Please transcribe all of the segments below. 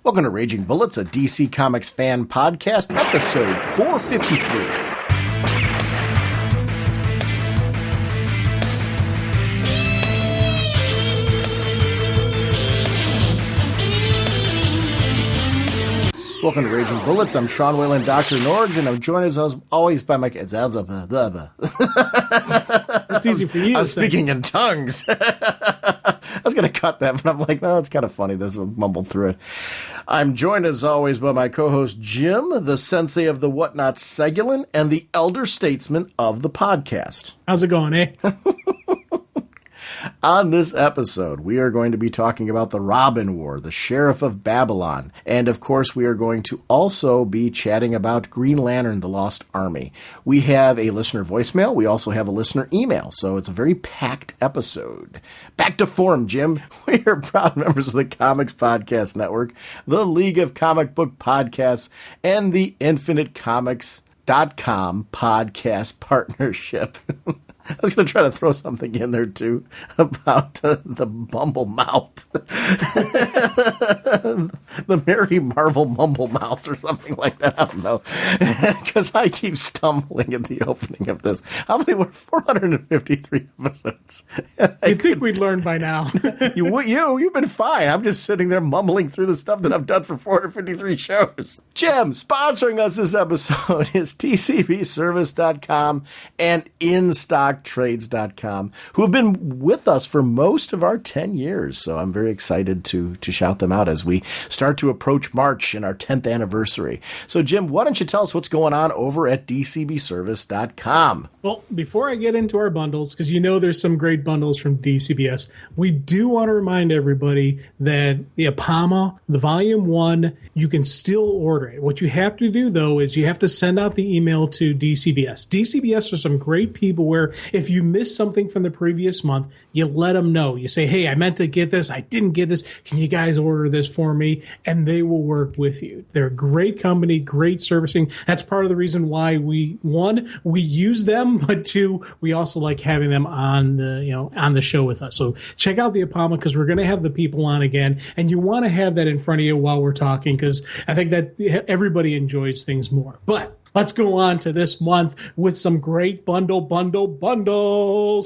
Welcome to Raging Bullets, a DC Comics fan podcast, episode 453. Welcome to Raging Bullets. I'm Sean Whalen, drnorge, and I'm joined as always by my... It's easy for you. I'm speaking in tongues. I was going to cut that, but I'm like, no, it's kind of funny. This will mumble through it. I'm joined as always by my co-host Jim, the sensei of the whatnot Segulin, and the elder statesman of the podcast. How's it going, eh? On this episode, we are going to be talking about the Robin War, the Sheriff of Babylon, and of course we are going to also be chatting about Green Lantern, the Lost Army. We have a listener voicemail, we also have a listener email, so it's a very packed episode. Back to form, Jim. We are proud members of the Comics Podcast Network, the League of Comic Book Podcasts, and the InfiniteComics.com podcast partnership. I was going to try to throw something in there, too, about the Bumble Mouth. The Mary Marvel Mumble Mouth or something like that. I don't know. Because I keep stumbling at the opening of this. How many were 453 episodes? You'd think we'd learn by now. You've been fine. I'm just sitting there mumbling through the stuff that I've done for 453 shows. Jim, sponsoring us this episode is TCBService.com and InStockTrades.com, who have been with us for most of our 10 years. So I'm very excited to shout them out as we start to approach March and our 10th anniversary. So, Jim, why don't you tell us what's going on over at DCBService.com? Well, before I get into our bundles, because you know there's some great bundles from DCBS, we do want to remind everybody that the Apama, the Volume 1, you can still order it. What you have to do, though, is you have to send out the email to DCBS. DCBS are some great people where if you miss something from the previous month, you let them know. You say, hey, I meant to get this. I didn't get this. Can you guys order this for me? And they will work with you. They're a great company, great servicing. That's part of the reason why we use them, but two, we also like having them on the show with us. So check out the Apama because we're going to have the people on again. And you want to have that in front of you while we're talking because I think that everybody enjoys things more. But let's go on to this month with some great bundles,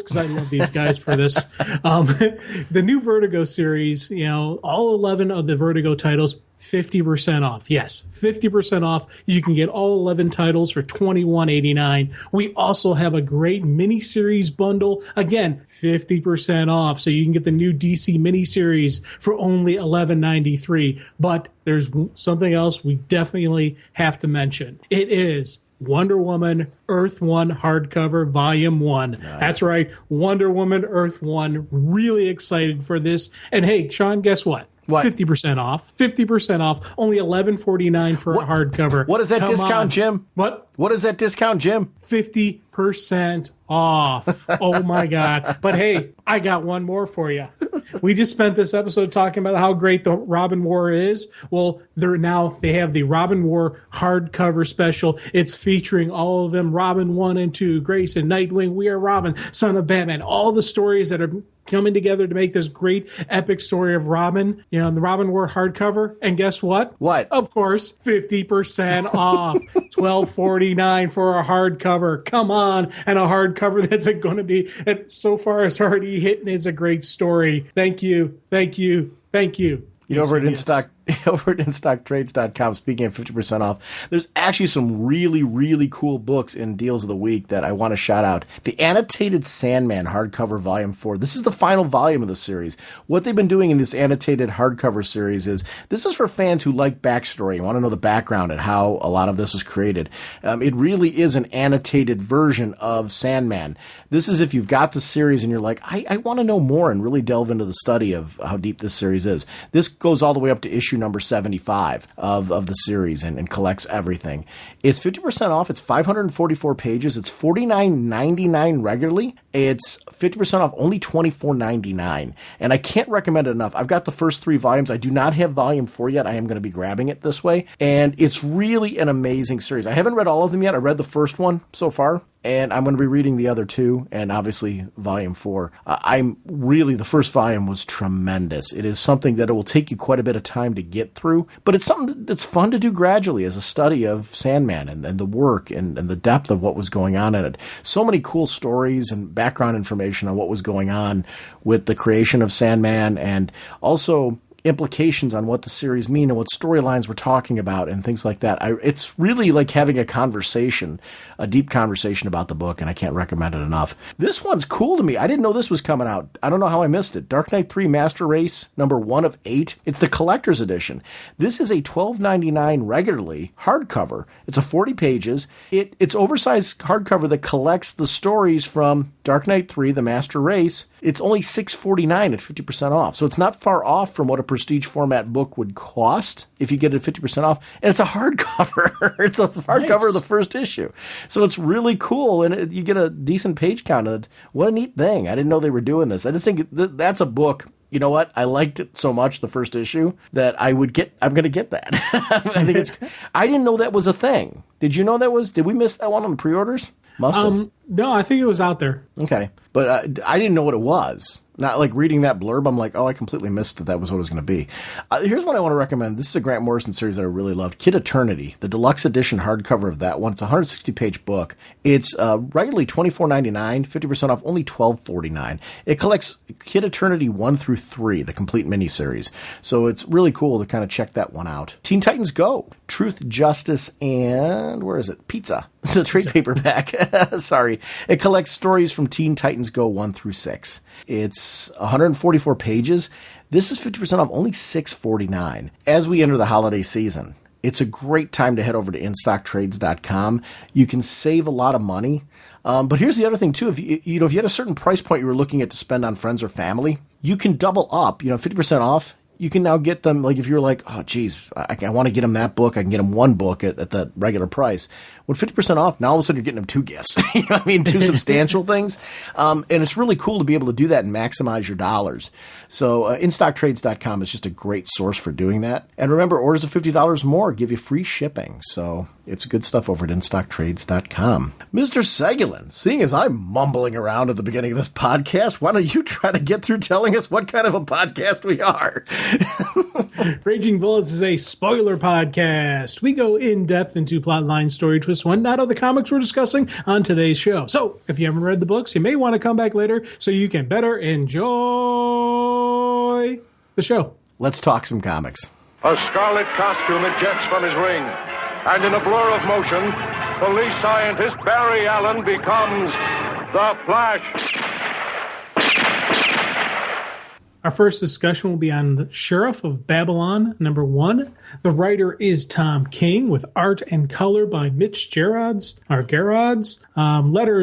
because I love these guys for this. The new Vertigo series, all 11 of the Vertigo titles, 50% off. Yes, 50% off. You can get all 11 titles for $21.89. We also have a great miniseries bundle. Again, 50% off. So you can get the new DC miniseries for only $11.93. But there's something else we definitely have to mention. It is Wonder Woman Earth 1 hardcover volume 1. Nice. That's right. Wonder Woman Earth 1. Really excited for this. And hey, Sean, guess what? What? 50% off. 50% off. Only $11.49 for a hardcover. What is that discount, Jim? What? What is that discount, Jim? 50% off. Oh, my God. But hey, I got one more for you. We just spent this episode talking about how great the Robin War is. Well, they have the Robin War hardcover special. It's featuring all of them, Robin 1 and 2, Grayson, Nightwing, We Are Robin, Son of Batman, all the stories that are coming together to make this great epic story of Robin, the Robin War hardcover. And guess what? What? Of course, 50% off. $12.49 for a hardcover. Come on. And a hardcover that's going to be, so far it's already hitting, is a great story. Thank you. Thank you. Thank you. Over at InStockTrades.com, speaking of 50% off, there's actually some really, really cool books in Deals of the Week that I want to shout out. The Annotated Sandman hardcover volume 4. This is the final volume of the series. What they've been doing in this annotated hardcover series is, this is for fans who like backstory and want to know the background and how a lot of this was created. It really is an annotated version of Sandman. This is if you've got the series and you're like, I want to know more and really delve into the study of how deep this series is. This goes all the way up to issue number 75 of the series and collects everything. It's 50% off. It's 544 pages. It's $49.99 regularly. It's 50% off, only $24.99. And I can't recommend it enough. I've got the first 3 volumes. I do not have volume 4 yet. I am going to be grabbing it this way. And it's really an amazing series. I haven't read all of them yet. I read the first one so far. and I'm going to be reading the other two, and obviously Volume 4. The first volume was tremendous. It is something that it will take you quite a bit of time to get through, but it's something that's fun to do gradually as a study of Sandman and the work and the depth of what was going on in it. So many cool stories and background information on what was going on with the creation of Sandman, and also implications on what the series mean and what storylines we're talking about and things like that. It's really like having a conversation, a deep conversation about the book, and I can't recommend it enough. This one's cool to me. I didn't know this was coming out. I don't know how I missed it. Dark Knight 3 Master Race, number 1 of 8. It's the collector's edition. This is a $12.99 regularly hardcover. It's a 40 pages. It's oversized hardcover that collects the stories from Dark Knight 3, The Master Race. It's only $6.49 at 50% off. So it's not far off from what a prestige format book would cost if you get it at 50% off. And it's a hardcover. It's a hardcover of the first issue. So it's really cool. And you get a decent page count of it. What a neat thing. I didn't know they were doing this. I just think that's a book. You know what? I liked it so much, the first issue, that I'm going to get that. I didn't know that was a thing. Did you know did we miss that one on the pre-orders? Must have. No, I think it was out there. Okay. But I didn't know what it was. Not like reading that blurb, I'm like, oh, I completely missed that was what it was going to be. Here's what I want to recommend. This is a Grant Morrison series that I really loved. Kid Eternity, the deluxe edition hardcover of that one. It's a 160-page book. It's regularly $24.99, 50% off, only $12.49. It collects Kid Eternity 1 through 3, the complete miniseries. So it's really cool to kind of check that one out. Teen Titans Go, Truth, Justice, and where is it? Pizza. The trade paperback. Sorry. It collects stories from Teen Titans Go 1 through 6. It's 144 pages. This is 50% off, only $6.49. As we enter the holiday season, it's a great time to head over to InStockTrades.com. You can save a lot of money. But here's the other thing, too. If you had a certain price point you were looking at to spend on friends or family, you can double up, 50% off. You can now get them, like if you're like, oh, geez, I want to get them that book. I can get them one book at the regular price. With 50% off, now all of a sudden you're getting them 2 gifts. You know what I mean? 2 substantial things. And it's really cool to be able to do that and maximize your dollars. So InStockTrades.com is just a great source for doing that. And remember, orders of $50 more give you free shipping. So it's good stuff over at InStockTrades.com. Mr. Segulin, seeing as I'm mumbling around at the beginning of this podcast, why don't you try to get through telling us what kind of a podcast we are? Raging Bullets is a spoiler podcast. We go in depth into plotline, story, twist, whatnot of the comics we're discussing on today's show. So if you haven't read the books, you may want to come back later so you can better enjoy the show. Let's talk some comics. A scarlet costume ejects from his ring, and in a blur of motion, police scientist Barry Allen becomes the Flash. Our first discussion will be on the Sheriff of Babylon, number 1. The writer is Tom King, with art and color by Mitch Gerads. Letters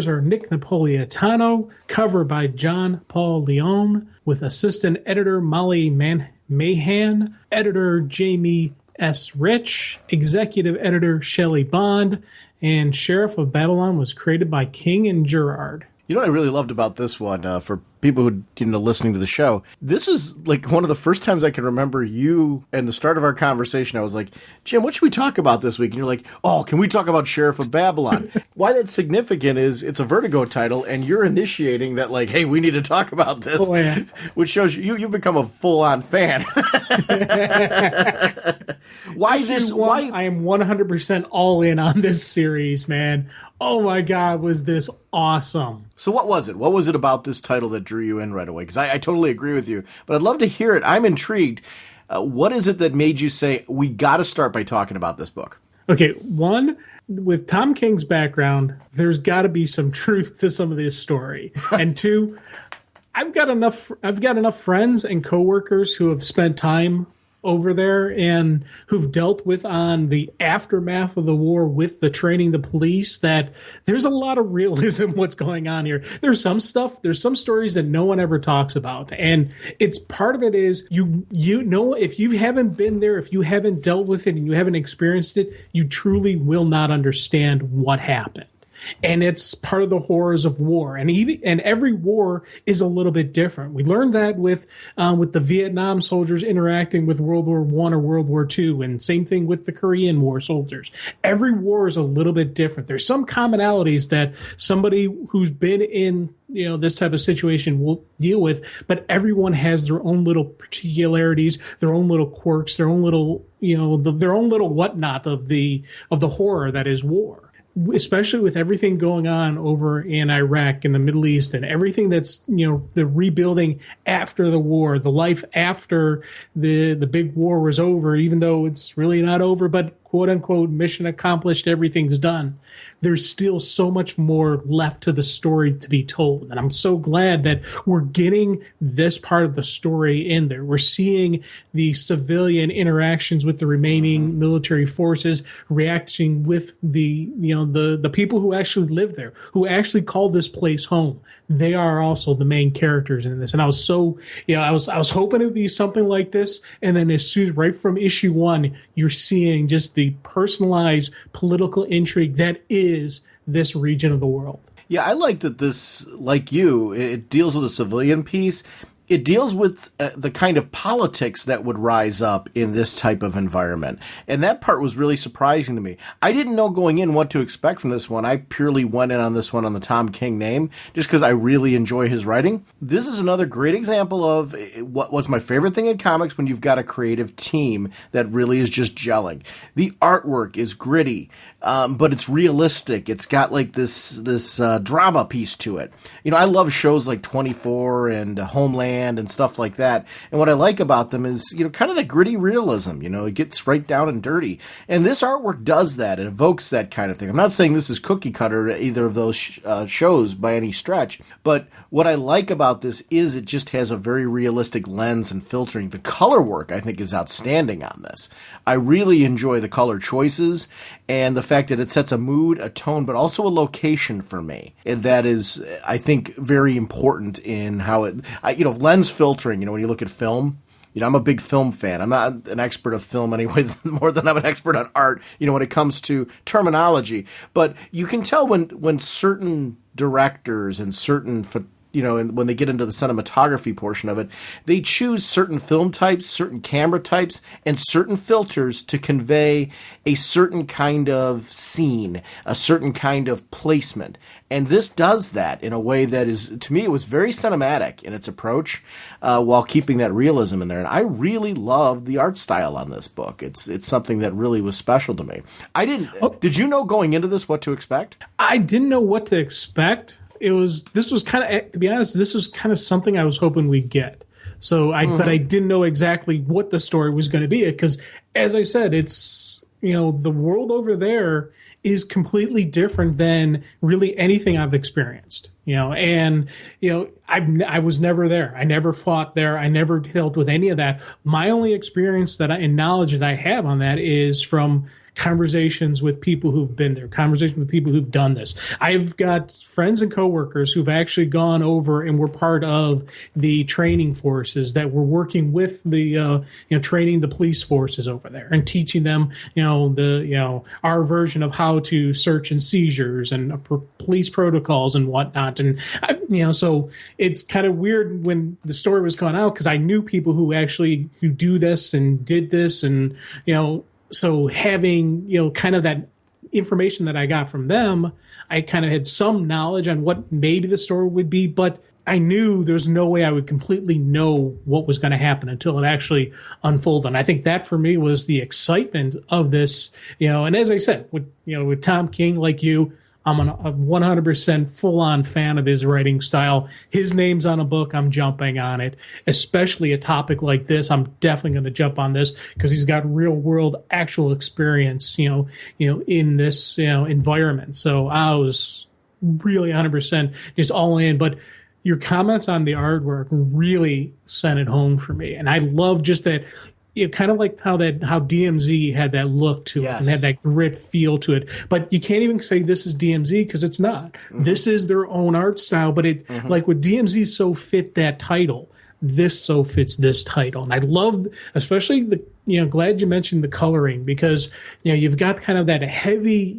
are Nick Napolitano. Cover by John Paul Leon, with assistant editor Molly Mahan, editor Jamie S. Rich, executive editor Shelley Bond, and Sheriff of Babylon was created by King and Gerard. You know what I really loved about this one, for people who, listening to the show, this is like one of the first times I can remember you and the start of our conversation. I was like, Jim, what should we talk about this week? And you're like, oh, can we talk about Sheriff of Babylon? Why that's significant is it's a Vertigo title, and you're initiating that, like, hey, we need to talk about this, which shows you've become a full-on fan. Why I am 100% all in on this series, man. Oh my God, was this awesome. So what was it? What was it about this title that drew you in right away? Because I totally agree with you, but I'd love to hear it. I'm intrigued. What is it that made you say, we got to start by talking about this book? Okay, 1, with Tom King's background, there's got to be some truth to some of this story. And 2, I've got enough friends and coworkers who have spent time over there and who've dealt with on the aftermath of the war with the training the police, that there's a lot of realism what's going on here. There's some stories that no one ever talks about, and it's part of it is you know, if you haven't been there, if you haven't dealt with it and you haven't experienced it, you truly will not understand what happened. and it's part of the horrors of war. And every war is a little bit different. We learned that with the Vietnam soldiers interacting with World War I or World War II, and same thing with the Korean War soldiers. Every war is a little bit different. There's some commonalities that somebody who's been in this type of situation will deal with, but everyone has their own little particularities, their own little quirks, their own little their own little whatnot of the horror that is war. Especially with everything going on over in Iraq and the Middle East and everything that's, the rebuilding after the war, the life after the big war was over, even though it's really not over, but quote unquote mission accomplished, everything's done. There's still so much more left to the story to be told. And I'm so glad that we're getting this part of the story in there. We're seeing the civilian interactions with the remaining military forces, reacting with the people who actually live there, who actually call this place home. They are also the main characters in this. And I was so, I was hoping it would be something like this. And then as soon, right from issue 1, you're seeing just the personalized political intrigue that is this region of the world. Yeah, I like that this, like you, it deals with a civilian piece. It deals with the kind of politics that would rise up in this type of environment. And that part was really surprising to me. I didn't know going in what to expect from this one. I purely went in on this one on the Tom King name, just because I really enjoy his writing. This is another great example of what was my favorite thing in comics, when you've got a creative team that really is just gelling. The artwork is gritty, but it's realistic. It's got like this drama piece to it. I love shows like 24 and Homeland and stuff like that. And what I like about them is, kind of the gritty realism. It gets right down and dirty. And this artwork does that. It evokes that kind of thing. I'm not saying this is cookie cutter, either of those shows by any stretch. But what I like about this is it just has a very realistic lens and filtering. The color work, I think, is outstanding on this. I really enjoy the color choices and the fact that it sets a mood, a tone, but also a location for me. And that is, I think, very important in how it, lens filtering, when you look at film, I'm a big film fan. I'm not an expert of film anyway, more than I'm an expert on art, when it comes to terminology. But you can tell when certain directors and certain and when they get into the cinematography portion of it, they choose certain film types, certain camera types, and certain filters to convey a certain kind of scene, a certain kind of placement. And this does that in a way that is, to me, it was very cinematic in its approach, while keeping that realism in there. And I really loved the art style on this book. It's something that really was special to me. Did you know going into this what to expect? I didn't know what to expect. This was kind of, to be honest, this was kind of something I was hoping we'd get. So but I didn't know exactly what the story was going to be, because as I said, it's, the world over there is completely different than really anything I've experienced, and, I was never there. I never fought there. I never dealt with any of that. My only experience and knowledge that I have on that is from conversations with people who've been there, conversations with people who've done this. I've got friends and coworkers who've actually gone over and were part of the training forces that were working with the, training the police forces over there and teaching them, our version of how to search and seizures and police protocols and whatnot. And, so it's kind of weird when the story was going out, because I knew people who do this and did this, and, so having, kind of that information that I got from them, I kind of had some knowledge on what maybe the story would be, but I knew there's no way I would completely know what was going to happen until it actually unfolded. And I think that for me was the excitement of this, and as I said, with Tom King, like you, I'm a 100% full-on fan of his writing style. His name's on a book, I'm jumping on it. Especially a topic like this, I'm definitely going to jump on this, because he's got real-world actual experience, in this environment. So I was really 100% just all in. But your comments on the artwork really sent it home for me, and I love just that. It kind of like how DMZ had that look to it and had that grit feel to it. But you can't even say this is DMZ, because it's not. Mm-hmm. This is their own art style. But it, like with DMZ so fit that title, this so fits this title. And I love, especially glad you mentioned the coloring, because, you've got kind of that heavy,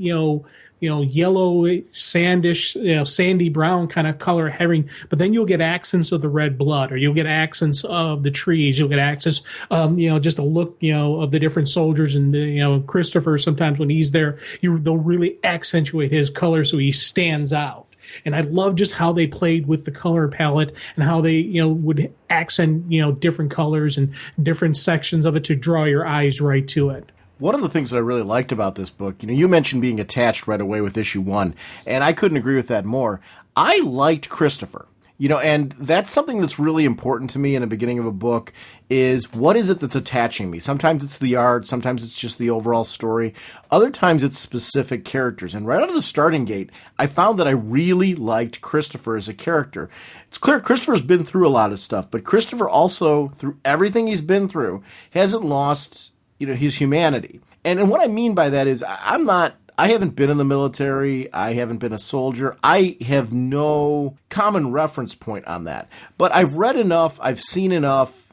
yellow, sandish, sandy brown kind of color herring, but then you'll get accents of the red blood, or you'll get accents of the trees. You'll get accents, just a look, of the different soldiers, and Christopher. Sometimes when he's there, they'll really accentuate his color so he stands out. And I love just how they played with the color palette and how they, would accent, different colors and different sections of it to draw your eyes right to it. One of the things that I really liked about this book, you mentioned being attached right away with issue 1, and I couldn't agree with that more. I liked Christopher. And that's something that's really important to me in the beginning of a book is what is it that's attaching me? Sometimes it's the art. Sometimes it's just the overall story. Other times it's specific characters. And right out of the starting gate, I found that I really liked Christopher as a character. It's clear Christopher's been through a lot of stuff, but Christopher also, through everything he's been through, hasn't lost, his humanity. And what I mean by that is I haven't been in the military. I haven't been a soldier. I have no common reference point on that. But I've read enough. I've seen enough,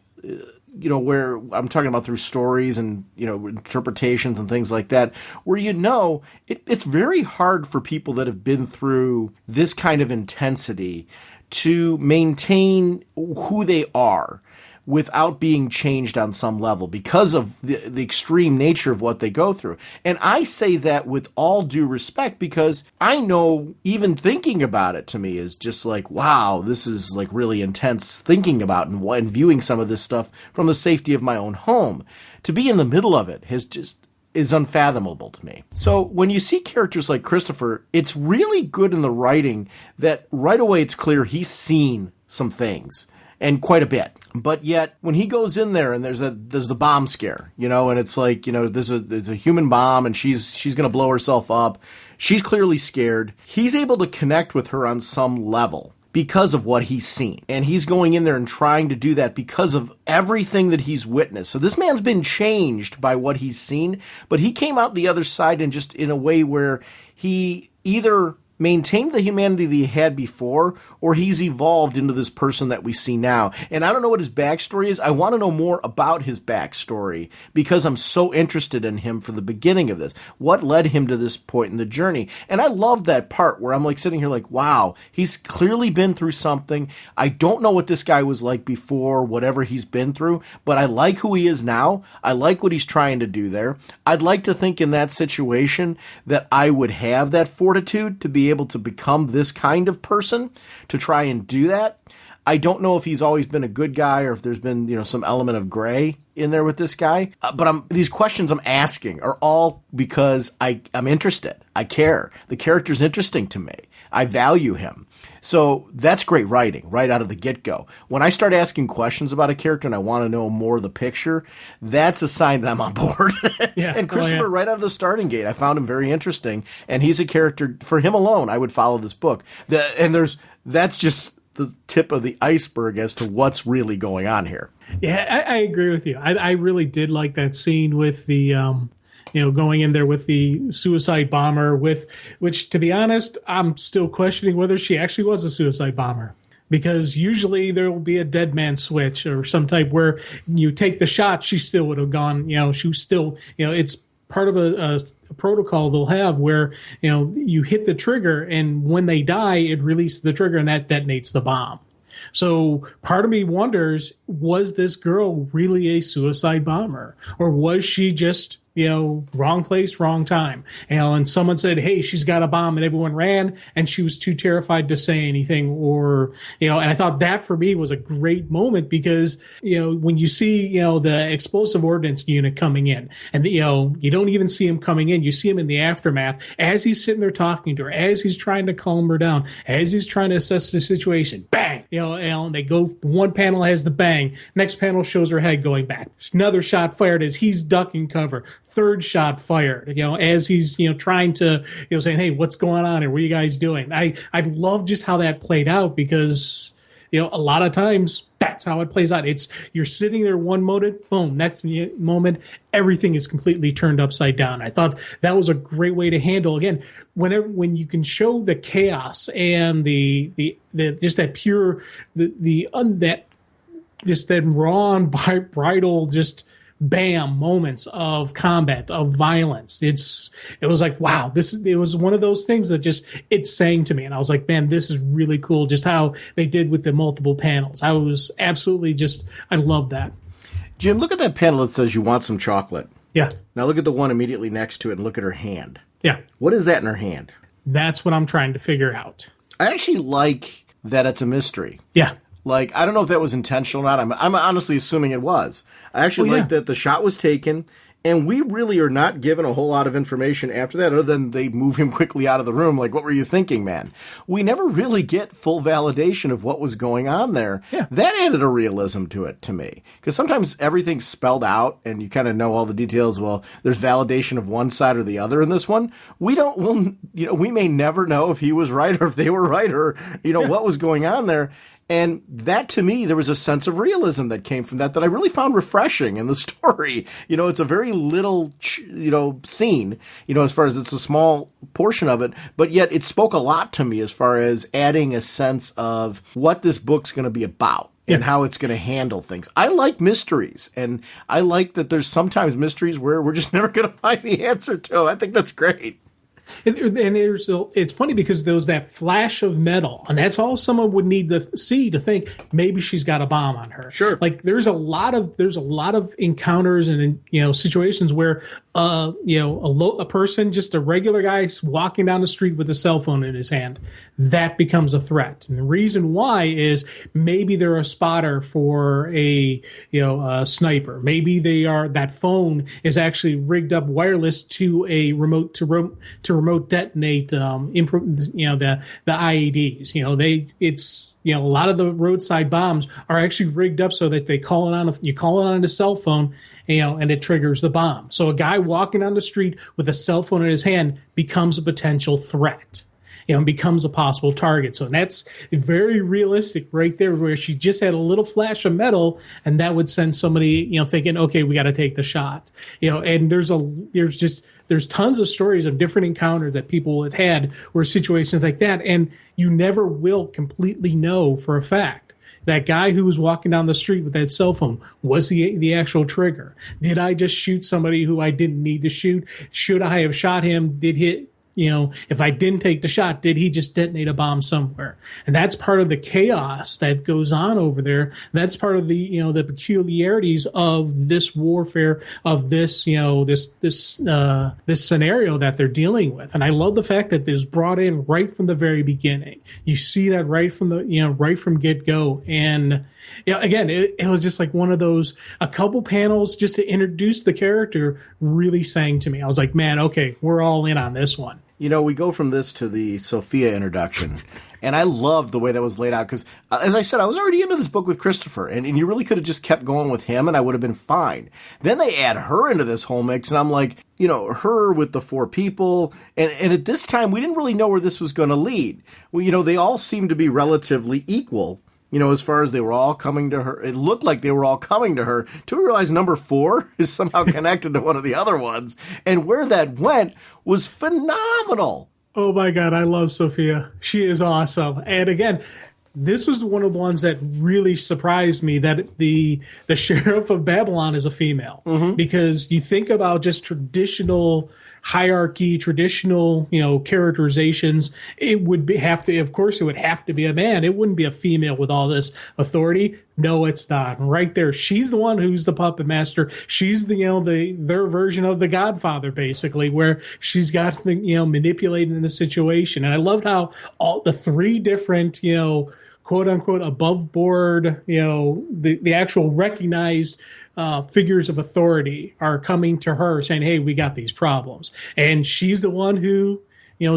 where I'm talking about through stories and, interpretations and things like that, where it's very hard for people that have been through this kind of intensity to maintain who they are without being changed on some level because of the extreme nature of what they go through. And I say that with all due respect because I know even thinking about it to me is just like, wow, this is like really intense thinking about and viewing some of this stuff from the safety of my own home. To be in the middle of it is unfathomable to me. So when you see characters like Christopher, it's really good in the writing that right away it's clear he's seen some things. And quite a bit. But yet, when he goes in there and there's the bomb scare, and it's like, there's a human bomb and she's going to blow herself up. She's clearly scared. He's able to connect with her on some level because of what he's seen. And he's going in there and trying to do that because of everything that he's witnessed. So this man's been changed by what he's seen, but he came out the other side and just in a way where he either maintained the humanity that he had before, or he's evolved into this person that we see now. And I don't know what his backstory is. I want to know more about his backstory because I'm so interested in him from the beginning of this. What led him to this point in the journey? And I love that part where I'm like sitting here like, wow, he's clearly been through something. I don't know what this guy was like before, whatever he's been through, but I like who he is now. I like what he's trying to do there. I'd like to think in that situation that I would have that fortitude to be able to become this kind of person, to try and do that. I don't know if he's always been a good guy or if there's been, some element of gray in there with this guy. But these questions I'm asking are all because I'm interested. I care. The character's interesting to me. I value him. So that's great writing right out of the get-go. When I start asking questions about a character and I want to know more of the picture, that's a sign that I'm on board. Yeah. And Christopher, right out of the starting gate, I found him very interesting. And he's a character, for him alone, I would follow this book. That's just the tip of the iceberg as to what's really going on here. Yeah, I agree with you. I really did like that scene with the going in there with the suicide bomber, which, to be honest, I'm still questioning whether she actually was a suicide bomber. Because usually there will be a dead man switch or some type where you take the shot, she still would have gone, she was still, it's part of a protocol they'll have where, you hit the trigger and when they die, it releases the trigger and that detonates the bomb. So part of me wonders, was this girl really a suicide bomber? Or was she just, wrong place, wrong time? And someone said, hey, she's got a bomb, and everyone ran, and she was too terrified to say anything. Or, and I thought that for me was a great moment because, when you see, the explosive ordnance unit coming in, and, you don't even see him coming in, you see him in the aftermath as he's sitting there talking to her, as he's trying to calm her down, as he's trying to assess the situation, bang, and they go, one panel has the bang, next panel shows her head going back. Another shot fired as he's ducking cover. Third shot fired, as he's, trying to, saying, hey, what's going on here? What are you guys doing? I love just how that played out because, a lot of times that's how it plays out. It's you're sitting there one moment, boom, next moment, everything is completely turned upside down. I thought that was a great way to handle, again, when you can show the chaos and the just that pure, that raw and bridal, just bam moments of combat, of violence. It was like, wow, it was one of those things that just, it's saying to me. And I was like, man, this is really cool. Just how they did with the multiple panels. I was absolutely I love that. Jim, look at that panel that says you want some chocolate. Yeah. Now look at the one immediately next to it and look at her hand. Yeah. What is that in her hand? That's what I'm trying to figure out. I actually like that it's a mystery. Yeah. Like, I don't know if that was intentional or not. I'm honestly assuming it was. I actually like that the shot was taken, and we really are not given a whole lot of information after that, other than they move him quickly out of the room. Like, what were you thinking, man? We never really get full validation of what was going on there. Yeah. That added a realism to it, to me. Because sometimes everything's spelled out, and you kind of know all the details. Well, there's validation of one side or the other in this one. We may never know if he was right or if they were right or, what was going on there. And that, to me, there was a sense of realism that came from that I really found refreshing in the story. It's a very little, scene, as far as it's a small portion of it, but yet it spoke a lot to me as far as adding a sense of what this book's going to be about. And how it's going to handle things. I like mysteries, and I like that there's sometimes mysteries where we're just never going to find the answer to. I think that's great. And it's funny because there was that flash of metal, and that's all someone would need to see to think maybe she's got a bomb on her. Sure. Like there's a lot of encounters and situations where a person, just a regular guy walking down the street with a cell phone in his hand, that becomes a threat. And the reason why is maybe they're a spotter for a sniper. Maybe that phone is actually rigged up wireless to a remote detonate the IEDs. A lot of the roadside bombs are actually rigged up so that you call it on a cell phone, and it triggers the bomb. So a guy walking on the street with a cell phone in his hand becomes a potential threat. And becomes a possible target. So that's very realistic right there, where she just had a little flash of metal, and that would send somebody, thinking, okay, we got to take the shot. And there's tons of stories of different encounters that people have had where situations like that, and you never will completely know for a fact. That guy who was walking down the street with that cell phone, was he the actual trigger? Did I just shoot somebody who I didn't need to shoot? Should I have shot him? If I didn't take the shot, did he just detonate a bomb somewhere? And that's part of the chaos that goes on over there. That's part of the, the peculiarities of this warfare, of this, this scenario that they're dealing with. And I love the fact that this brought in right from the very beginning. You see that right from get-go. And again, it was just like one of those, a couple panels just to introduce the character really sang to me. I was like, man, okay, we're all in on this one. We go from this to the Sophia introduction, and I loved the way that was laid out because, as I said, I was already into this book with Christopher, and you really could have just kept going with him, and I would have been fine. Then they add her into this whole mix, and I'm like, her with the four people, and at this time, we didn't really know where this was going to lead. Well, they all seemed to be relatively equal. As far as they were all coming to her, it looked like they were all coming to her, till we realized number 4 is somehow connected to one of the other ones. And where that went was phenomenal. Oh my God, I love Sophia. She is awesome. And again, this was one of the ones that really surprised me, that the sheriff of Babylon is a female. Mm-hmm. Because you think about just traditional hierarchy, traditional, characterizations, it would have to be a man. It wouldn't be a female with all this authority. No, it's not. Right there, she's the one who's the puppet master. She's their version of the Godfather, basically, where she's got manipulating the situation. And I loved how all the 3 different, quote unquote above board, the actual recognized figures of authority are coming to her saying, hey, we got these problems. And she's the one who,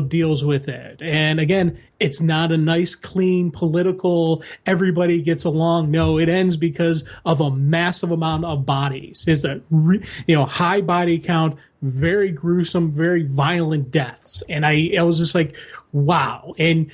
deals with it. And again, it's not a nice, clean, political, everybody gets along. No, it ends because of a massive amount of bodies. It's a, high body count, very gruesome, very violent deaths. And I was just like, wow. And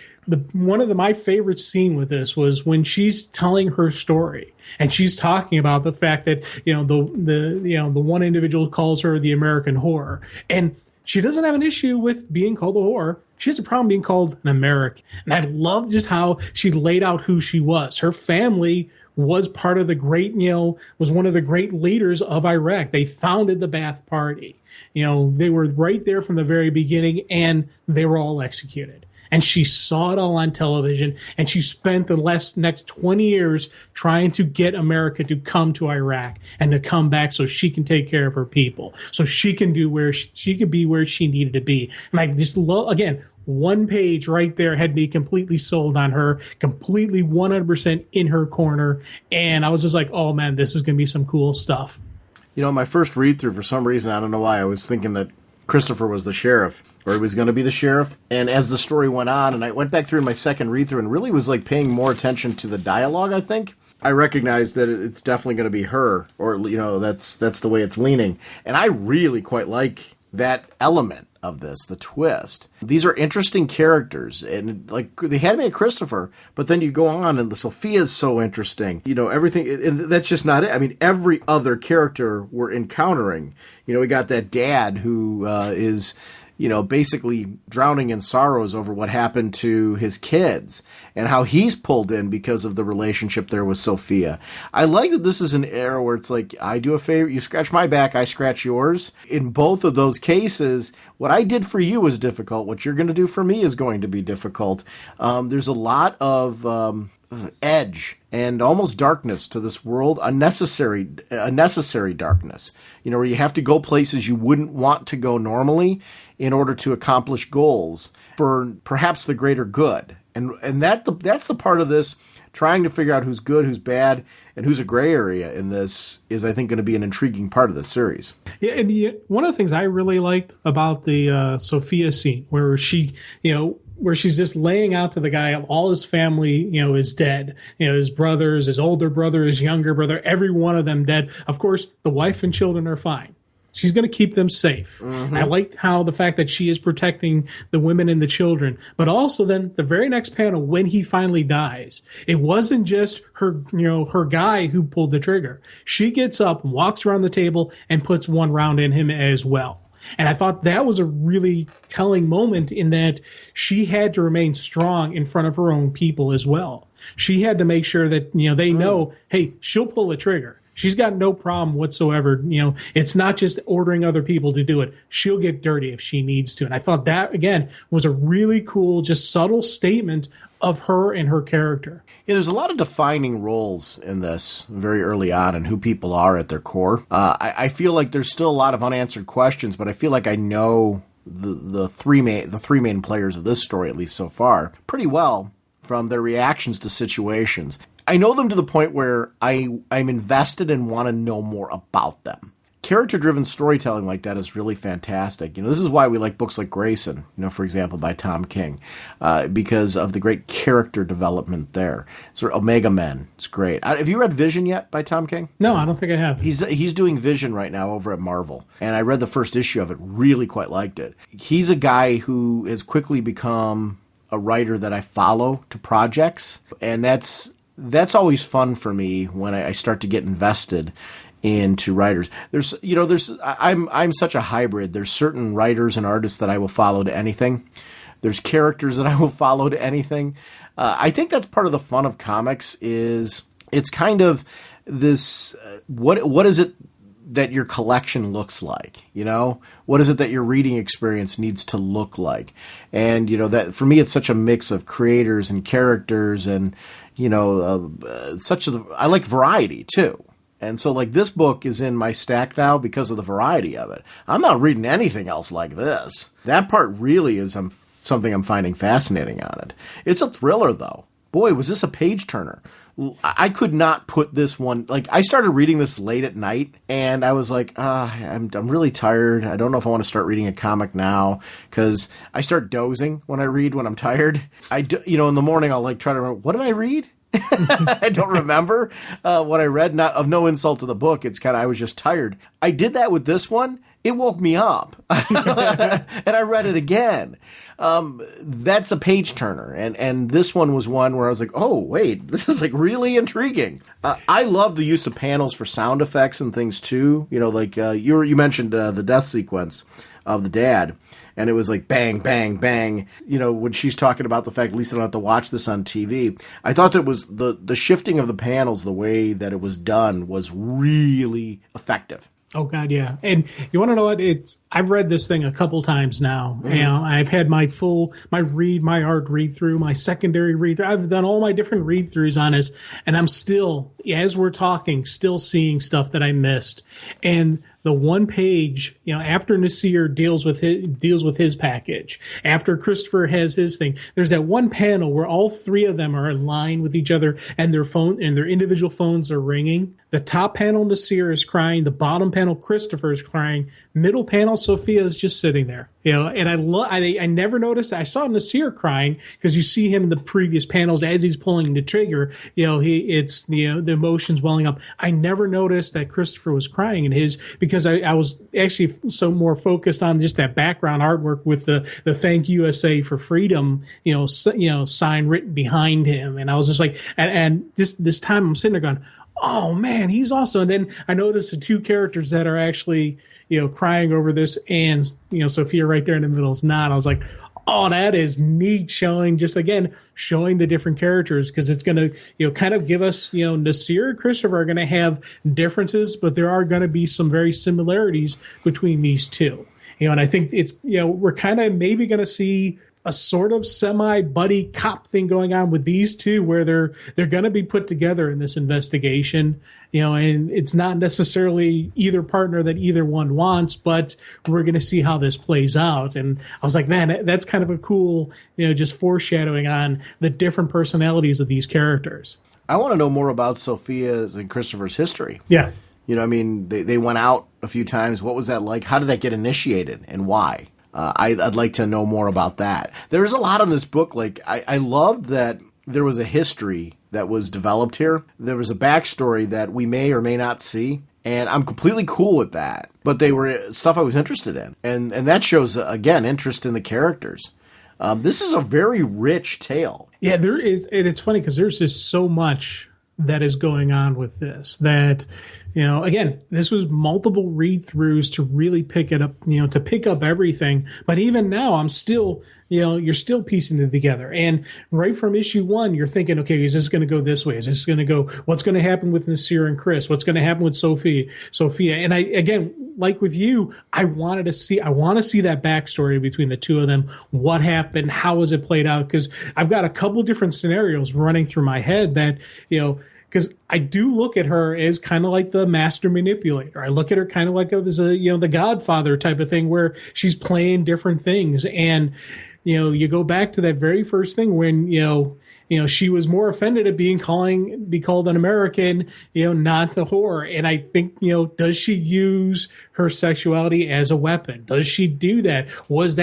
my favorite scene with this was when she's telling her story and she's talking about the fact that, the one individual calls her the American whore, and she doesn't have an issue with being called a whore. She has a problem being called an American. And I love just how she laid out who she was. Her family was part of the great, was one of the great leaders of Iraq. They founded the Ba'ath Party. They were right there from the very beginning, and they were all executed. And she saw it all on television, and she spent the next 20 years trying to get America to come to Iraq and to come back so she can take care of her people, so she can do where she could be where she needed to be. And I just love, again, one page right there had me completely sold on her, completely 100% in her corner. And I was just like, oh man, this is going to be some cool stuff. My first read through, for some reason, I don't know why, I was thinking that Christopher was the sheriff, or he was going to be the sheriff. And as the story went on, and I went back through my second read through and really was like paying more attention to the dialogue, I think, I recognized that it's definitely going to be her, or, that's the way it's leaning. And I really quite like that element of this, the twist. These are interesting characters, and like they had me at Christopher, but then you go on and the Sophia is so interesting. Everything, and that's just not it. I mean, every other character we're encountering. We got that dad who is basically drowning in sorrows over what happened to his kids and how he's pulled in because of the relationship there with Sophia. I like that this is an era where it's like, I do a favor, you scratch my back, I scratch yours. In both of those cases, what I did for you was difficult. What you're going to do for me is going to be difficult. There's a lot of edge and almost darkness to this world, a necessary darkness, where you have to go places you wouldn't want to go normally in order to accomplish goals for perhaps the greater good. And that's the part of this, trying to figure out who's good, who's bad, and who's a gray area in this is, I think, going to be an intriguing part of the series. Yeah, and one of the things I really liked about the Sophia scene, where she, where she's just laying out to the guy of all his family, is dead. His brothers, his older brother, his younger brother, every one of them dead. Of course, the wife and children are fine. She's going to keep them safe. Mm-hmm. I liked how the fact that she is protecting the women and the children, but also then the very next panel when he finally dies, it wasn't just her, her guy who pulled the trigger. She gets up, walks around the table, and puts one round in him as well. And I thought that was a really telling moment in that she had to remain strong in front of her own people as well. She had to make sure that, they know, hey, she'll pull the trigger. She's got no problem whatsoever. It's not just ordering other people to do it. She'll get dirty if she needs to. And I thought that, again, was a really cool, just subtle statement of her and her character. Yeah, there's a lot of defining roles in this very early on and who people are at their core. I feel like there's still a lot of unanswered questions, but I feel like I know the three main players of this story, at least so far, pretty well from their reactions to situations. I know them to the point where I'm invested and want to know more about them. Character-driven storytelling like that is really fantastic. This is why we like books like Grayson, for example, by Tom King, because of the great character development there. So Omega Men, it's great. Have you read Vision yet by Tom King? No, I don't think I have. He's doing Vision right now over at Marvel, and I read the first issue of it, really quite liked it. He's a guy who has quickly become a writer that I follow to projects, and that's always fun for me when I start to get invested into writers. I'm such a hybrid. There's certain writers and artists that I will follow to anything. There's characters that I will follow to anything. I think that's part of the fun of comics is it's kind of this, what is it that your collection looks like? What is it that your reading experience needs to look like? And, that for me, it's such a mix of creators and characters and, I like variety too. And so like this book is in my stack now because of the variety of it. I'm not reading anything else like this. That part really is something I'm finding fascinating on it. It's a thriller though. Boy, was this a page turner. I could not put this one, like I started reading this late at night and I was like, I'm really tired. I don't know if I want to start reading a comic now because I start dozing when I read when I'm tired. In the morning I'll like try to remember, what did I read? I don't remember what I read. Not of no insult to the book. It's kind of, I was just tired. I did that with this one. it woke me up. And I read it again. That's a page turner. And this one was one where I was like, oh, wait, this is like really intriguing. I love the use of panels for sound effects and things too. You know, like you mentioned the death sequence of the dad. And it was like bang, bang, bang. You know, when she's talking about the fact, at least I don't have to watch this on TV. I thought that was the shifting of the panels, the way that it was done was really effective. Oh God, yeah. And you want to know what? I've read this thing a couple times now. Mm-hmm. And I've had my art read through, my secondary read through. I've done all my different read throughs on this, and I'm still, as we're talking, still seeing stuff that I missed. And the one page, you know, after Nasir deals with his package, after Christopher has his thing, there's that one panel where all three of them are in line with each other, and their individual phones are ringing. The top panel, Nasir is crying. The bottom panel, Christopher is crying. Middle panel, Sophia is just sitting there. You know, and I never noticed. I saw Nasir crying because you see him in the previous panels as he's pulling the trigger. You know, the emotions welling up. I never noticed that Christopher was crying in his, because I was actually so more focused on just that background artwork with the "Thank USA for Freedom," sign written behind him, and I was just like, and this time I'm sitting there going, oh man, he's awesome. And then I noticed the two characters that are actually, you know, crying over this, and, you know, Sophia right there in the middle is not. I was like, oh, that is neat, showing the different characters, because it's going to, you know, kind of give us, you know, Nasir and Christopher are going to have differences, but there are going to be some very similarities between these two. You know, and I think it's, you know, we're kind of maybe going to see a sort of semi-buddy cop thing going on with these two, where they're going to be put together in this investigation, you know, and it's not necessarily either partner that either one wants, but we're going to see how this plays out. And I was like, man, that's kind of a cool, you know, just foreshadowing on the different personalities of these characters. I want to know more about Sophia's and Christopher's history. Yeah. You know, I mean, they went out a few times. What was that like? How did that get initiated, and why? I'd like to know more about that. There's a lot in this book. Like, I loved that there was a history that was developed here. There was a backstory that we may or may not see, and I'm completely cool with that. But they were stuff I was interested in, and that shows, again, interest in the characters. This is a very rich tale. Yeah, there is, and it's funny because there's just so much that is going on with this that, you know, again, this was multiple read-throughs to really pick it up, you know, to pick up everything. But even now, I'm still, you know, you're still piecing it together. And right from issue 1, you're thinking, okay, is this going to go this way? Is this going to go, what's going to happen with Nasir and Chris? What's going to happen with Sophia? And I, again, like with you, I want to see that backstory between the two of them. What happened? How was it played out? Because I've got a couple different scenarios running through my head that, you know, because I do look at her as kind of like the master manipulator. I look at her kind of like as a, you know, the Godfather type of thing, where she's playing different things. And, you know, you go back to that very first thing when, you know, she was more offended at be called an American, you know, not a whore. And I think, you know, does she use her sexuality as a weapon? Does she do that? Was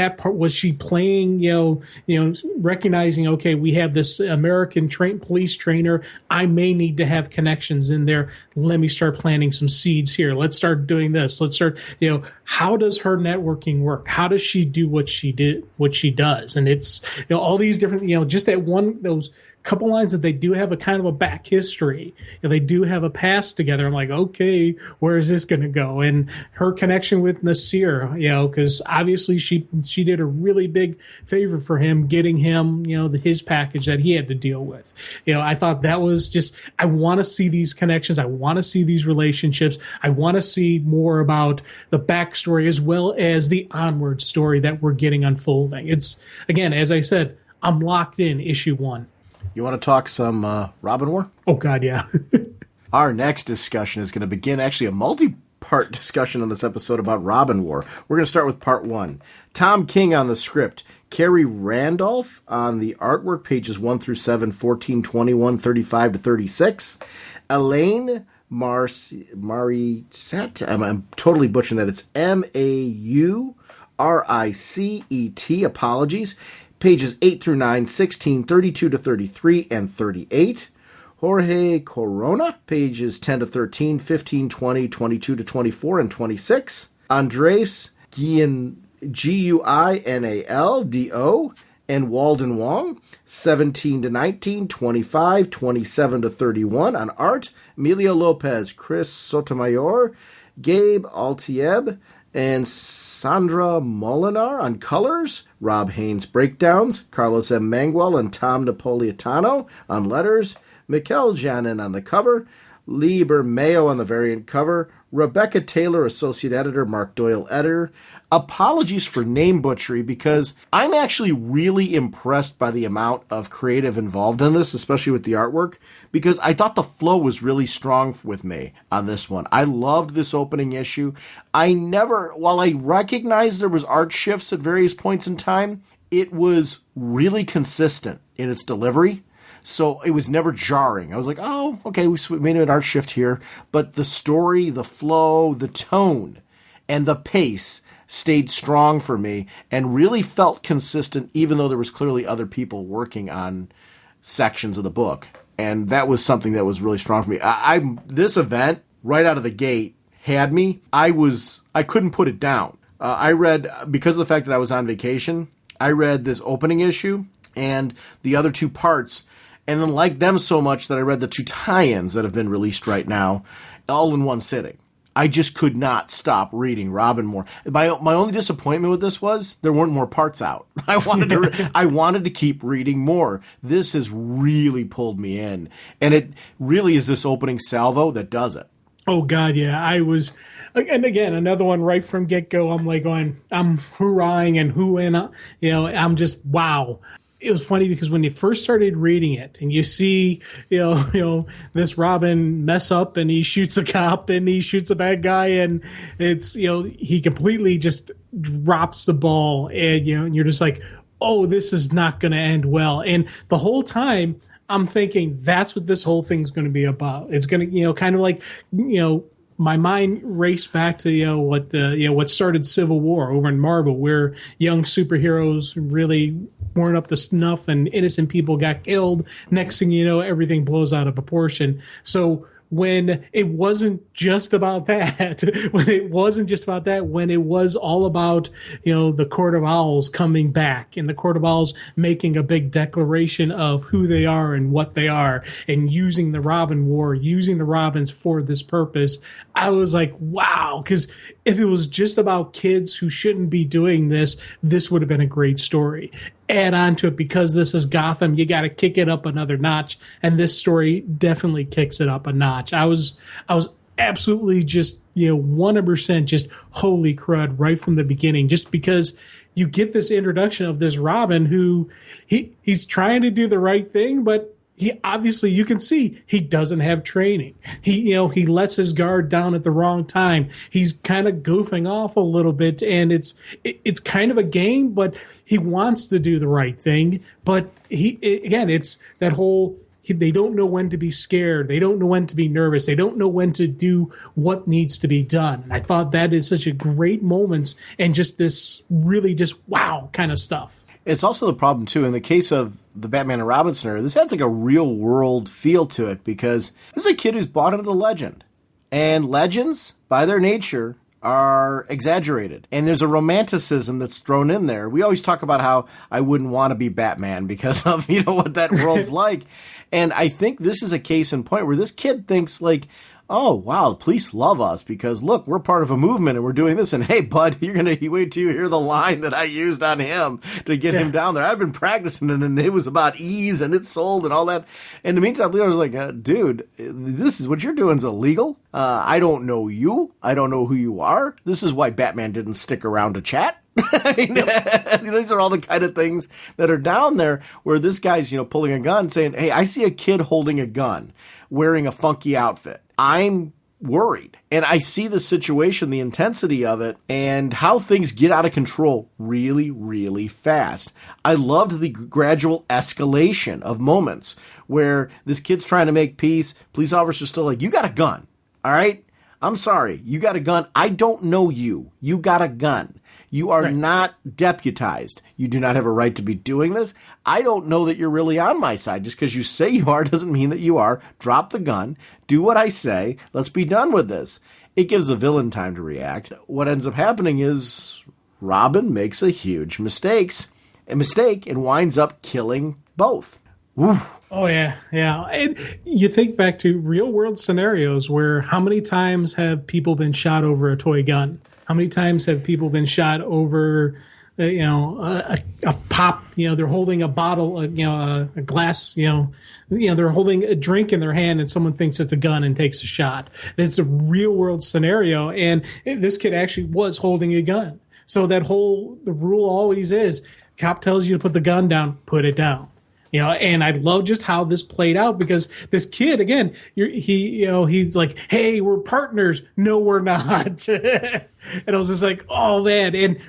she playing, you know, recognizing, okay, we have this American police trainer. I may need to have connections in there. Let me start planting some seeds here. Let's start doing this. Let's start, you know, how does her networking work? How does she do what she does? And it's, you know, all these different, you know, just those couple lines that they do have a kind of a back history. You know, they do have a past together. I'm like, okay, where is this going to go? And her connection with Nasir, you know, because obviously she did a really big favor for him, getting him, you know, his package that he had to deal with. You know, I thought that was just, I want to see these connections. I want to see these relationships. I want to see more about the backstory as well as the onward story that we're getting unfolding. It's, again, as I said, I'm locked in issue 1. You want to talk some Robin War? Oh, God, yeah. Our next discussion is going to begin actually a multi-part discussion on this episode about Robin War. We're going to start with part 1. Tom King on the script. Carrie Randolph on the artwork, pages 1 through 7, 14, 21, 35 to 36. Elaine Maricet. I'm totally butchering that. It's Mauricet. Apologies. Pages 8 through 9, 16, 32 to 33, and 38. Jorge Corona, pages 10 to 13, 15, 20, 22 to 24, and 26. Andres Guinaldo, and Walden Wong. 17 to 19, 25, 27 to 31 on art. Emilio Lopez, Chris Sotomayor, Gabe Altieb, and Sandra Molinar on colors. Rob Haynes breakdowns. Carlos M. Manguel and Tom Napolitano on letters. Mikkel Janin on the cover. Lee Bermeo on the variant cover. Rebecca Taylor, associate editor. Mark Doyle, editor. Apologies for name butchery, because I'm actually really impressed by the amount of creative involved in this, especially with the artwork, because I thought the flow was really strong with me on this one. I loved this opening issue. While I recognized there was art shifts at various points in time, it was really consistent in its delivery. So it was never jarring. I was like, oh, okay, we made an art shift here. But the story, the flow, the tone, and the pace stayed strong for me and really felt consistent, even though there was clearly other people working on sections of the book. And that was something that was really strong for me. This event, right out of the gate, had me. I couldn't put it down. I read, because of the fact that I was on vacation, I read this opening issue and the other two parts, and then liked them so much that I read the two tie-ins that have been released right now, all in one sitting. I just could not stop reading Robin more. My only disappointment with this was there weren't more parts out. I wanted to keep reading more. This has really pulled me in, and it really is this opening salvo that does it. Oh God, yeah. And again, another one right from get go. I'm like going, I'm hoorahing and hooing. I'm just wow. It was funny because when you first started reading it and you see, this Robin mess up and he shoots a cop and he shoots a bad guy and it's, he completely just drops the ball and, and you're just like, oh, this is not going to end well. And the whole time I'm thinking that's what this whole thing's going to be about. It's going to, kind of like, my mind raced back to what started Civil War over in Marvel, where young superheroes really weren't up to snuff and innocent people got killed. Next thing you know, everything blows out of proportion. So when it wasn't just about that, when it was all about, the Court of Owls coming back and the Court of Owls making a big declaration of who they are and what they are and using the Robin War, using the Robins for this purpose, I was like, wow, because if it was just about kids who shouldn't be doing this, this would have been a great story. Add on to it, because this is Gotham, you got to kick it up another notch, and this story definitely kicks it up a notch. I was absolutely just 100% just holy crud right from the beginning, just because you get this introduction of this Robin who he's trying to do the right thing, but he obviously, you can see he doesn't have training. He lets his guard down at the wrong time. He's kind of goofing off a little bit, and it's kind of a game, but he wants to do the right thing. But it's that whole, they don't know when to be scared. They don't know when to be nervous. They don't know when to do what needs to be done. And I thought that is such a great moment and just this really just wow kind of stuff. It's also the problem, too, in the case of the Batman and Robin scenario, this has like a real-world feel to it, because this is a kid who's bought into the legend. And legends, by their nature, are exaggerated. And there's a romanticism that's thrown in there. We always talk about how I wouldn't want to be Batman because of, what that world's like. And I think this is a case in point where this kid thinks, like, oh, wow, the police love us because, look, we're part of a movement and we're doing this. And, hey, bud, you're going to wait till you hear the line that I used on him to get him down there. I've been practicing it, and it was about ease, and it sold and all that. In the meantime, Leo was like, dude, this is what you're doing is illegal. I don't know you. I don't know who you are. This is why Batman didn't stick around to chat. I mean, these are all the kind of things that are down there where this guy's, pulling a gun saying, hey, I see a kid holding a gun, wearing a funky outfit. I'm worried. And I see the situation, the intensity of it, and how things get out of control really, really fast. I loved the gradual escalation of moments where this kid's trying to make peace. Police officer's still like, you got a gun. All right? I'm sorry. You got a gun. I don't know you. You got a gun. You are not deputized. You do not have a right to be doing this. I don't know that you're really on my side. Just because you say you are doesn't mean that you are. Drop the gun. Do what I say. Let's be done with this. It gives the villain time to react. What ends up happening is Robin makes a huge mistake and winds up killing both. Woo. Oh, yeah, yeah. And you think back to real-world scenarios where how many times have people been shot over a toy gun? How many times have people been shot over, a pop? They're holding a bottle, a glass. They're holding a drink in their hand, and someone thinks it's a gun and takes a shot. It's a real-world scenario, and this kid actually was holding a gun. So the rule always is, cop tells you to put the gun down, put it down. And I love just how this played out because this kid, again, he's like, hey, we're partners. No, we're not. And I was just like, oh, man. And,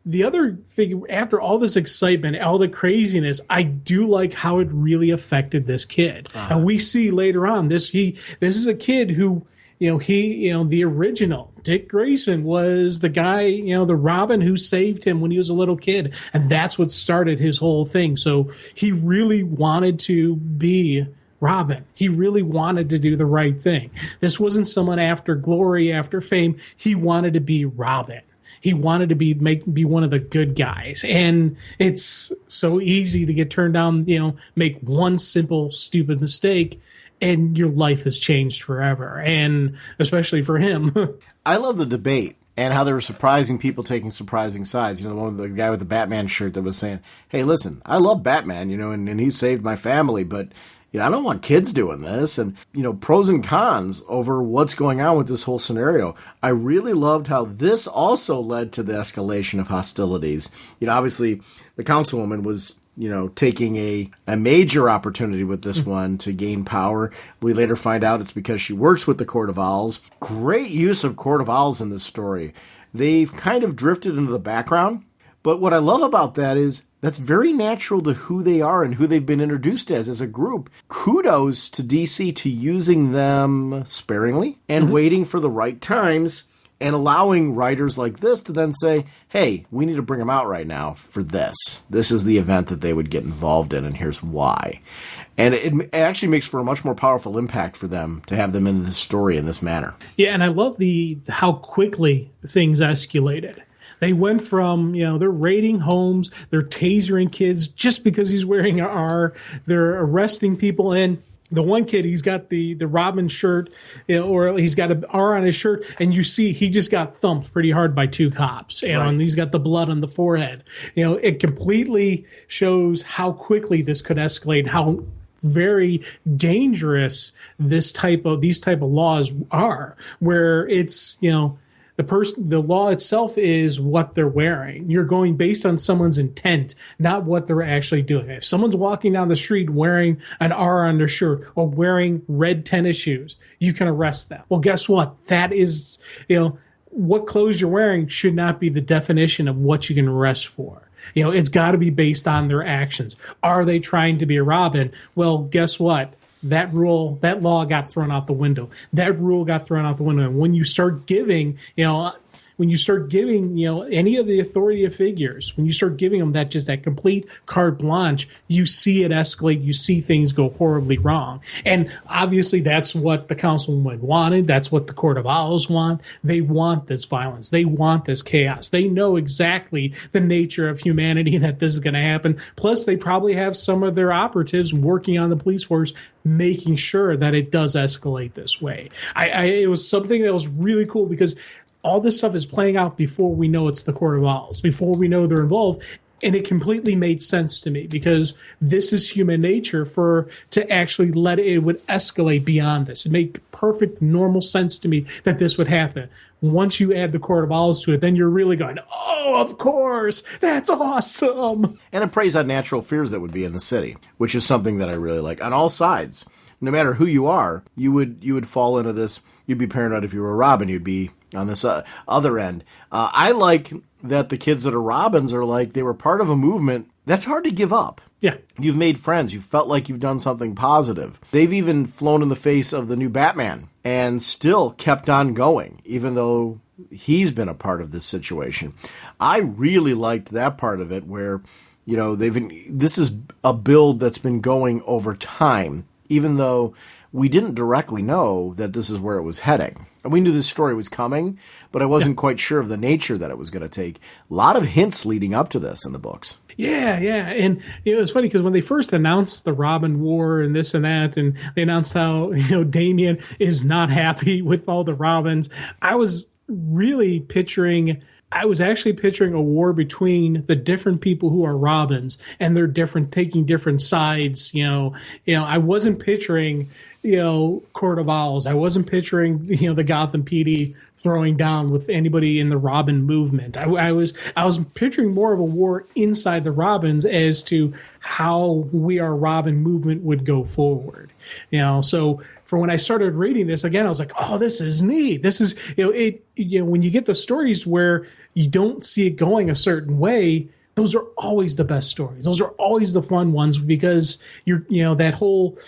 the other thing, after all this excitement, all the craziness, I do like how it really affected this kid. And we see later on this is a kid who, the original Dick Grayson was the guy, the Robin who saved him when he was a little kid. And that's what started his whole thing. So he really wanted to be Robin. He really wanted to do the right thing. This wasn't someone after glory, after fame. He wanted to be Robin. He wanted to be one of the good guys. And it's so easy to get turned down, make one simple, stupid mistake, and your life has changed forever. And especially for him. I love the debate and how there were surprising people taking surprising sides. The one with the guy with the Batman shirt that was saying, hey, listen, I love Batman, and he saved my family, but I don't want kids doing this. And, pros and cons over what's going on with this whole scenario. I really loved how this also led to the escalation of hostilities. Obviously, the councilwoman was, taking a major opportunity with this one to gain power. We later find out it's because she works with the Court of Owls. Great use of Court of Owls in this story. They've kind of drifted into the background. But what I love about that is that's very natural to who they are and who they've been introduced as a group. Kudos to DC to using them sparingly and waiting for the right times and allowing writers like this to then say, hey, we need to bring them out right now for this. This is the event that they would get involved in, and here's why. And it actually makes for a much more powerful impact for them to have them in this story in this manner. Yeah, and I love how quickly things escalated. They went from, they're raiding homes, they're tasering kids just because he's wearing an R, they're arresting people, and the one kid, he's got the Robin shirt, or he's got an R on his shirt, and you see he just got thumped pretty hard by two cops, and he's got the blood on the forehead. It completely shows how quickly this could escalate and how very dangerous these type of laws are, where it's, the law itself is what they're wearing. You're going based on someone's intent, not what they're actually doing. If someone's walking down the street wearing an R on their shirt or wearing red tennis shoes, you can arrest them. Well, guess what? That is, what clothes you're wearing should not be the definition of what you can arrest for. It's got to be based on their actions. Are they trying to be a Robin? Well, guess what? That law got thrown out the window. That rule got thrown out the window. And when you start giving, any of the authoritative figures, when you start giving them that complete carte blanche, you see it escalate. You see things go horribly wrong. And obviously that's what the councilwoman wanted. That's what the Court of Owls want. They want this violence. They want this chaos. They know exactly the nature of humanity and that this is going to happen. Plus, they probably have some of their operatives working on the police force making sure that it does escalate this way. It was something that was really cool because all this stuff is playing out before we know it's the Court of Owls, before we know they're involved. And it completely made sense to me because this is human nature to actually let it would escalate beyond this. It made perfect, normal sense to me that this would happen. Once you add the Court of Owls to it, then you're really going, oh, of course, that's awesome. And it preys on natural fears that would be in the city, which is something that I really like on all sides. No matter who you are, you would fall into this. You'd be paranoid if you were a Robin. You'd be on this other end. I like that the kids that are Robins are like they were part of a movement that's hard to give up. Yeah. You've made friends. You felt like you've done something positive. They've even flown in the face of the new Batman and still kept on going, even though he's been a part of this situation. I really liked that part of it where, this is a build that's been going over time. even though we didn't directly know that this is where it was heading. And we knew this story was coming, but I wasn't quite sure of the nature that it was going to take. A lot of hints leading up to this in the books. Yeah. And it's funny because when they first announced the Robin War and this and that, and they announced how, Damian is not happy with all the Robins, I was actually picturing a war between the different people who are Robins, and they're taking different sides. I wasn't picturing, Court of Owls. I wasn't picturing, the Gotham PD throwing down with anybody in the Robin movement. I was picturing more of a war inside the Robins as to how We Are Robin movement would go forward. So for when I started reading this again, I was like, oh, this is neat. This is, when you get the stories where you don't see it going a certain way, those are always the best stories. Those are always the fun ones, because that whole,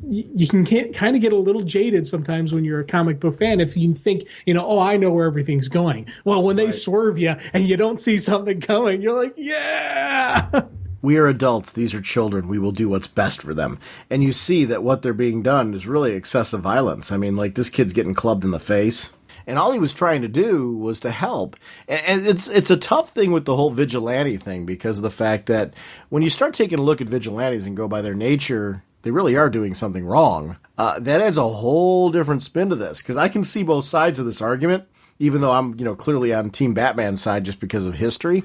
you can kind of get a little jaded sometimes when you're a comic book fan if you think, I know where everything's going. Well, when they swerve you and you don't see something coming, you're like, yeah. We are adults. These are children. We will do what's best for them. And you see that what they're being done is really excessive violence. I mean, like, this kid's getting clubbed in the face. And all he was trying to do was to help. And it's a tough thing with the whole vigilante thing, because of the fact that when you start taking a look at vigilantes and go by their nature, they really are doing something wrong. That adds a whole different spin to this, because I can see both sides of this argument, even though I'm, clearly on Team Batman's side just because of history.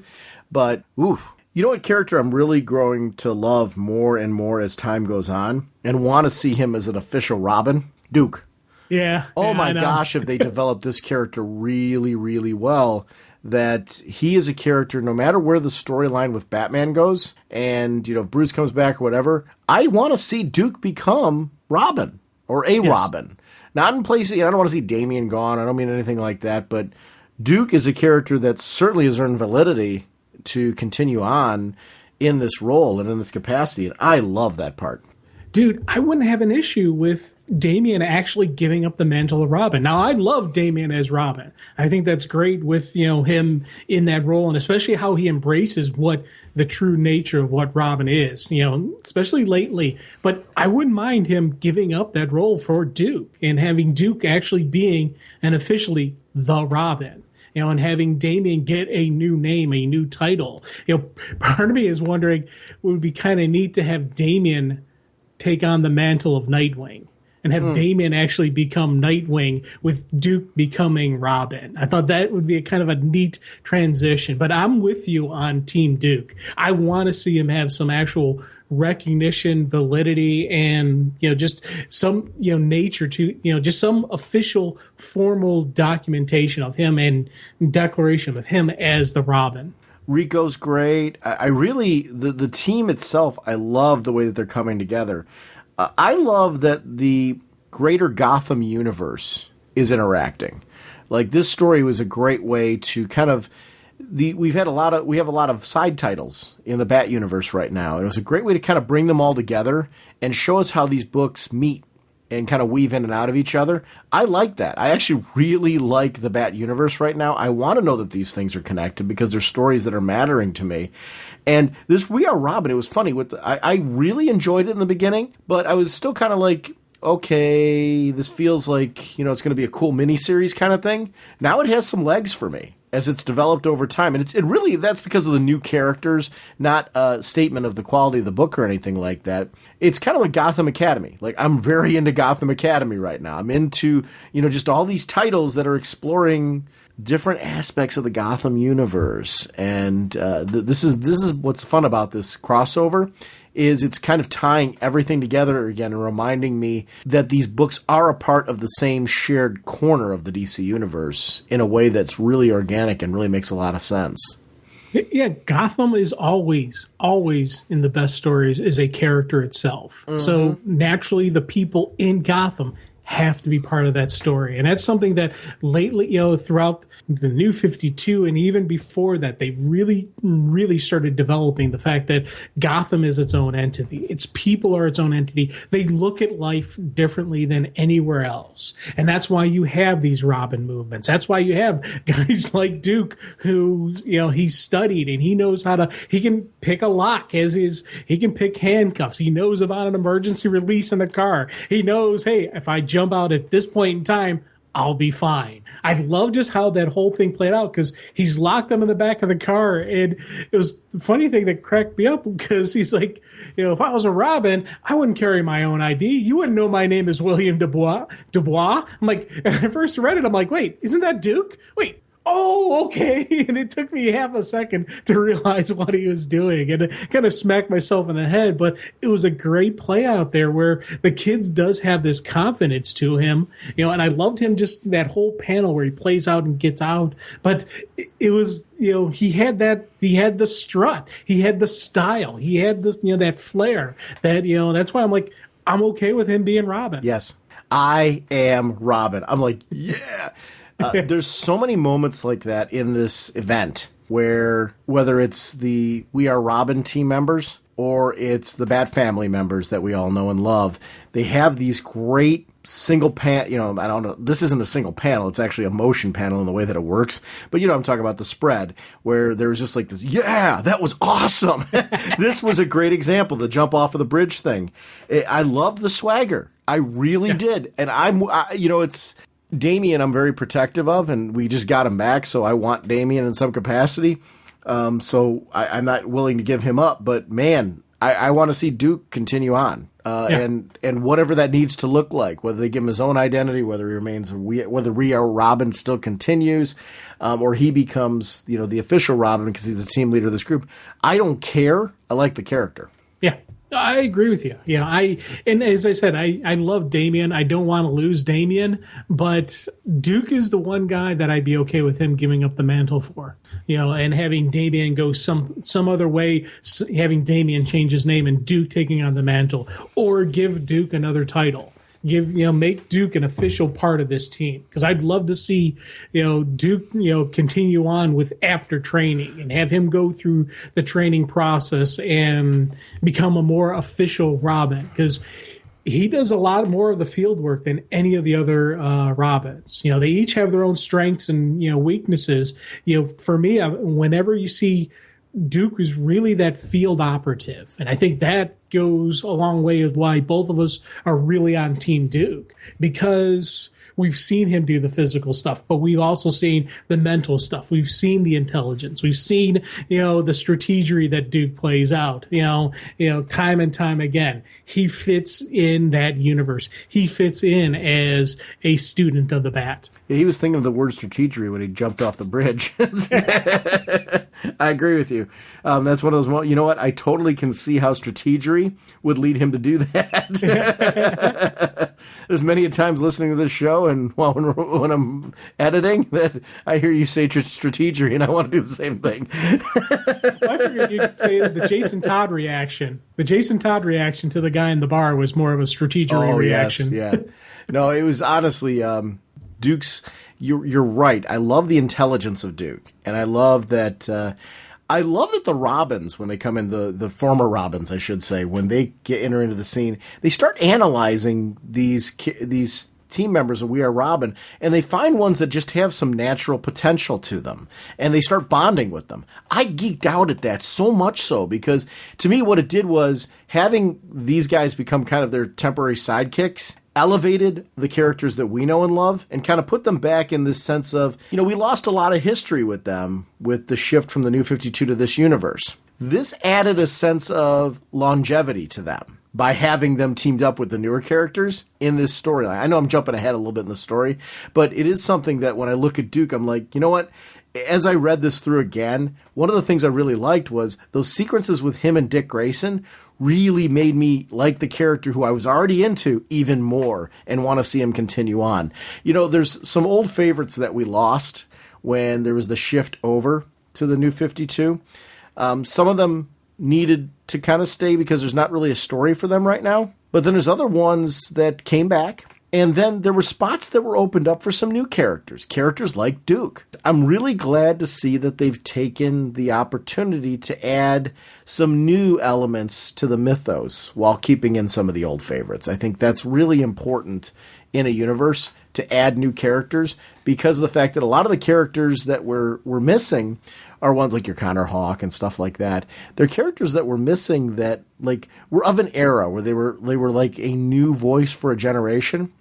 But, oof. You know what character I'm really growing to love more and more as time goes on, and want to see him as an official Robin? Duke. Yeah. Oh my gosh, if they developed this character really, really well, that he is a character, no matter where the storyline with Batman goes, and, if Bruce comes back or whatever, I want to see Duke become Robin, or a Robin. Not in place, I don't want to see Damian gone, I don't mean anything like that, but Duke is a character that certainly has earned validity to continue on in this role and in this capacity, and I love that part. Dude, I wouldn't have an issue with Damian actually giving up the mantle of Robin. Now, I love Damian as Robin. I think that's great with, him in that role, and especially how he embraces what the true nature of what Robin is, especially lately. But I wouldn't mind him giving up that role for Duke and having Duke actually being and officially the Robin. And having Damian get a new name, a new title. Part of me is wondering, it would be kind of neat to have Damian take on the mantle of Nightwing and have Damian actually become Nightwing with Duke becoming Robin. I thought that would be a kind of a neat transition. But I'm with you on Team Duke. I want to see him have some actual recognition, validity, and just some nature to just some official formal documentation of him and declaration of him as the Robin. Rico's great. I really the team itself, I love the way that they're coming together. I love that the greater Gotham universe is interacting. Like, this story was a great way to kind of we have a lot of side titles in the Bat universe right now, and it was a great way to kind of bring them all together and show us how these books meet and kind of weave in and out of each other. I like that. I actually really like the Bat universe right now. I want to know that these things are connected because they're stories that are mattering to me. And this We Are Robin, it was funny. I really enjoyed it in the beginning, but I was still kind of like, okay, this feels like, it's going to be a cool miniseries kind of thing. Now it has some legs for me as it's developed over time. And it really, that's because of the new characters, not a statement of the quality of the book or anything like that. It's kind of like Gotham Academy. Like, I'm very into Gotham Academy right now. I'm into, just all these titles that are exploring different aspects of the Gotham universe. And this is what's fun about this crossover, is it's kind of tying everything together again and reminding me that these books are a part of the same shared corner of the DC universe in a way that's really organic and really makes a lot of sense. Yeah, Gotham is always in the best stories is a character itself. Mm-hmm. So naturally the people in Gotham have to be part of that story. And that's something that lately, throughout the New 52 and even before that, they really, really started developing the fact that Gotham is its own entity. Its people are its own entity. They look at life differently than anywhere else. And that's why you have these Robin movements. That's why you have guys like Duke who, he's studied and he knows he can pick a lock he can pick handcuffs. He knows about an emergency release in the car. He knows, hey, if I jump out at this point in time, I'll be fine. I love just how that whole thing played out because he's locked them in the back of the car. And it was the funny thing that cracked me up because he's like, if I was a Robin, I wouldn't carry my own ID. You wouldn't know my name is William Dubois. I'm like, and I first read it, I'm like, wait, isn't that Duke? Wait. Oh, okay. And it took me half a second to realize what he was doing and to kind of smack myself in the head. But it was a great play out there where the kids does have this confidence to him, and I loved him just that whole panel where he plays out and gets out. But it was, he had the strut, he had the style, he had the, that flair that, that's why I'm like, I'm okay with him being Robin. Yes. I am Robin. I'm like, yeah. There's so many moments like that in this event where whether it's the We Are Robin team members or it's the Bat Family members that we all know and love, they have these great single panel, I don't know, this isn't a single panel, it's actually a motion panel in the way that it works, but I'm talking about the spread where there was just like this, yeah, that was awesome. This was a great example, the jump off of the bridge thing. I loved the swagger. I really did. And it's Damian I'm very protective of, and we just got him back, so I want Damian in some capacity. So I'm not willing to give him up, but man, I want to see Duke continue on, and whatever that needs to look like, whether they give him his own identity, whether he remains, whether We Are Robin still continues, or he becomes, the official Robin because he's the team leader of this group. I don't care. I like the character. Yeah. I agree with you. Yeah, and as I said, I love Damian. I don't want to lose Damian, but Duke is the one guy that I'd be okay with him giving up the mantle for, and having Damian go some other way, having Damian change his name and Duke taking on the mantle, or give Duke another title. Make Duke an official part of this team, because I'd love to see, Duke, continue on with after training and have him go through the training process and become a more official Robin, because he does a lot more of the field work than any of the other Robins. They each have their own strengths and, weaknesses. For me, whenever you see Duke is really that field operative. And I think that goes a long way of why both of us are really on Team Duke, because we've seen him do the physical stuff, but we've also seen the mental stuff. We've seen the intelligence. We've seen, the strategery that Duke plays out, time and time again. He fits in that universe. He fits in as a student of the Bat. Yeah, he was thinking of the word strategery when he jumped off the bridge. I agree with you. That's one of those, you know what? I totally can see how strategery would lead him to do that. There's many a times listening to this show and when I'm editing that I hear you say strategery and I want to do the same thing. I figured you could say the Jason Todd reaction. The Jason Todd reaction to the guy in the bar was more of a strategery reaction. Yes, yeah. No, it was honestly Duke's. You're right. I love the intelligence of Duke, and I love that. I love that the Robins, when they come in, the former Robins, I should say, when they enter into the scene, they start analyzing these team members of We Are Robin, and they find ones that just have some natural potential to them, and they start bonding with them. I geeked out at that so much so, because to me what it did was having these guys become kind of their temporary sidekicks elevated the characters that we know and love and kind of put them back in this sense of, we lost a lot of history with them with the shift from the New 52 to this universe. This added a sense of longevity to them by having them teamed up with the newer characters in this storyline. I know I'm jumping ahead a little bit in the story, but it is something that when I look at Duke, I'm like, you know what? As I read this through again, one of the things I really liked was those sequences with him and Dick Grayson really made me like the character who I was already into even more and want to see him continue on. There's some old favorites that we lost when there was the shift over to the New 52. Some of them needed to kind of stay because there's not really a story for them right now. But then there's other ones that came back And then there were spots that were opened up for some new characters like Duke. I'm really glad to see that they've taken the opportunity to add some new elements to the mythos while keeping in some of the old favorites. I think that's really important in a universe, to add new characters, because of the fact that a lot of the characters that we're missing are ones like your Connor Hawk and stuff like that. They're characters that we're missing that like were of an era where they were like a new voice for a generation.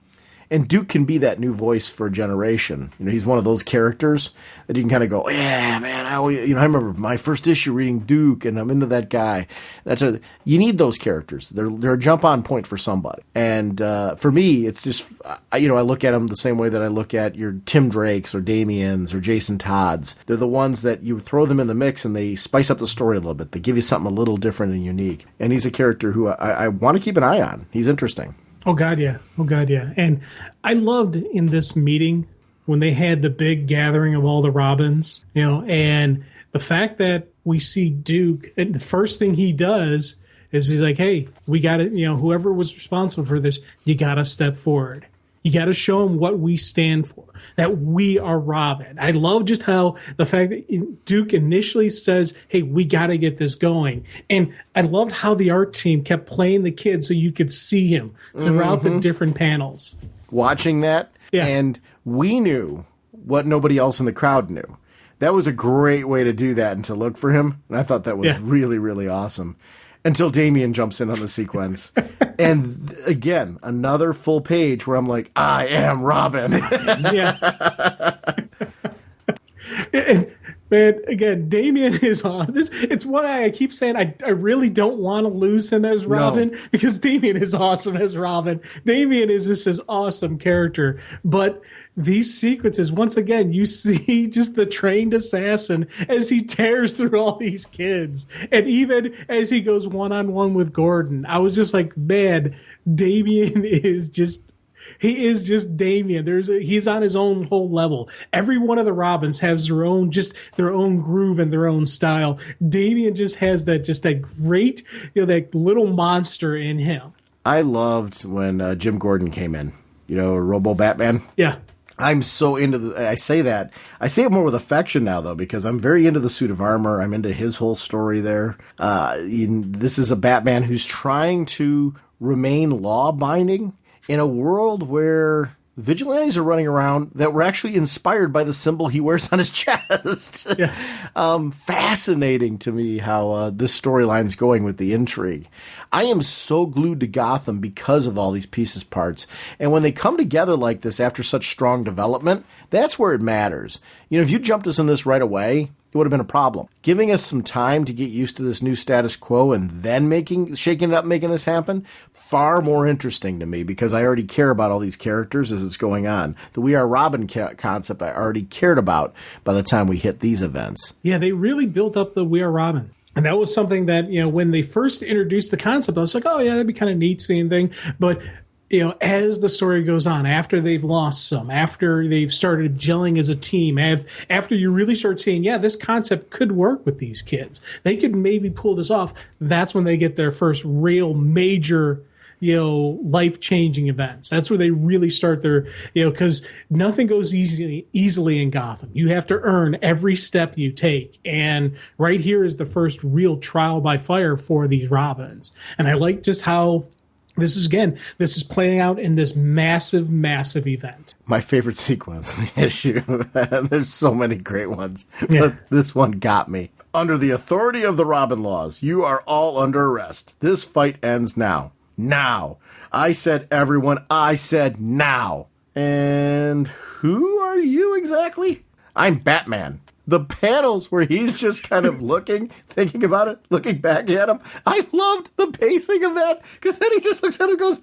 And Duke can be that new voice for a generation. You know, he's one of those characters that you can kind of go, yeah, man, I remember my first issue reading Duke, and I'm into that guy. You need those characters. They're a jump on point for somebody. And for me, it's just, I look at them the same way that I look at your Tim Drakes or Damians or Jason Todds. They're the ones that you throw them in the mix and they spice up the story a little bit. They give you something a little different and unique. And he's a character who I want to keep an eye on. He's interesting. Oh, God, yeah. And I loved in this meeting when they had the big gathering of all the Robins, and the fact that we see Duke, and the first thing he does is he's like, hey, we got to, whoever was responsible for this, you got to step forward. You got to show them what we stand for, that we are Robin. I love just how the fact that Duke initially says, hey, we got to get this going. And I loved how the art team kept playing the kid so you could see him throughout the different panels. Watching that, and we knew what nobody else in the crowd knew. That was a great way to do that and to look for him. And I thought that was really, really awesome. Until Damian jumps in on the sequence. And again, another full page where I'm like, I am Robin. And, man, again, Damian is on this. It's what I keep saying. I really don't want to lose him as Robin because Damian is awesome as Robin. Damian is just this awesome character. But these sequences, once again, you see just the trained assassin as he tears through all these kids. And even as he goes one-on-one with Gordon, I was just like, man, Damian is just... He is just Damian. He's on his own whole level. Every one of the Robins has their own groove and their own style. Damian just has that great, that little monster in him. I loved when Jim Gordon came in, Robo Batman. Yeah. I'm so into I say it more with affection now, though, because I'm very into the suit of armor. I'm into his whole story there. This is a Batman who's trying to remain law-binding in a world where vigilantes are running around that were actually inspired by the symbol he wears on his chest. Yeah. Fascinating to me how this storyline's going with the intrigue. I am so glued to Gotham because of all these pieces parts. And when they come together like this after such strong development, that's where it matters. If you jumped us in this right away, it would have been a problem. Giving us some time to get used to this new status quo and then shaking it up, making this happen, far more interesting to me because I already care about all these characters as it's going on. The We Are Robin concept I already cared about by the time we hit these events. Yeah, they really built up the We Are Robin. And that was something that, when they first introduced the concept, I was like, oh, yeah, that'd be kind of neat seeing thing. But as the story goes on, after they've lost some, after they've started gelling as a team, after you really start seeing, this concept could work with these kids. They could maybe pull this off. That's when they get their first real major, life-changing events. That's where they really start their, because nothing goes easily in Gotham. You have to earn every step you take. And right here is the first real trial by fire for these Robins. And I like just how this is playing out in this massive, massive event. My favorite sequence in the issue. There's so many great ones. But this one got me. Under the authority of the Robin laws, you are all under arrest. This fight ends now. Now. I said everyone. I said now. And who are you exactly? I'm Batman. The panels where he's just kind of looking, thinking about it, looking back at him. I loved the pacing of that because then he just looks at him and goes,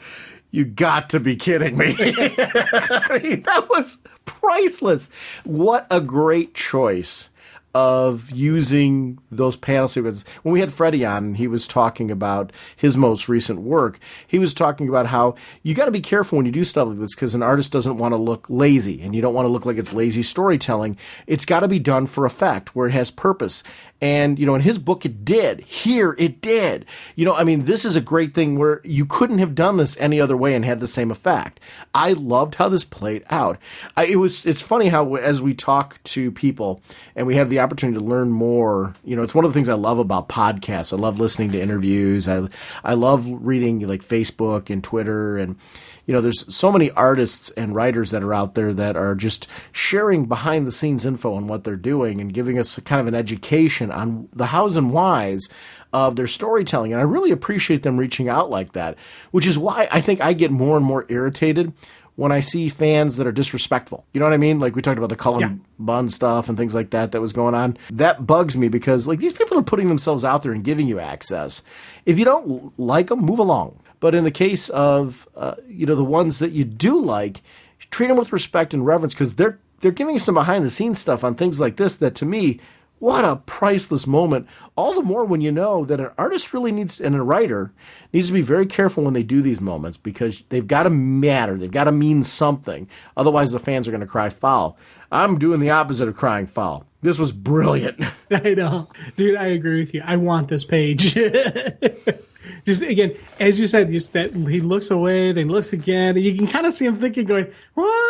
you got to be kidding me. I mean, that was priceless. What a great choice of using those panel sequences. When we had Freddie on, he was talking about his most recent work. He was talking about how you got to be careful when you do stuff like this because an artist doesn't want to look lazy, and you don't want to look like it's lazy storytelling. It's got to be done for effect, where it has purpose. And, in his book, it did. Here, it did. This is a great thing where you couldn't have done this any other way and had the same effect. I loved how this played out. It's funny how, as we talk to people and we have the opportunity to learn more, it's one of the things I love about podcasts. I love listening to interviews. I love reading like Facebook and Twitter, and there's so many artists and writers that are out there that are just sharing behind the scenes info on what they're doing and giving us kind of an education on the hows and whys of their storytelling. And I really appreciate them reaching out like that, which is why I think I get more and more irritated when I see fans that are disrespectful. You know what I mean? Like we talked about the Cullen Bunn stuff and things like that was going on. That bugs me because like these people are putting themselves out there and giving you access. If you don't like them, move along. But in the case of, the ones that you do like, treat them with respect and reverence because they're giving you some behind-the-scenes stuff on things like this that, to me, what a priceless moment. All the more when you know that an artist really needs, and a writer needs to be very careful when they do these moments because they've got to matter. They've got to mean something. Otherwise, the fans are going to cry foul. I'm doing the opposite of crying foul. This was brilliant. I know. Dude, I agree with you. I want this page. Just again, as you said, just that he looks away, then looks again. And you can kind of see him thinking, going, "What?"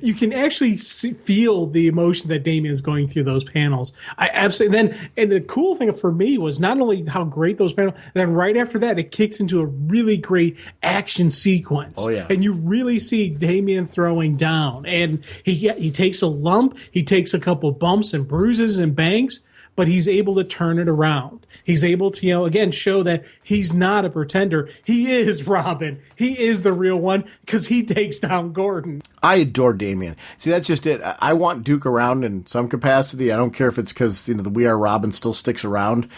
You can actually feel the emotion that Damien's going through those panels. I absolutely. And the cool thing for me was not only how great those panels. Then right after that, it kicks into a really great action sequence. Oh yeah, and you really see Damien throwing down, and he takes a lump, he takes a couple bumps and bruises and bangs. But he's able to turn it around. He's able to, again, show that he's not a pretender. He is Robin. He is the real one because he takes down Gordon. I adore Damien. See, that's just it. I want Duke around in some capacity. I don't care if it's because, the We Are Robin still sticks around.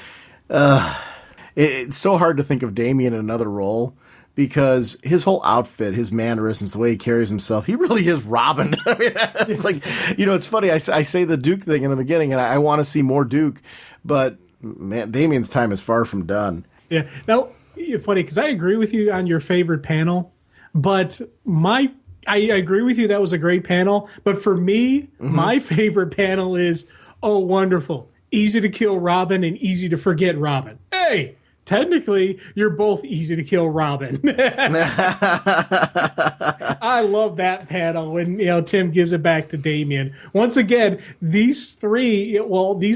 It's so hard to think of Damien in another role because his whole outfit, his mannerisms, the way he carries himself, he really is Robin. I mean, it's like, it's funny. I say the Duke thing in the beginning, and I want to see more Duke, but man, Damien's time is far from done. Yeah. Now, it's funny because I agree with you on your favorite panel, but I agree with you. That was a great panel. But for me, my favorite panel is, oh, wonderful. Easy to kill Robin and easy to forget Robin. Hey! Technically, you're both easy to kill Robin. I love that panel when Tim gives it back to Damien. Once again, these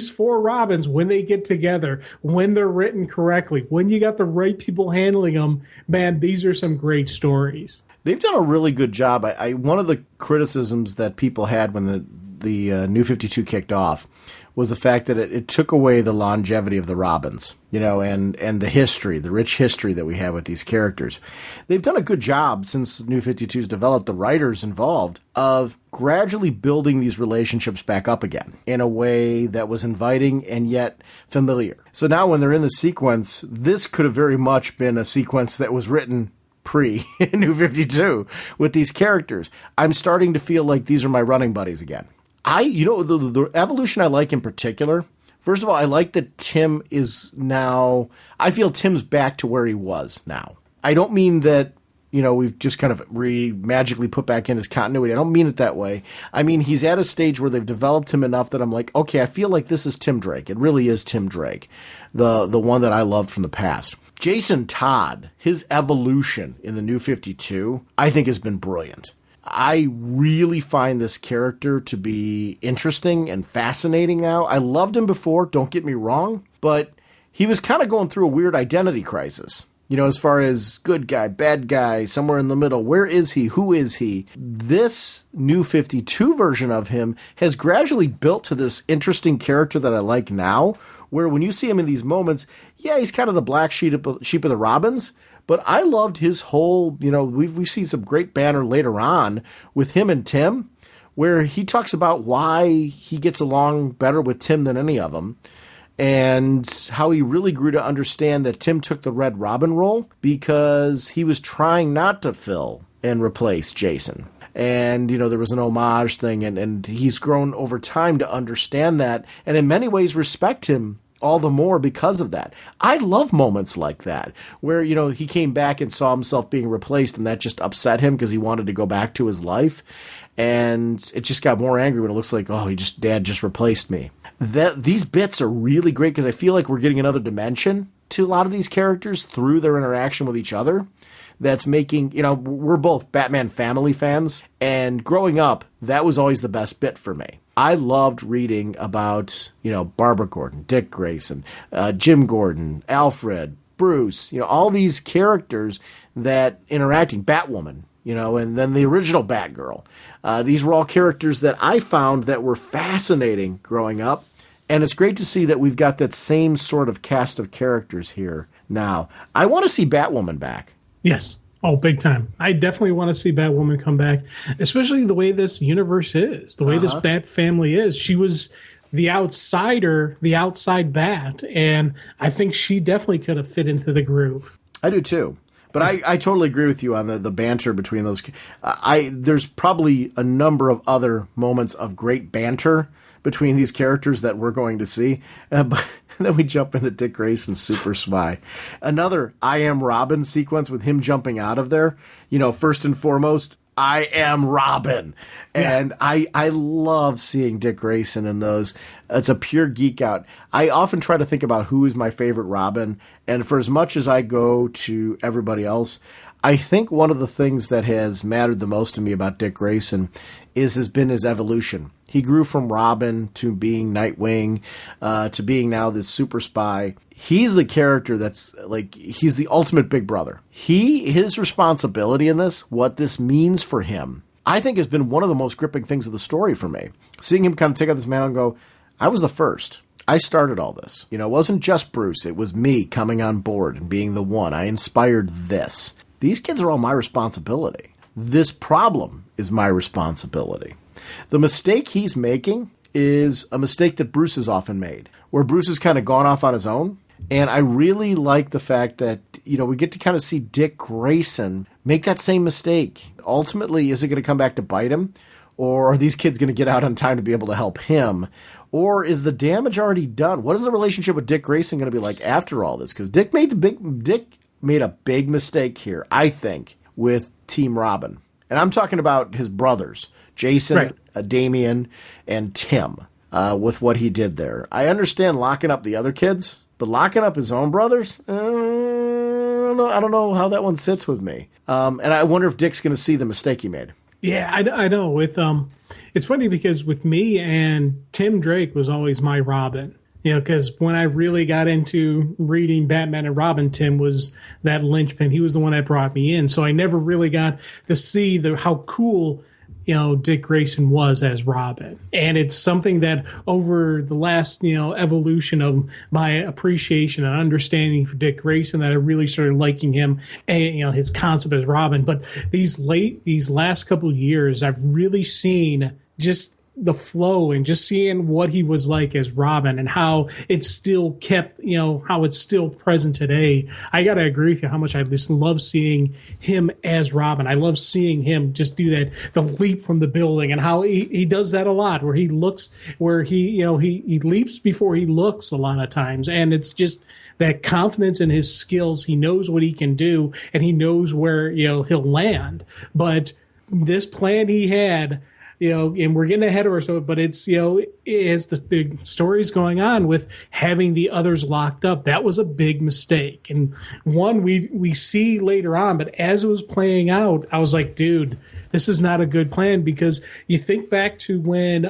four Robins, when they get together, when they're written correctly, when you got the right people handling them, man, these are some great stories. They've done a really good job. One of the criticisms that people had when the New 52 kicked off was the fact that it took away the longevity of the Robins, and the history, the rich history that we have with these characters. They've done a good job since New 52's developed, the writers involved, of gradually building these relationships back up again in a way that was inviting and yet familiar. So now when they're in the sequence, this could have very much been a sequence that was written pre-New 52 with these characters. I'm starting to feel like these are my running buddies again. The evolution I like in particular, first of all, I like that Tim is now, I feel Tim's back to where he was now. I don't mean that, we've just kind of magically put back in his continuity. I don't mean it that way. I mean, he's at a stage where they've developed him enough that I'm like, okay, I feel like this is Tim Drake. It really is Tim Drake, the one that I loved from the past. Jason Todd, his evolution in the New 52, I think has been brilliant. I really find this character to be interesting and fascinating now. I loved him before, don't get me wrong, but he was kind of going through a weird identity crisis. As far as good guy, bad guy, somewhere in the middle. Where is he? Who is he? This New 52 version of him has gradually built to this interesting character that I like now, where when you see him in these moments, yeah, he's kind of the black sheep of the Robins. But I loved his whole, we've seen some great banner later on with him and Tim, where he talks about why he gets along better with Tim than any of them, and how he really grew to understand that Tim took the Red Robin role because he was trying not to fill and replace Jason. And, there was an homage thing, and he's grown over time to understand that, and in many ways respect him all the more because of that. I love moments like that, where, he came back and saw himself being replaced, and that just upset him because he wanted to go back to his life. And it just got more angry when it looks like, Dad just replaced me. These bits are really great because I feel like we're getting another dimension to a lot of these characters through their interaction with each other. That's making, we're both Batman family fans, and growing up, that was always the best bit for me. I loved reading about, Barbara Gordon, Dick Grayson, Jim Gordon, Alfred, Bruce, all these characters that interacting, Batwoman, and then the original Batgirl. These were all characters that I found that were fascinating growing up. And it's great to see that we've got that same sort of cast of characters here now. I want to see Batwoman back. Yes. Oh, big time. I definitely want to see Batwoman come back, especially the way this universe is, the way this Bat family is. She was the outsider, the outside Bat, and I think she definitely could have fit into the groove. I do too. But I totally agree with you on the banter between those. There's probably a number of other moments of great banter between these characters that we're going to see. But then we jump into Dick Grayson's Super Spy. Another I Am Robin sequence with him jumping out of there. First and foremost, I am Robin. And I love seeing Dick Grayson in those. It's a pure geek out. I often try to think about who is my favorite Robin. And for as much as I go to everybody else, I think one of the things that has mattered the most to me about Dick Grayson has been his evolution. He grew from Robin to being Nightwing, to being now this super spy. He's the character that's he's the ultimate big brother. His responsibility in this, what this means for him, I think has been one of the most gripping things of the story for me. Seeing him kind of take out this mantle and go, I was the first. I started all this. It wasn't just Bruce. It was me coming on board and being the one. I inspired this. These kids are all my responsibility. This problem is my responsibility. The mistake he's making is a mistake that Bruce has often made, where Bruce has kind of gone off on his own. And I really like the fact that, we get to kind of see Dick Grayson make that same mistake. Ultimately, is it going to come back to bite him? Or are these kids going to get out on time to be able to help him? Or is the damage already done? What is the relationship with Dick Grayson going to be like after all this? Because Dick made a big mistake here, I think, with Team Robin. And I'm talking about his brothers, Jason, Damian, and Tim, with what he did there. I understand locking up the other kids, but locking up his own brothers? I don't know how that one sits with me. And I wonder if Dick's going to see the mistake he made. Yeah, I know. It's funny because with me and Tim Drake was always my Robin. Because when I really got into reading Batman and Robin, Tim was that linchpin. He was the one that brought me in. So I never really got to see how cool, Dick Grayson was as Robin. And it's something that over the last, evolution of my appreciation and understanding for Dick Grayson that I really started liking him and, his concept as Robin. But these last couple of years, I've really seen just the flow and just seeing what he was like as Robin and how it's still kept, how it's still present today. I got to agree with you how much I just love seeing him as Robin. I love seeing him just do the leap from the building and how he does that a lot where he looks, he leaps before he looks a lot of times. And it's just that confidence in his skills. He knows what he can do and he knows where, he'll land. But this plan he had, and we're getting ahead of ourselves, but it's, as the story's going on with having the others locked up, that was a big mistake. And one we see later on, but as it was playing out, I was like, dude, this is not a good plan because you think back to when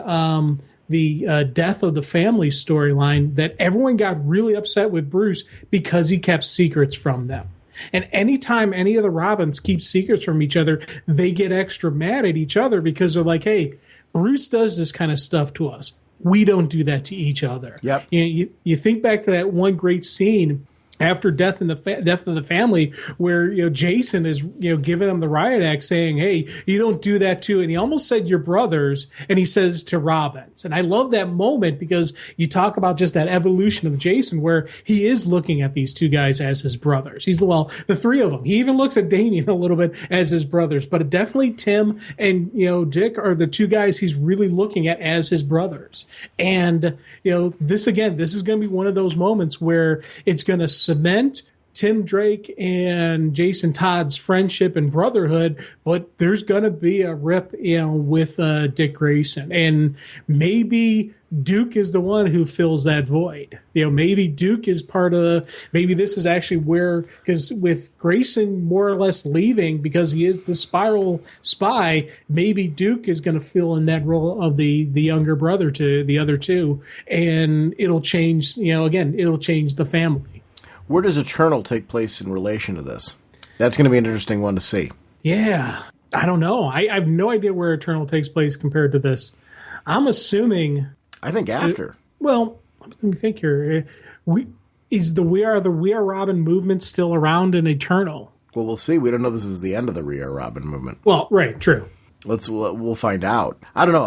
the death of the family storyline that everyone got really upset with Bruce because he kept secrets from them. And anytime any of the Robins keep secrets from each other, they get extra mad at each other because they're like, hey, Bruce does this kind of stuff to us. We don't do that to each other. Yep. You think back to that one great scene after death of the family, where Jason is giving him the riot act, saying, "Hey, you don't do that too." And he almost said your brothers, and he says to Robbins. And I love that moment because you talk about just that evolution of Jason, where he is looking at these two guys as his brothers. The three of them. He even looks at Damien a little bit as his brothers, but definitely Tim and Dick are the two guys he's really looking at as his brothers. And this is going to be one of those moments where it's going to cement Tim Drake and Jason Todd's friendship and brotherhood, but there's going to be a rip, with Dick Grayson. And maybe Duke is the one who fills that void. Maybe Duke is maybe this is actually where, because with Grayson more or less leaving because he is the Spiral spy, maybe Duke is going to fill in that role of the younger brother to the other two, and it'll change, it'll change the family. Where does Eternal take place in relation to this? That's going to be an interesting one to see. Yeah, I don't know. I have no idea where Eternal takes place compared to this. I'm assuming... I think after. Well, let me think here. Is the We Are Robin movement still around in Eternal? Well, we'll see. We don't know this is the end of the We Are Robin movement. Well, right, true. We'll find out. I don't know.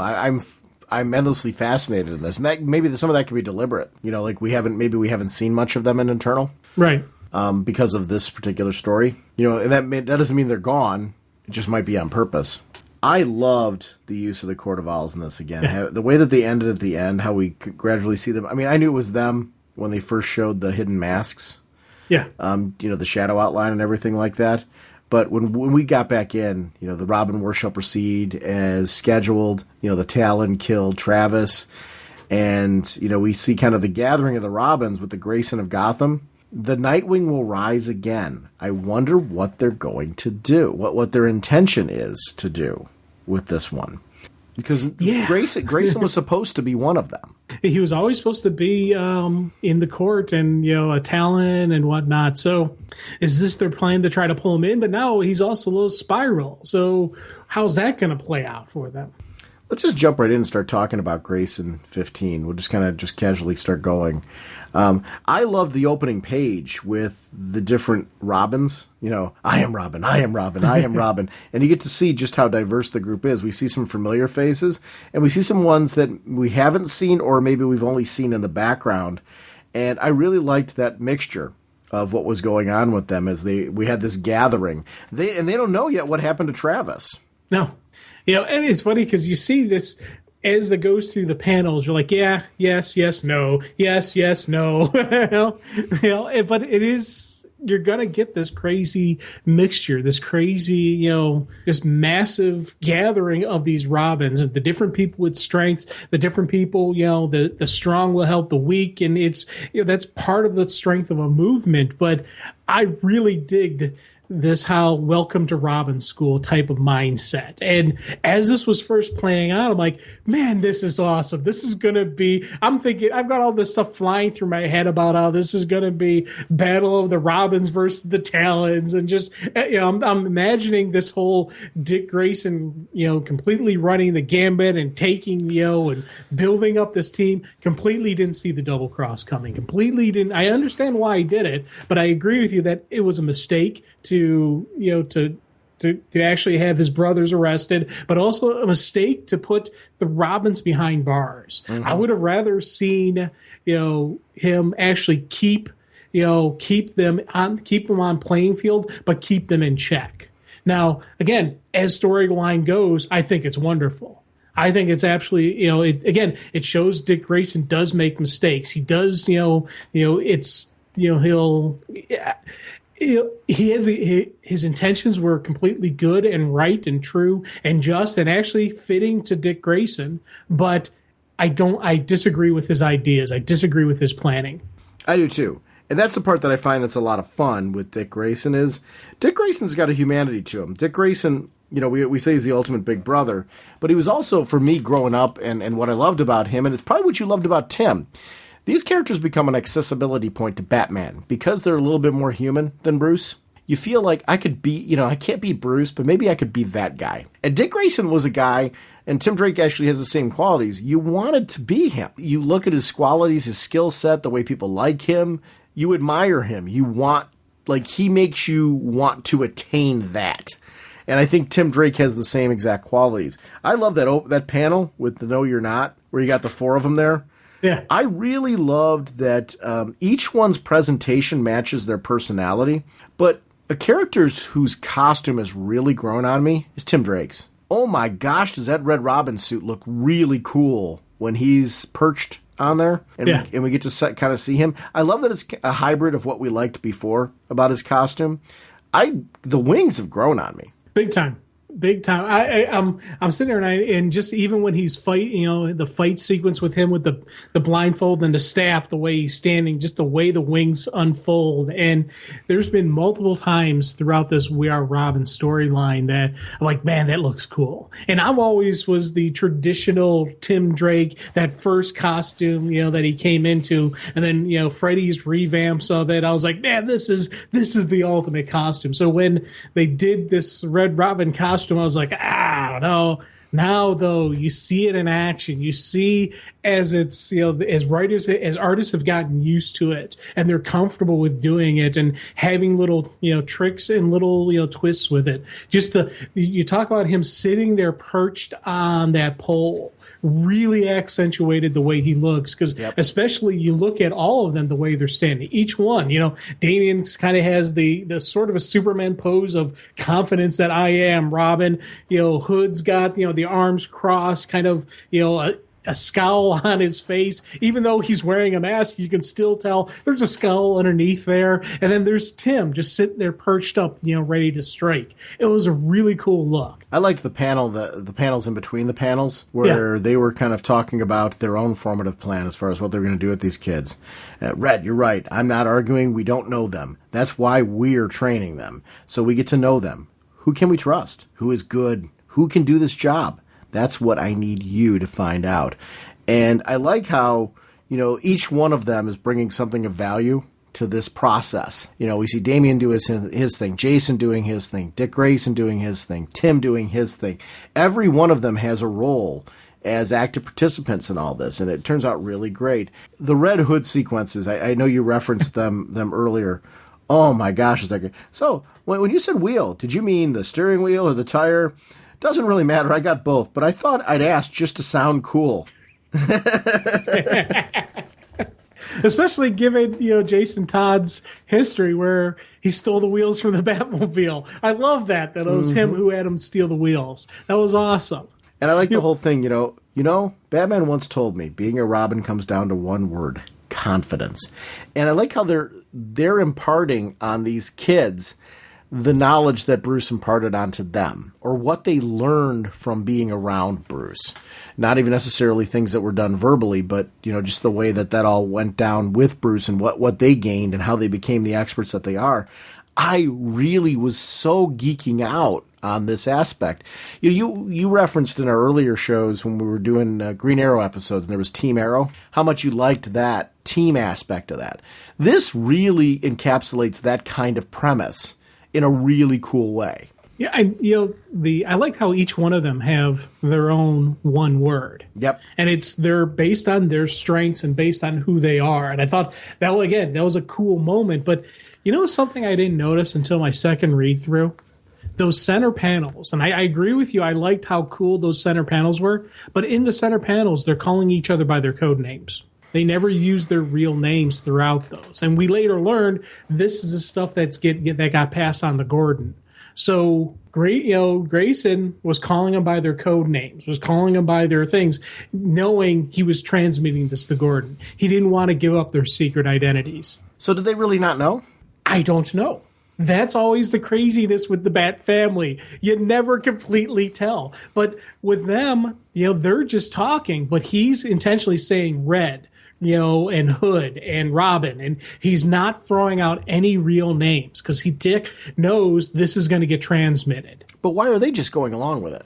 I'm endlessly fascinated in this, and that maybe some of that could be deliberate. Like we haven't seen much of them in Eternal, right? Because of this particular story. And that doesn't mean they're gone. It just might be on purpose. I loved the use of the Court of Owls in this again. Yeah. The way that they ended at the end, how we could gradually see them. I mean, I knew it was them when they first showed the hidden masks. Yeah. The shadow outline and everything like that. But when we got back in, the Robin War shall proceed as scheduled. The Talon killed Travis. And, we see kind of the gathering of the Robins with the Grayson of Gotham. The Nightwing will rise again. I wonder what they're going to do, what their intention is to do with this one. Because Grayson was supposed to be one of them. He was always supposed to be in the court and, a Talon and whatnot. So is this their plan to try to pull him in? But now he's also a little Spiral. So how's that going to play out for them? Let's just jump right in and start talking about Grayson 15. We'll just kind of casually start going. I love the opening page with the different Robins. I am Robin, I am Robin, I am Robin. And you get to see just how diverse the group is. We see some familiar faces, and we see some ones that we haven't seen or maybe we've only seen in the background. And I really liked that mixture of what was going on with them as we had this gathering. They don't know yet what happened to Travis. No. And it's funny because you see this as it goes through the panels. You're like, yeah, yes, yes, no, yes, yes, no. But it is, you're gonna get this crazy mixture, this crazy, this massive gathering of these Robins and the different people with strengths, the different people, the strong will help the weak, and it's that's part of the strength of a movement. But I really digged this how welcome to Robin school type of mindset. And as this was first playing out, I'm like, man, this is awesome. This is going to be, I'm thinking, I've got all this stuff flying through my head about how this is going to be Battle of the Robins versus the Talons. And just, I'm imagining this whole Dick Grayson, completely running the gambit and taking, and building up this team. Completely didn't see the double cross coming. Completely didn't. I understand why he did it, but I agree with you that it was a mistake to actually have his brothers arrested, but also a mistake to put the Robins behind bars. Mm-hmm. I would have rather seen, him actually keep them on playing field, but keep them in check. Now, again, as storyline goes, I think it's wonderful. I think it's absolutely, it shows Dick Grayson does make mistakes. He does, his intentions were completely good and right and true and just and actually fitting to Dick Grayson, but I disagree with his ideas. I disagree with his planning. I do too. And that's the part that I find that's a lot of fun with Dick Grayson is Dick Grayson's got a humanity to him. Dick Grayson, we say he's the ultimate big brother, but he was also, for me growing up, and what I loved about him, and it's probably what you loved about Tim, these characters become an accessibility point to Batman because they're a little bit more human than Bruce. You feel like I could be, I can't be Bruce, but maybe I could be that guy. And Dick Grayson was a guy, and Tim Drake actually has the same qualities. You wanted to be him. You look at his qualities, his skill set, the way people like him, you admire him. You want, like, he makes you want to attain that. And I think Tim Drake has the same exact qualities. I love that panel with the No You're Not, where you got the 4 of them there. Yeah. I really loved that each one's presentation matches their personality, but a character whose costume has really grown on me is Tim Drake's. Oh my gosh, does that Red Robin suit look really cool when he's perched on there and we get to kind of see him. I love that it's a hybrid of what we liked before about his costume. The wings have grown on me. Big time. Big time. I'm sitting there and just even when he's fighting, the fight sequence with him with the blindfold and the staff, the way he's standing, just the way the wings unfold. And there's been multiple times throughout this We Are Robin storyline that I'm like, man, that looks cool. And I'm always was the traditional Tim Drake, that first costume, that he came into, and then Freddy's revamps of it. I was like, man, this is the ultimate costume. So when they did this Red Robin costume, I was like, no. Now, though, you see it in action. You see as it's, as writers, as artists have gotten used to it and they're comfortable with doing it and having little, tricks and little, twists with it. Just you talk about him sitting there perched on that pole really accentuated the way he looks because especially you look at all of them the way they're standing. Each one, Damien kind of has the sort of a Superman pose of confidence that I am Robin. Hood's got the arms crossed, kind of a scowl on his face. Even though he's wearing a mask, you can still tell there's a scowl underneath there. And then there's Tim just sitting there perched up, ready to strike. It was a really cool look. I liked the panel, the panels in between the panels where they were kind of talking about their own formative plan as far as what they're going to do with these kids. Red, you're right. I'm not arguing. We don't know them. That's why we're training them. So we get to know them. Who can we trust? Who is good? Who can do this job? That's what I need you to find out. And I like how, each one of them is bringing something of value to this process. We see Damien do his thing, Jason doing his thing, Dick Grayson doing his thing, Tim doing his thing. Every one of them has a role as active participants in all this, and it turns out really great. The Red Hood sequences, I know you referenced them earlier. Oh my gosh, is that good. So, when you said wheel, did you mean the steering wheel or the tire? Doesn't really matter. I got both, but I thought I'd ask just to sound cool. Especially given, Jason Todd's history where he stole the wheels from the Batmobile. I love that it was him who had him steal the wheels. That was awesome. And I like the whole thing, Batman once told me being a Robin comes down to one word, confidence. And I like how they're imparting on these kids the knowledge that Bruce imparted onto them, or what they learned from being around Bruce. Not even necessarily things that were done verbally, but, just the way that all went down with Bruce and what they gained and how they became the experts that they are. I really was so geeking out on this aspect. You referenced in our earlier shows when we were doing Green Arrow episodes, and there was Team Arrow, how much you liked that team aspect of that. This really encapsulates that kind of premise in a really cool way. Yeah, I like how each one of them have their own one word. Yep. And they're based on their strengths and based on who they are. And I thought that was a cool moment. But something I didn't notice until my second read through? Those center panels. And I agree with you. I liked how cool those center panels were. But in the center panels, they're calling each other by their code names. They never used their real names throughout those. And we later learned this is the stuff that got passed on to Gordon. So Grayson was calling them by their code names, was calling them by their things, knowing he was transmitting this to Gordon. He didn't want to give up their secret identities. So did they really not know? I don't know. That's always the craziness with the Bat family. You never completely tell. But with them, they're just talking, but he's intentionally saying Red, and Hood and Robin, and he's not throwing out any real names because Dick knows this is going to get transmitted. But why are they just going along with it?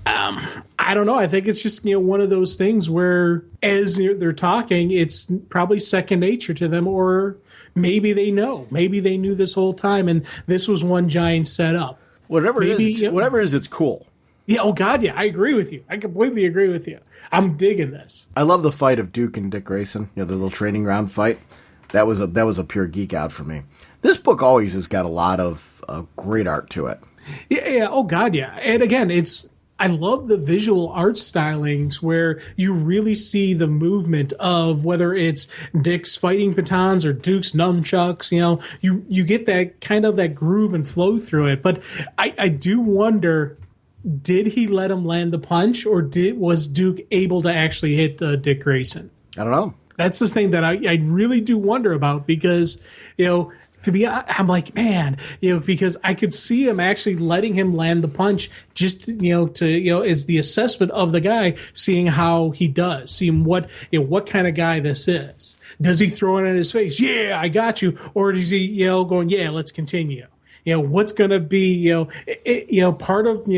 I don't know. I think it's just one of those things where as they're talking, it's probably second nature to them, or maybe they know. Maybe they knew this whole time, and this was one giant setup. Whatever it is, it's cool. Yeah. Oh God. Yeah. I agree with you. I completely agree with you. I'm digging this. I love the fight of Duke and Dick Grayson. The little training ground fight. That was a pure geek out for me. This book always has got a lot of great art to it. Yeah. Oh God, yeah. And again, I love the visual art stylings where you really see the movement of whether it's Dick's fighting batons or Duke's nunchucks. You get that kind of that groove and flow through it. But I do wonder, did he let him land the punch, or was Duke able to actually hit Dick Grayson? I don't know. That's the thing that I really do wonder about, because I'm like, man, because I could see him actually letting him land the punch just, as the assessment of the guy, seeing how he does, seeing what kind of guy this is. Does he throw it in his face? Yeah, I got you. Or does he, going, yeah, let's continue. What's going to be, part of,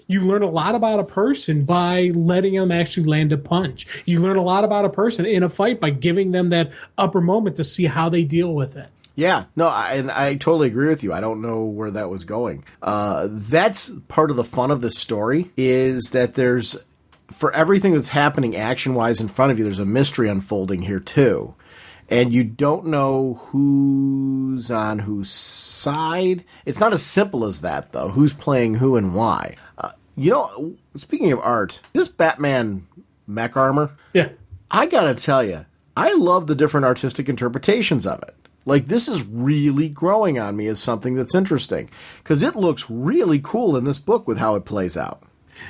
you learn a lot about a person by letting them actually land a punch. You learn a lot about a person in a fight by giving them that upper moment to see how they deal with it. Yeah, no, I totally agree with you. I don't know where that was going. That's part of the fun of this story, is that there's, for everything that's happening action-wise in front of you, there's a mystery unfolding here too. And you don't know who's on whose side. It's not as simple as that, though. Who's playing who and why. Speaking of art, this Batman mech armor, yeah, I gotta tell you, I love the different artistic interpretations of it. Like, this is really growing on me as something that's interesting, because it looks really cool in this book with how it plays out.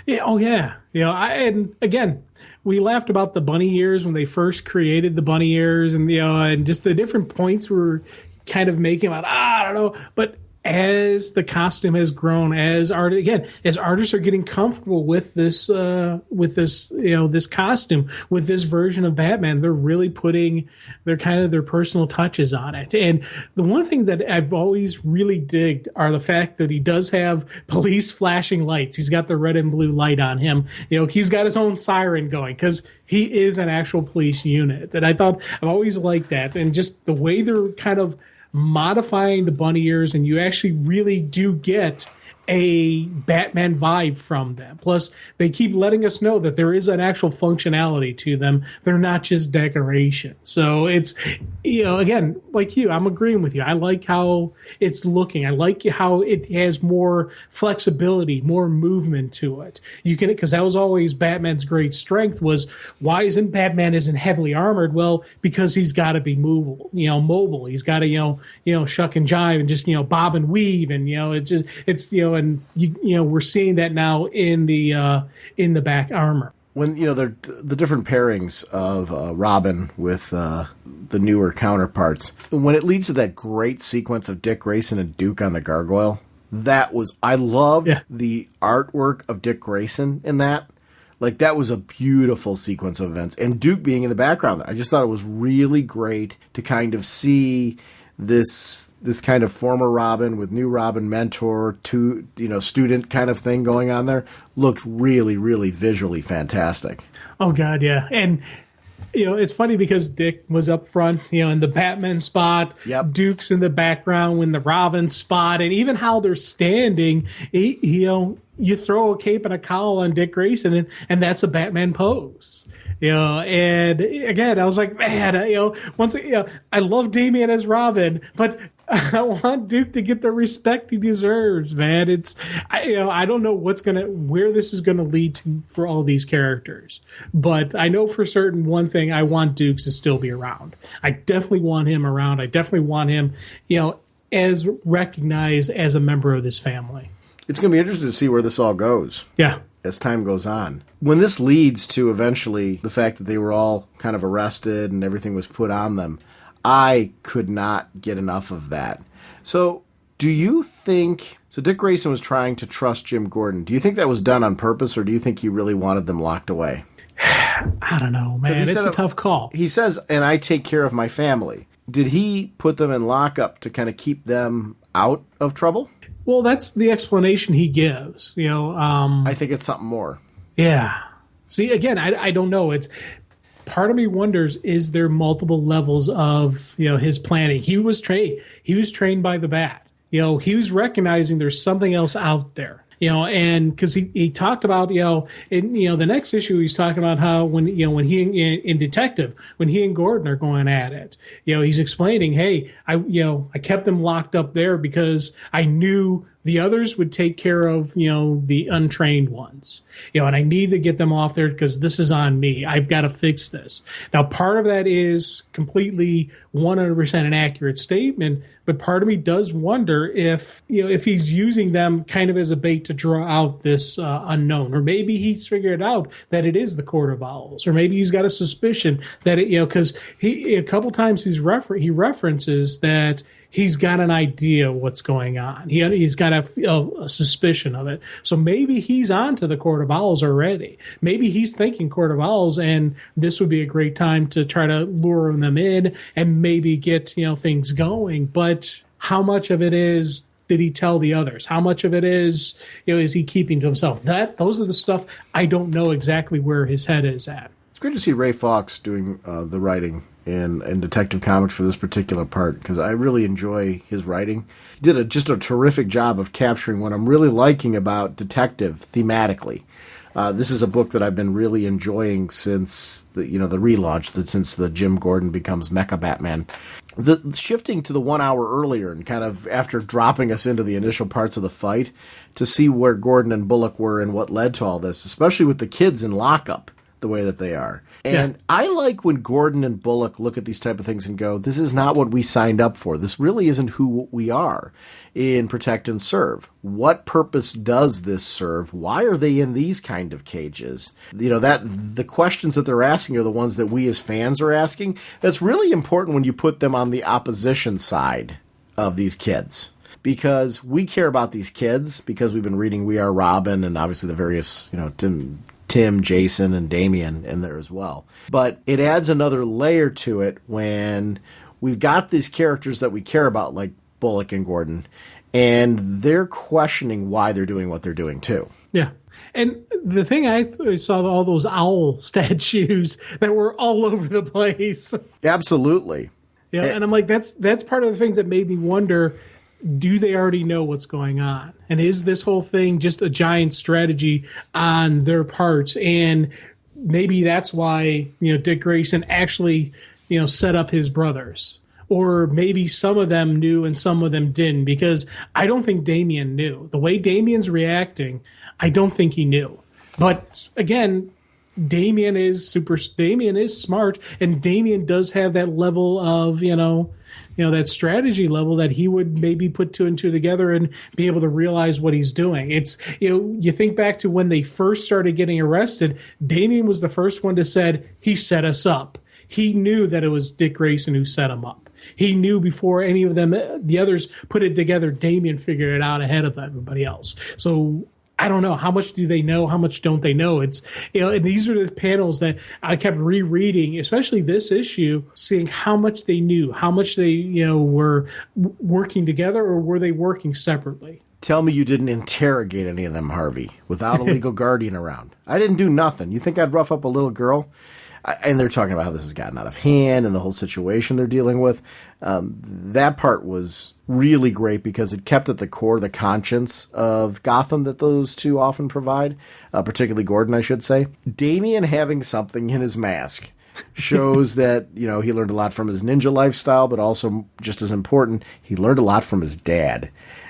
Yeah. Oh, yeah. And again, we laughed about the bunny ears when they first created the bunny ears, and and just the different points we were kind of making about. I don't know, but as the costume has grown, as artists are getting comfortable with this this costume, with this version of Batman, they're really putting their personal touches on it. And the one thing that I've always really digged are the fact that he does have police flashing lights. He's got the red and blue light on him. He's got his own siren going because he is an actual police unit. And I've always liked that. And just the way they're kind of modifying the bunny ears, and you actually really do get a Batman vibe from them. Plus, they keep letting us know that there is an actual functionality to them. They're not just decoration. So it's, again, like you, I'm agreeing with you. I like how it's looking. I like how it has more flexibility, more movement to it. Because that was always Batman's great strength, was why isn't Batman heavily armored? Well, because he's got to be mobile. He's got to, shuck and jive and just, bob and weave. And, and we're seeing that now in the back armor. When the different pairings of Robin with the newer counterparts, when it leads to that great sequence of Dick Grayson and Duke on the gargoyle, I loved the artwork of Dick Grayson in that. Like, that was a beautiful sequence of events, and Duke being in the background. I just thought it was really great to kind of see this kind of former Robin with new Robin mentor to student kind of thing going on there. Looked really, really visually fantastic. Oh God, yeah. And it's funny because Dick was up front, in the Batman spot. Yep. Duke's in the background in the Robin spot, and even how they're standing, you throw a cape and a cowl on Dick Grayson, and that's a Batman pose. And again, I was like, man, I love Damian as Robin, but I want Duke to get the respect he deserves, man. I don't know where this is gonna lead to for all these characters, but I know for certain one thing: I want Duke to still be around. I definitely want him around. I definitely want him, as recognized as a member of this family. It's gonna be interesting to see where this all goes. Yeah. As time goes on. When this leads to eventually the fact that they were all kind of arrested and everything was put on them, I could not get enough of that. So do you think... So Dick Grayson was trying to trust Jim Gordon. Do you think that was done on purpose, or do you think he really wanted them locked away? I don't know, man. It's a tough call. He says, and I take care of my family. Did he put them in lockup to kind of keep them out of trouble? Well, that's the explanation he gives. I think it's something more. Yeah. See, again, I don't know. It's part of me wonders: is there multiple levels of his planning? He was trained by the Bat. He was recognizing there's something else out there. And because he talked about, the next issue he's talking about how when he in Detective, when he and Gordon are going at it, he's explaining, hey, I kept them locked up there because I knew the others would take care of, the untrained ones, and I need to get them off there because this is on me. I've got to fix this. Now, part of that is completely 100% an accurate statement, but part of me does wonder if he's using them kind of as a bait to draw out this unknown, or maybe he's figured out that it is the Court of Owls, or maybe he's got a suspicion that because he a couple times he references that he's got an idea what's going on. He's got a suspicion of it. So maybe he's on to the Court of Owls already. Maybe he's thinking Court of Owls, and this would be a great time to try to lure them in and maybe get things going. But how much of it is did he tell the others? How much of it is is he keeping to himself? Those are the stuff I don't know exactly where his head is at. It's great to see Ray Fawkes doing the writing in Detective Comics for this particular part, because I really enjoy his writing. He did just a terrific job of capturing what I'm really liking about Detective thematically. This is a book that I've been really enjoying since the relaunch, since the Jim Gordon becomes Mecha Batman. The shifting to the 1 hour earlier and kind of after dropping us into the initial parts of the fight to see where Gordon and Bullock were and what led to all this, especially with the kids in lockup the way that they are. And I like when Gordon and Bullock look at these type of things and go, this is not what we signed up for. This really isn't who we are in Protect and Serve. What purpose does this serve? Why are they in these kind of cages? That the questions that they're asking are the ones that we as fans are asking. That's really important when you put them on the opposition side of these kids, because we care about these kids because we've been reading We Are Robin and obviously the various, Tim, Jason, and Damian in there as well. But it adds another layer to it when we've got these characters that we care about, like Bullock and Gordon, and they're questioning why they're doing what they're doing, too. Yeah. And the thing I saw all those owl statues that were all over the place. Absolutely. Yeah, and I'm like, that's part of the things that made me wonder, do they already know what's going on? And is this whole thing just a giant strategy on their parts? And maybe that's why, Dick Grayson actually, set up his brothers. Or maybe some of them knew and some of them didn't, because I don't think Damian knew. The way Damian's reacting, I don't think he knew. But again, Damian is smart, and Damian does have that level of, that strategy level that he would maybe put two and two together and be able to realize what he's doing. It's, you think back to when they first started getting arrested, Damian was the first one to said, he set us up. He knew that it was Dick Grayson who set him up. He knew before any of them, the others put it together, Damian figured it out ahead of everybody else. So I don't know. How much do they know? How much don't they know? It's, and these are the panels that I kept rereading, especially this issue, seeing how much they knew, how much they, were working together, or were they working separately? Tell me you didn't interrogate any of them, Harvey, without a legal guardian around. I didn't do nothing. You think I'd rough up a little girl? And they're talking about how this has gotten out of hand and the whole situation they're dealing with. That part was really great because it kept at the core the conscience of Gotham that those two often provide, particularly Gordon, I should say. Damian having something in his mask shows that, he learned a lot from his ninja lifestyle, but also, just as important, he learned a lot from his dad.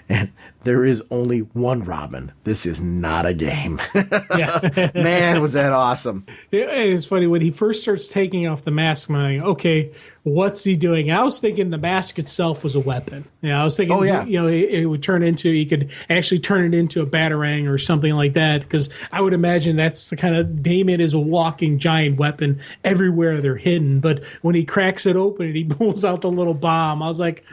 And there is only one Robin. This is not a game. Yeah. Man, was that awesome. It's funny, when he first starts taking off the mask, I'm like, okay, what's he doing? I was thinking the mask itself was a weapon. I was thinking, it would he could actually turn it into a batarang or something like that, because I would imagine that's the kind of, Damian is a walking giant weapon everywhere they're hidden. But when he cracks it open and he pulls out the little bomb, I was like,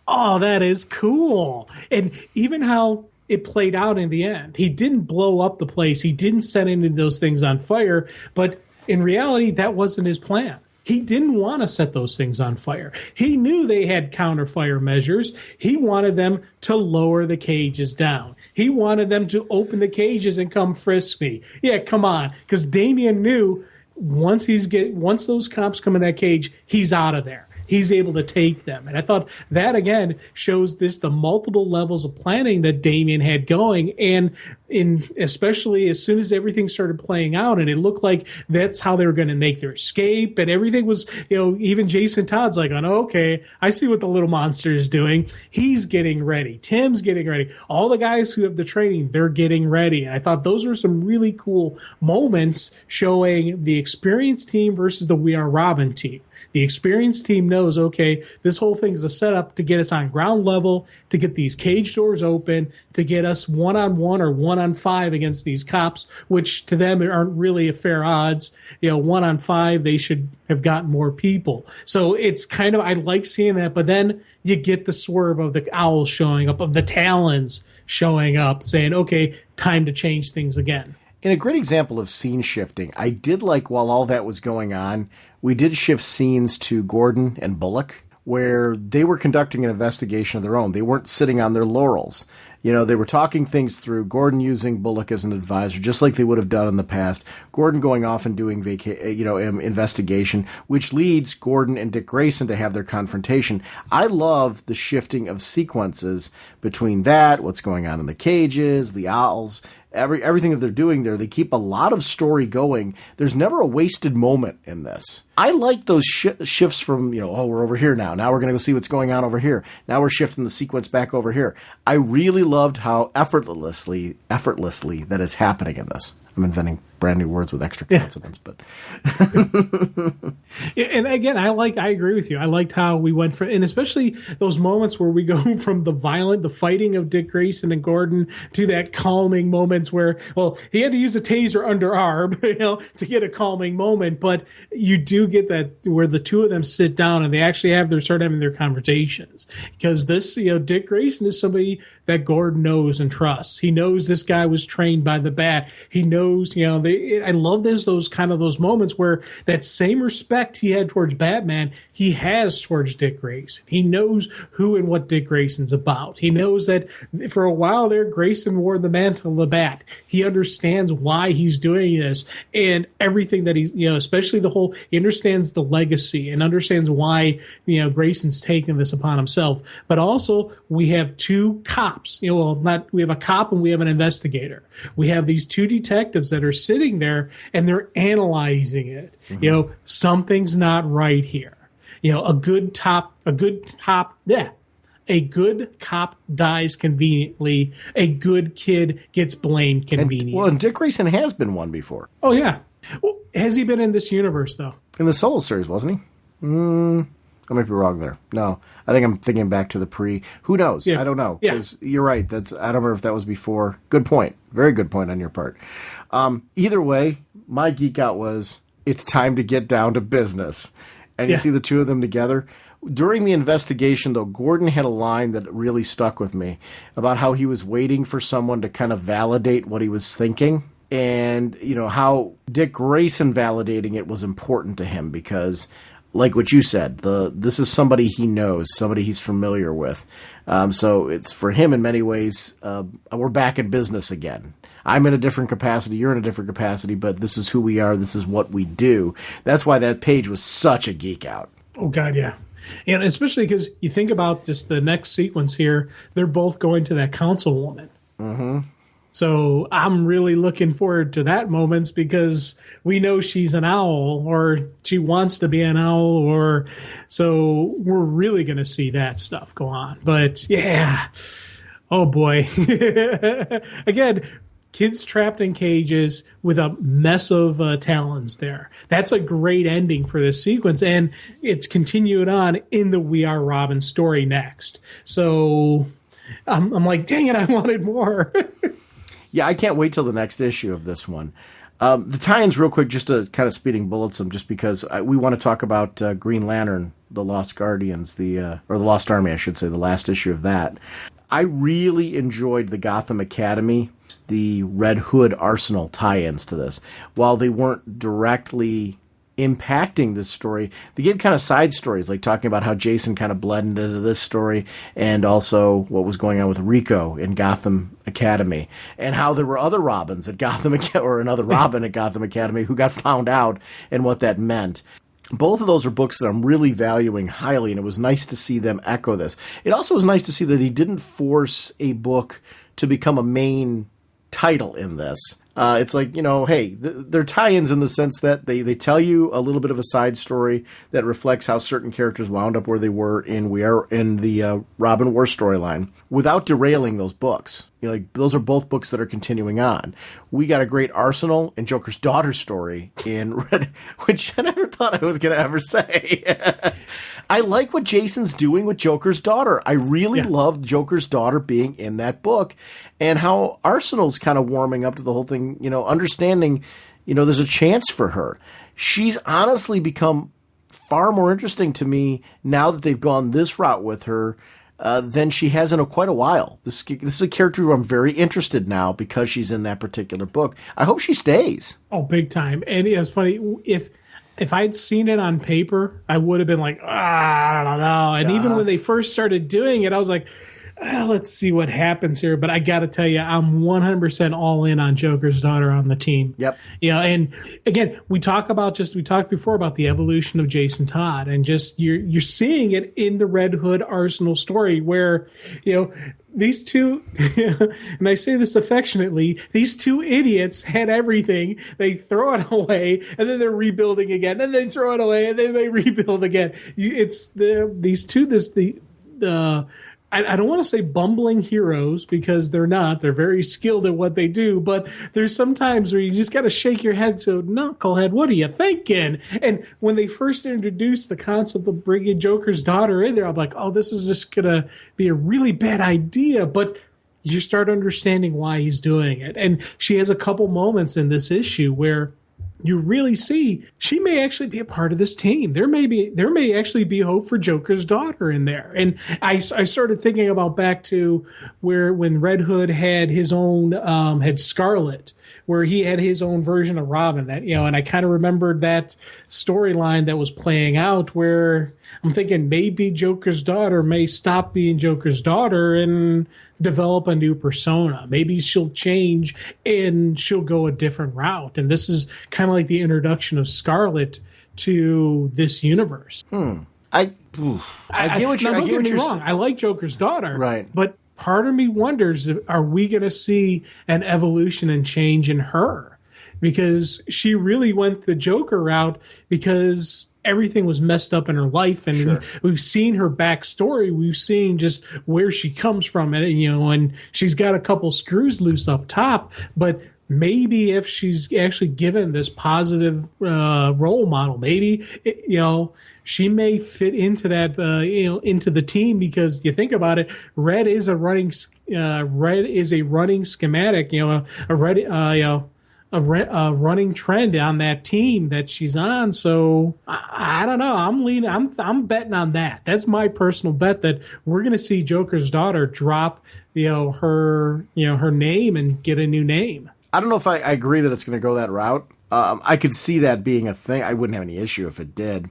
oh, that is cool. And even how it played out in the end. He didn't blow up the place. He didn't set any of those things on fire. But in reality, that wasn't his plan. He didn't want to set those things on fire. He knew they had counter-fire measures. He wanted them to lower the cages down. He wanted them to open the cages and come frisk me. Yeah, come on. Because Damian knew once those cops come in that cage, he's out of there. He's able to take them. And I thought that, again, shows the multiple levels of planning that Damian had going. And especially as soon as everything started playing out, and it looked like that's how they were going to make their escape, and everything was, even Jason Todd's like, oh, okay, I see what the little monster is doing. He's getting ready. Tim's getting ready. All the guys who have the training, they're getting ready. And I thought those were some really cool moments showing the experienced team versus the We Are Robin team. The experienced team knows, okay, this whole thing is a setup to get us on ground level, to get these cage doors open, to get us 1-on-1 or 1-on-5 against these cops, which to them aren't really a fair odds. 1-on-5, they should have gotten more people. So it's kind of, I like seeing that, but then you get the swerve of the owls showing up, of the Talons showing up, saying, okay, time to change things again. In a great example of scene shifting, I did like, while all that was going on, we did shift scenes to Gordon and Bullock, where they were conducting an investigation of their own. They weren't sitting on their laurels. They were talking things through, Gordon using Bullock as an advisor, just like they would have done in the past. Gordon going off and doing investigation, which leads Gordon and Dick Grayson to have their confrontation. I love the shifting of sequences between that, what's going on in the cages, the owls, everything that they're doing there. They keep a lot of story going. There's never a wasted moment in this. I like those shifts from, we're over here now. Now we're going to go see what's going on over here. Now we're shifting the sequence back over here. I really loved how effortlessly that is happening in this. I'm inventing brand new words with extra consonants, but and again, I agree with you. I liked how we went from, and especially those moments where we go from the fighting of Dick Grayson and Gordon to that calming moments where, well, he had to use a taser underarm, to get a calming moment, but you do get that where the two of them sit down and they actually start having their conversations, because this, Dick Grayson is somebody that Gordon knows and trusts. He knows this guy was trained by the Bat. He knows, I love those moments where that same respect he had towards Batman, he has towards Dick Grayson. He knows who and what Dick Grayson's about. He knows that for a while there, Grayson wore the mantle of the Bat. He understands why he's doing this and everything that he, especially he understands the legacy and understands why, Grayson's taking this upon himself. But also, we have two cops. We have a cop and we have an investigator. We have these two detectives that are sitting there and they're analyzing it. Mm-hmm. Something's not right here. A good cop dies conveniently. A good kid gets blamed conveniently. And Dick Grayson has been one before. Oh, yeah. Well, has he been in this universe, though? In the Solo series, wasn't he? I might be wrong there. No, I think I'm thinking back to the pre. Who knows? Yeah. I don't know. Yeah. You're right. I don't remember if that was before. Good point. Very good point on your part. Either way, my geek out was it's time to get down to business. And you see the two of them together. During the investigation, though, Gordon had a line that really stuck with me about how he was waiting for someone to kind of validate what he was thinking. And, how Dick Grayson validating it was important to him because, like what you said, this is somebody he knows, somebody he's familiar with. So it's for him in many ways, we're back in business again. I'm in a different capacity, you're in a different capacity, but this is who we are, this is what we do. That's why that page was such a geek out. Oh, God, yeah. And especially because you think about just the next sequence here, they're both going to that councilwoman. Mm-hmm. So I'm really looking forward to that moments because we know she's an owl or she wants to be an owl, or so we're really going to see that stuff go on. But yeah, oh boy. Again, kids trapped in cages with a mess of Talons there. That's a great ending for this sequence, and it's continued on in the We Are Robin story next. So I'm like, dang it, I wanted more. Yeah, I can't wait till the next issue of this one. The tie-ins real quick, just to kind of speeding bullets them, just because we want to talk about Green Lantern, The Lost Guardians, or The Lost Army, I should say, the last issue of that. I really enjoyed the Gotham Academy, the Red Hood Arsenal tie-ins to this. While they weren't directly impacting this story, they gave kind of side stories, like talking about how Jason kind of blended into this story, and also what was going on with Rico in Gotham Academy, and how there were other Robins at Gotham, or another Robin at Gotham Academy who got found out, and what that meant. Both of those are books that I'm really valuing highly, and it was nice to see them echo this. It also was nice to see that he didn't force a book to become a main title in this. It's like, hey, they're tie-ins in the sense that they tell you a little bit of a side story that reflects how certain characters wound up where they were in the Robin War storyline without derailing those books. Like those are both books that are continuing on. We got a great Arsenal and Joker's daughter story in Red, which I never thought I was going to ever say. I like what Jason's doing with Joker's daughter. I really love Joker's daughter being in that book and how Arsenal's kind of warming up to the whole thing, understanding, there's a chance for her. She's honestly become far more interesting to me now that they've gone this route with her than she has in quite a while. This is a character who I'm very interested now because she's in that particular book. I hope she stays. Oh, big time. And it's funny, if I'd seen it on paper, I would have been like, I don't know. And even when they first started doing it, I was like, let's see what happens here. But I got to tell you, I'm 100% all in on Joker's daughter on the team. Yep. And again, we talked before about the evolution of Jason Todd, and just you're seeing it in the Red Hood Arsenal story where, these two, and I say this affectionately, these two idiots had everything. They throw it away, and then they're rebuilding again. And they throw it away, and then they rebuild again. I don't want to say bumbling heroes because they're not. They're very skilled at what they do. But there's some times where you just got to shake your head. So, knucklehead, what are you thinking? And when they first introduced the concept of bringing Joker's daughter in there, I'm like, oh, this is just going to be a really bad idea. But you start understanding why he's doing it. And she has a couple moments in this issue where you really see she may actually be a part of this team. There may actually be hope for Joker's daughter in there. And I started thinking about back to when Red Hood had his own had Scarlet, where he had his own version of Robin. That and I kind of remembered that storyline that was playing out where I'm thinking maybe Joker's daughter may stop being Joker's daughter and develop a new persona. Maybe she'll change and she'll go a different route. And this is kind of like the introduction of Scarlet to this universe. I get what you're wrong. I like Joker's daughter, right? But part of me wonders, are we going to see an evolution and change in her? Because she really went the Joker route because everything was messed up in her life, and we've seen her backstory. We've seen just where she comes from, and she's got a couple screws loose up top. But maybe if she's actually given this positive role model, maybe she may fit into that into the team, because you think about it, Red is a running schematic, a running trend on that team that she's on. So I don't know. I'm betting on that. That's my personal bet, that we're going to see Joker's daughter drop, her name and get a new name. I don't know if I agree that it's going to go that route. I could see that being a thing. I wouldn't have any issue if it did.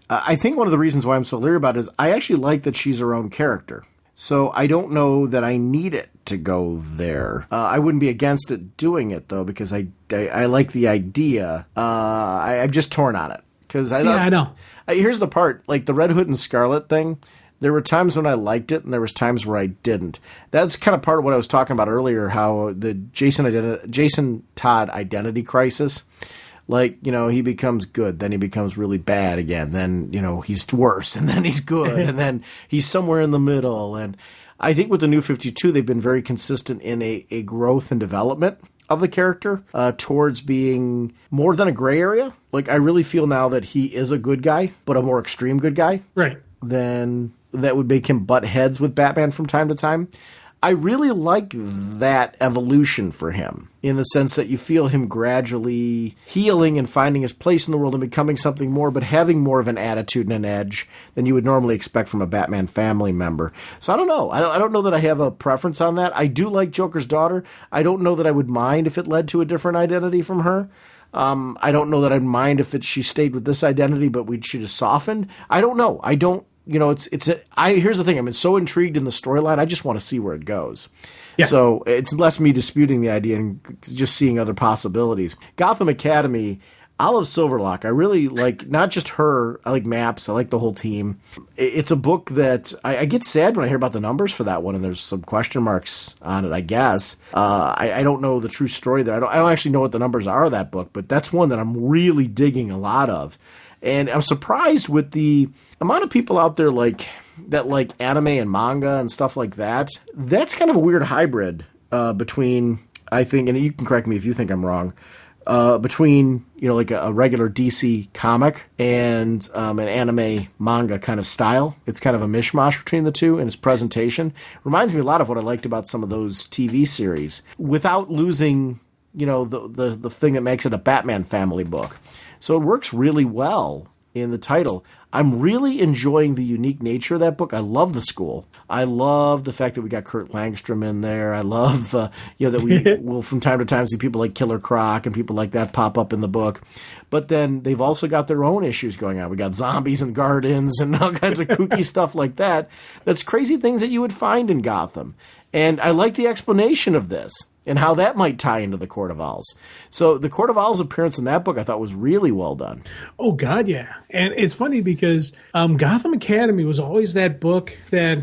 I think one of the reasons why I'm so leery about it is I actually like that she's her own character. So I don't know that I need it to go there. I wouldn't be against it doing it, though, because I like the idea. I'm just torn on it. I know. Here's the part. Like the Red Hood and Scarlet thing, there were times when I liked it, and there was times where I didn't. That's kind of part of what I was talking about earlier, how the Jason Todd identity crisis. Like, he becomes good, then he becomes really bad again, then, he's worse, and then he's good, and then he's somewhere in the middle. And I think with the New 52, they've been very consistent in a growth and development of the character towards being more than a gray area. Like, I really feel now that he is a good guy, but a more extreme good guy. Right. Then that would make him butt heads with Batman from time to time. I really like that evolution for him, in the sense that you feel him gradually healing and finding his place in the world and becoming something more, but having more of an attitude and an edge than you would normally expect from a Batman family member. So I don't know. I don't know that I have a preference on that. I do like Joker's daughter. I don't know that I would mind if it led to a different identity from her. I don't know that I'd mind if she stayed with this identity, but she just softened. I don't know. I don't. Here's the thing. I'm so intrigued in the storyline. I just want to see where it goes. Yeah. So it's less me disputing the idea and just seeing other possibilities. Gotham Academy, Olive Silverlock, I really like not just her. I like Maps. I like the whole team. It's a book that I get sad when I hear about the numbers for that one, and there's some question marks on it, I guess. I don't know the true story there. I don't actually know what the numbers are of that book, but that's one that I'm really digging a lot of. And I'm surprised with the amount of people out there that like anime and manga and stuff like that. That's kind of a weird hybrid between, I think, and you can correct me if you think I'm wrong, between, like a regular DC comic and an anime manga kind of style. It's kind of a mishmash between the two in its presentation. Reminds me a lot of what I liked about some of those TV series without losing, the thing that makes it a Batman family book. So it works really well in the title. I'm really enjoying the unique nature of that book. I love the school. I love the fact that we got Kurt Langstrom in there. I love, that we will from time to time see people like Killer Croc and people like that pop up in the book. But then they've also got their own issues going on. We got zombies and gardens and all kinds of kooky stuff like that. That's crazy things that you would find in Gotham. And I like the explanation of this and how that might tie into the Court of Owls. So the Court of Owls appearance in that book I thought was really well done. Oh, God, yeah. And it's funny because Gotham Academy was always that book that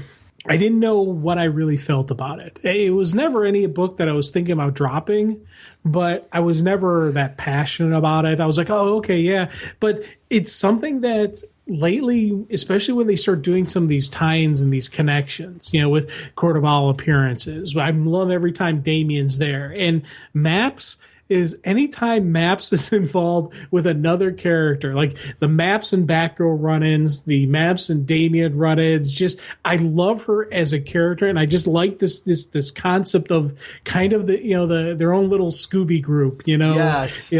I didn't know what I really felt about it. It was never any book that I was thinking about dropping, but I was never that passionate about it. I was like, oh, okay, yeah. But it's something that lately, especially when they start doing some of these tie-ins and these connections, with Court of Owl appearances, I love every time Damien's there. And Maps is anytime Maps is involved with another character, like the Maps and Batgirl run-ins, the Maps and Damien run-ins, just I love her as a character, and I just like this concept of kind of their own little Scooby group, Yes.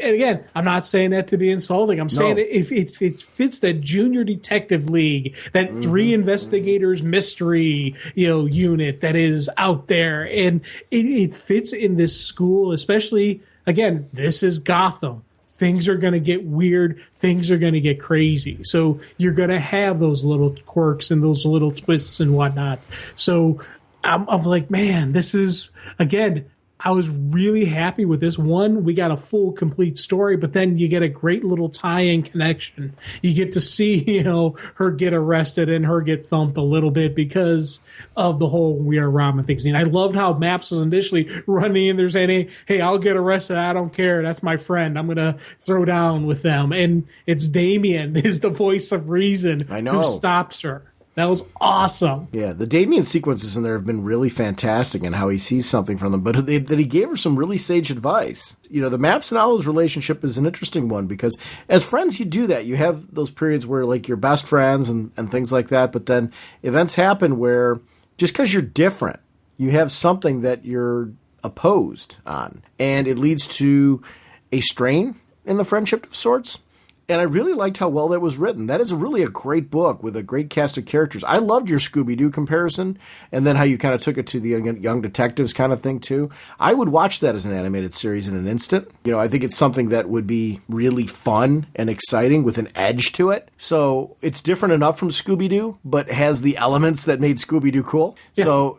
And again, I'm not saying that to be insulting. I'm saying it fits that junior detective league, that three investigators mystery, unit that is out there. And it fits in this school, especially, again, this is Gotham. Things are going to get weird. Things are going to get crazy. So you're going to have those little quirks and those little twists and whatnot. So I'm like, man, this is, again, I was really happy with this. One, we got a full, complete story, but then you get a great little tie-in connection. You get to see, her get arrested and her get thumped a little bit because of the whole We Are Ramen thing. And I loved how Maps was initially running in there saying, hey, I'll get arrested. I don't care. That's my friend. I'm going to throw down with them. And it's Damien is the voice of reason who stops her. That was awesome. Yeah, the Damien sequences in there have been really fantastic and how he sees something from them, but that he gave her some really sage advice. The Maps and Olive's relationship is an interesting one because as friends, you do that. You have those periods where you're best friends and things like that, but then events happen where just because you're different, you have something that you're opposed on, and it leads to a strain in the friendship of sorts. And I really liked how well that was written. That is really a great book with a great cast of characters. I loved your Scooby-Doo comparison, and then how you kind of took it to the young detectives kind of thing, too. I would watch that as an animated series in an instant. I think it's something that would be really fun and exciting with an edge to it. So it's different enough from Scooby-Doo, but has the elements that made Scooby-Doo cool. Yeah. So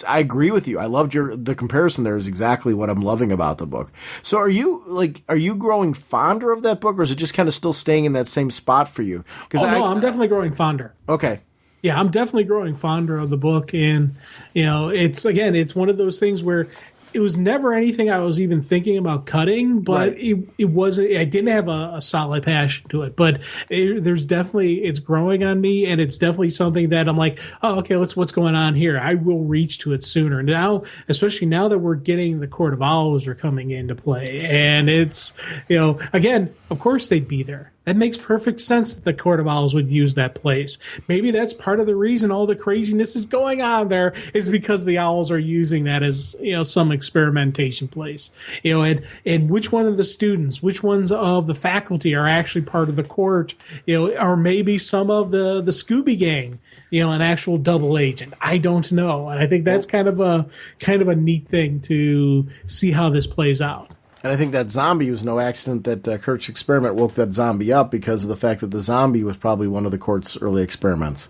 I agree with you. I loved the comparison there is exactly what I'm loving about the book. So are you growing fonder of that book, or is it just kind of still staying in that same spot for you? No, I'm definitely growing fonder. Okay. Yeah, I'm definitely growing fonder of the book. And, it's one of those things where it was never anything I was even thinking about cutting, but right. it wasn't. I didn't have a solid passion to it, but it's growing on me, and it's definitely something that I'm like, oh, okay, what's going on here? I will reach to it sooner now, especially now that we're getting the Court of Owls are coming into play, and it's again, of course they'd be there. That makes perfect sense that the Court of Owls would use that place. Maybe that's part of the reason all the craziness is going on there is because the Owls are using that as, some experimentation place. And which one of the students, which ones of the faculty are actually part of the court, or maybe some of the Scooby Gang, an actual double agent. I don't know. And I think that's kind of a neat thing to see how this plays out. And I think that zombie was no accident that Kirk's experiment woke that zombie up because of the fact that the zombie was probably one of the court's early experiments.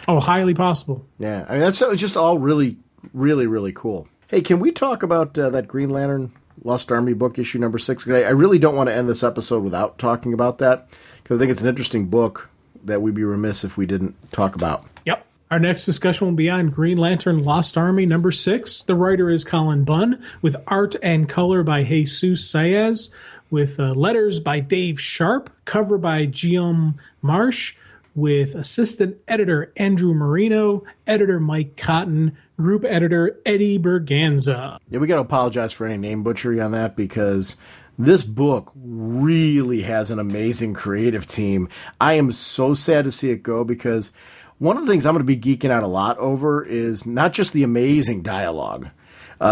Oh, highly possible. Yeah. I mean, that's just all really, really, really cool. Hey, can we talk about that Green Lantern Lost Army book, issue number 6. I really don't want to end this episode without talking about that, because I think it's an interesting book that we'd be remiss if we didn't talk about. Yep. Our next discussion will be on Green Lantern Lost Army number 6. The writer is Colin Bunn, with art and color by Jesus Saez, with letters by Dave Sharp, cover by Guillaume Marsh, with assistant editor Andrew Marino, editor Mike Cotton, group editor Eddie Berganza. Yeah, we got to apologize for any name butchery on that, because this book really has an amazing creative team. I am so sad to see it go, because one of the things I'm going to be geeking out a lot over is not just the amazing dialogue,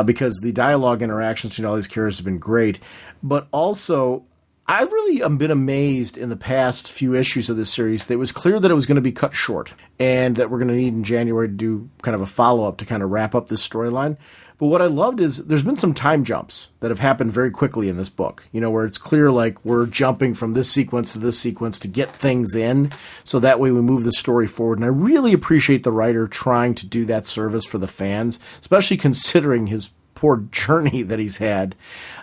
because the dialogue interactions between all these characters have been great, but also I really have been amazed in the past few issues of this series that it was clear that it was going to be cut short and that we're going to need in January to do kind of a follow-up to kind of wrap up this storyline. But what I loved is there's been some time jumps that have happened very quickly in this book, you know, where it's clear like we're jumping from this sequence to this sequence to get things in, so that way we move the story forward. And I really appreciate the writer trying to do that service for the fans, especially considering his poor journey that he's had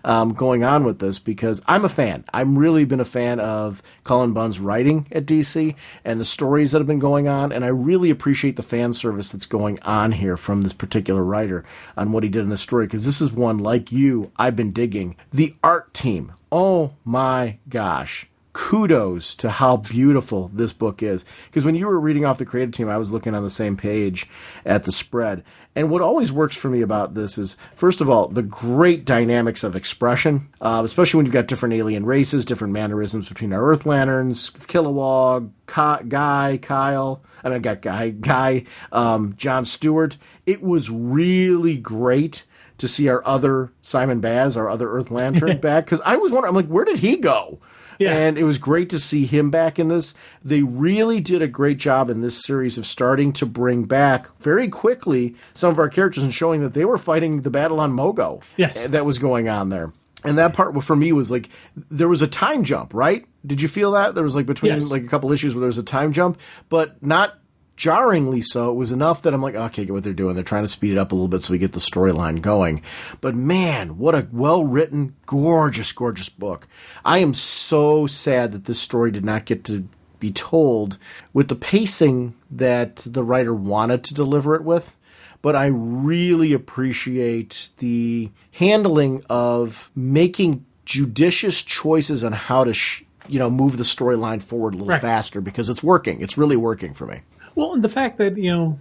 going on with this, because I'm a fan. I've really been a fan of Colin Bunn's writing at DC and the stories that have been going on, and I really appreciate the fan service that's going on here from this particular writer on what he did in the story, because this is one, like you, I've been digging. The art team, oh my gosh. Kudos to how beautiful this book is. Because when you were reading off the creative team, I was looking on the same page at the spread. And what always works for me about this is, first of all, the great dynamics of expression, especially when you've got different alien races, different mannerisms between our Earth Lanterns, Kilowog, John Stewart. It was really great to see our other Simon Baz, our other Earth Lantern back. Because I was wondering, I'm like, where did he go? Yeah. And it was great to see him back in this. They really did a great job in this series of starting to bring back very quickly some of our characters and showing that they were fighting the battle on Mogo. Yes. That was going on there. And that part for me was like, there was a time jump, right? Did you feel that? There was like between like a couple issues where there was a time jump, but not jarringly so. It was enough that I'm like, okay, get what they're doing. They're trying to speed it up a little bit so we get the storyline going. But man, what a well-written, gorgeous, gorgeous book. I am so sad that this story did not get to be told with the pacing that the writer wanted to deliver it with. But I really appreciate the handling of making judicious choices on how to, move the storyline forward a little faster, because it's working. It's really working for me. Well, and the fact that, you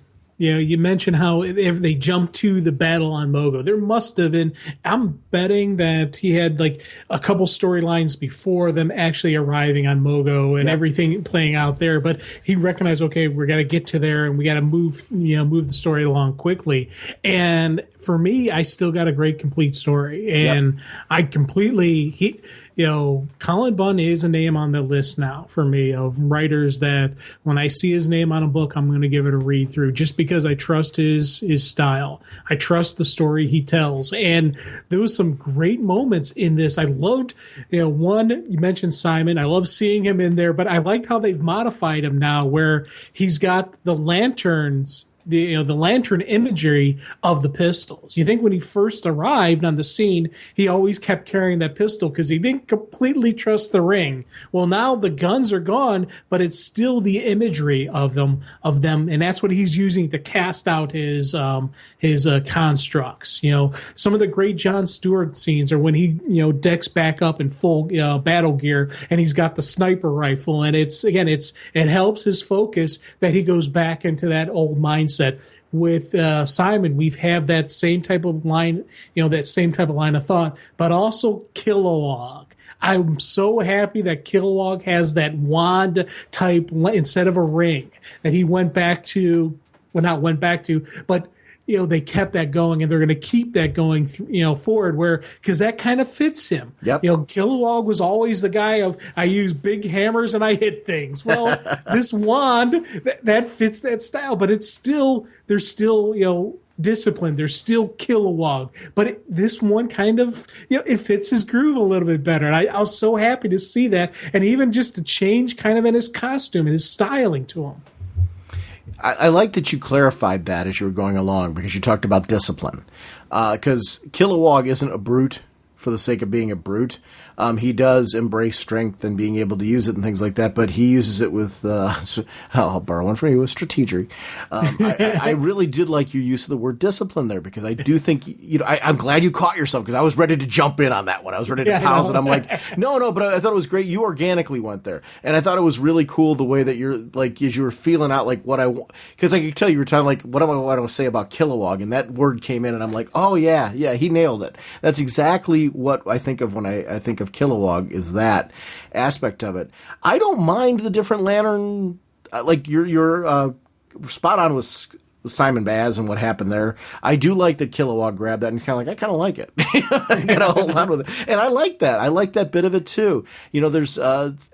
mentioned how if they jumped to the battle on Mogo, there must have been, I'm betting that he had like a couple storylines before them actually arriving on Mogo and everything playing out there. But he recognized, okay, we got to get to there and we got to move the story along quickly. And for me, I still got a great complete story. And I completely, Colin Bunn is a name on the list now for me of writers that when I see his name on a book, I'm going to give it a read through, just because I trust his style. I trust the story he tells. And there was some great moments in this. I loved, one, you mentioned Simon. I love seeing him in there, but I liked how they've modified him now, where he's got the lanterns, the lantern imagery of the pistols. You think when he first arrived on the scene, he always kept carrying that pistol because he didn't completely trust the ring. Well, now the guns are gone, but it's still the imagery of them, and that's what he's using to cast out his constructs. Some of the great John Stewart scenes are when he decks back up in full battle gear and he's got the sniper rifle, and it helps his focus that he goes back into that old mindset. With Simon, we've had that same type of line, of thought, but also Kilowog. I'm so happy that Kilowog has that wand type instead of a ring that he went back to. Well, not went back to, but they kept that going, and they're going to keep that going, forward, because that kind of fits him. Yep. Kilowog was always the guy of, I use big hammers and I hit things. Well, this wand, that fits that style, but they're still disciplined. They're still Kilowog, but this one kind of, it fits his groove a little bit better. And I was so happy to see that, and even just the change kind of in his costume and his styling to him. I like that you clarified that as you were going along, because you talked about discipline. Because Kilowog isn't a brute for the sake of being a brute. He does embrace strength and being able to use it and things like that, but he uses it with, I'll borrow one from you, with strategery. I really did like your use of the word discipline there, because I do think, I'm glad you caught yourself, because I was ready to jump in on that one. I was ready to pounce it. I'm like, no, but I thought it was great. You organically went there. And I thought it was really cool the way that you're, like, as you were feeling out, like, what I want. Because I could tell you were trying, like, what do I say about Kilowog? And that word came in, and I'm like, oh, yeah, he nailed it. That's exactly what I think of when I think of Kilowog, is that aspect of it. I don't mind the different Lantern, like you're spot on with Simon Baz and what happened there. I do like that Kilowog grabbed that and he's kind of like, I kind of like it. I gotta hold on with it. And I like that. I like that bit of it too. There's,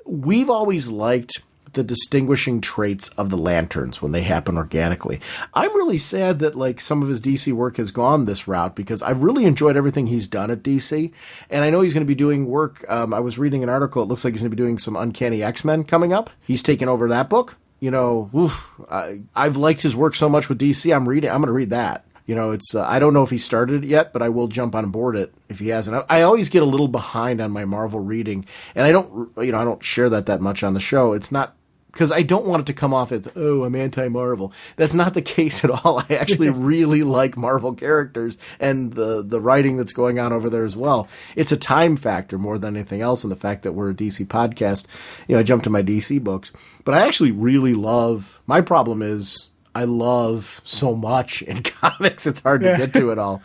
we've always liked the distinguishing traits of the Lanterns when they happen organically. I'm really sad that, like, some of his DC work has gone this route, because I've really enjoyed everything he's done at DC. And I know he's going to be doing work. I was reading an article. It looks like he's going to be doing some Uncanny X-Men coming up. He's taken over that book. I've liked his work so much with DC. I'm going to read that. It's, I don't know if he started it yet, but I will jump on board it if he hasn't. I always get a little behind on my Marvel reading, and I don't share that much on the show. It's not, because I don't want it to come off as, oh, I'm anti-Marvel. That's not the case at all. I actually really like Marvel characters and the writing that's going on over there as well. It's a time factor more than anything else, and the fact that we're a DC podcast. I jumped to my DC books. But I actually really love, my problem is I love so much in comics, it's hard to get to it all.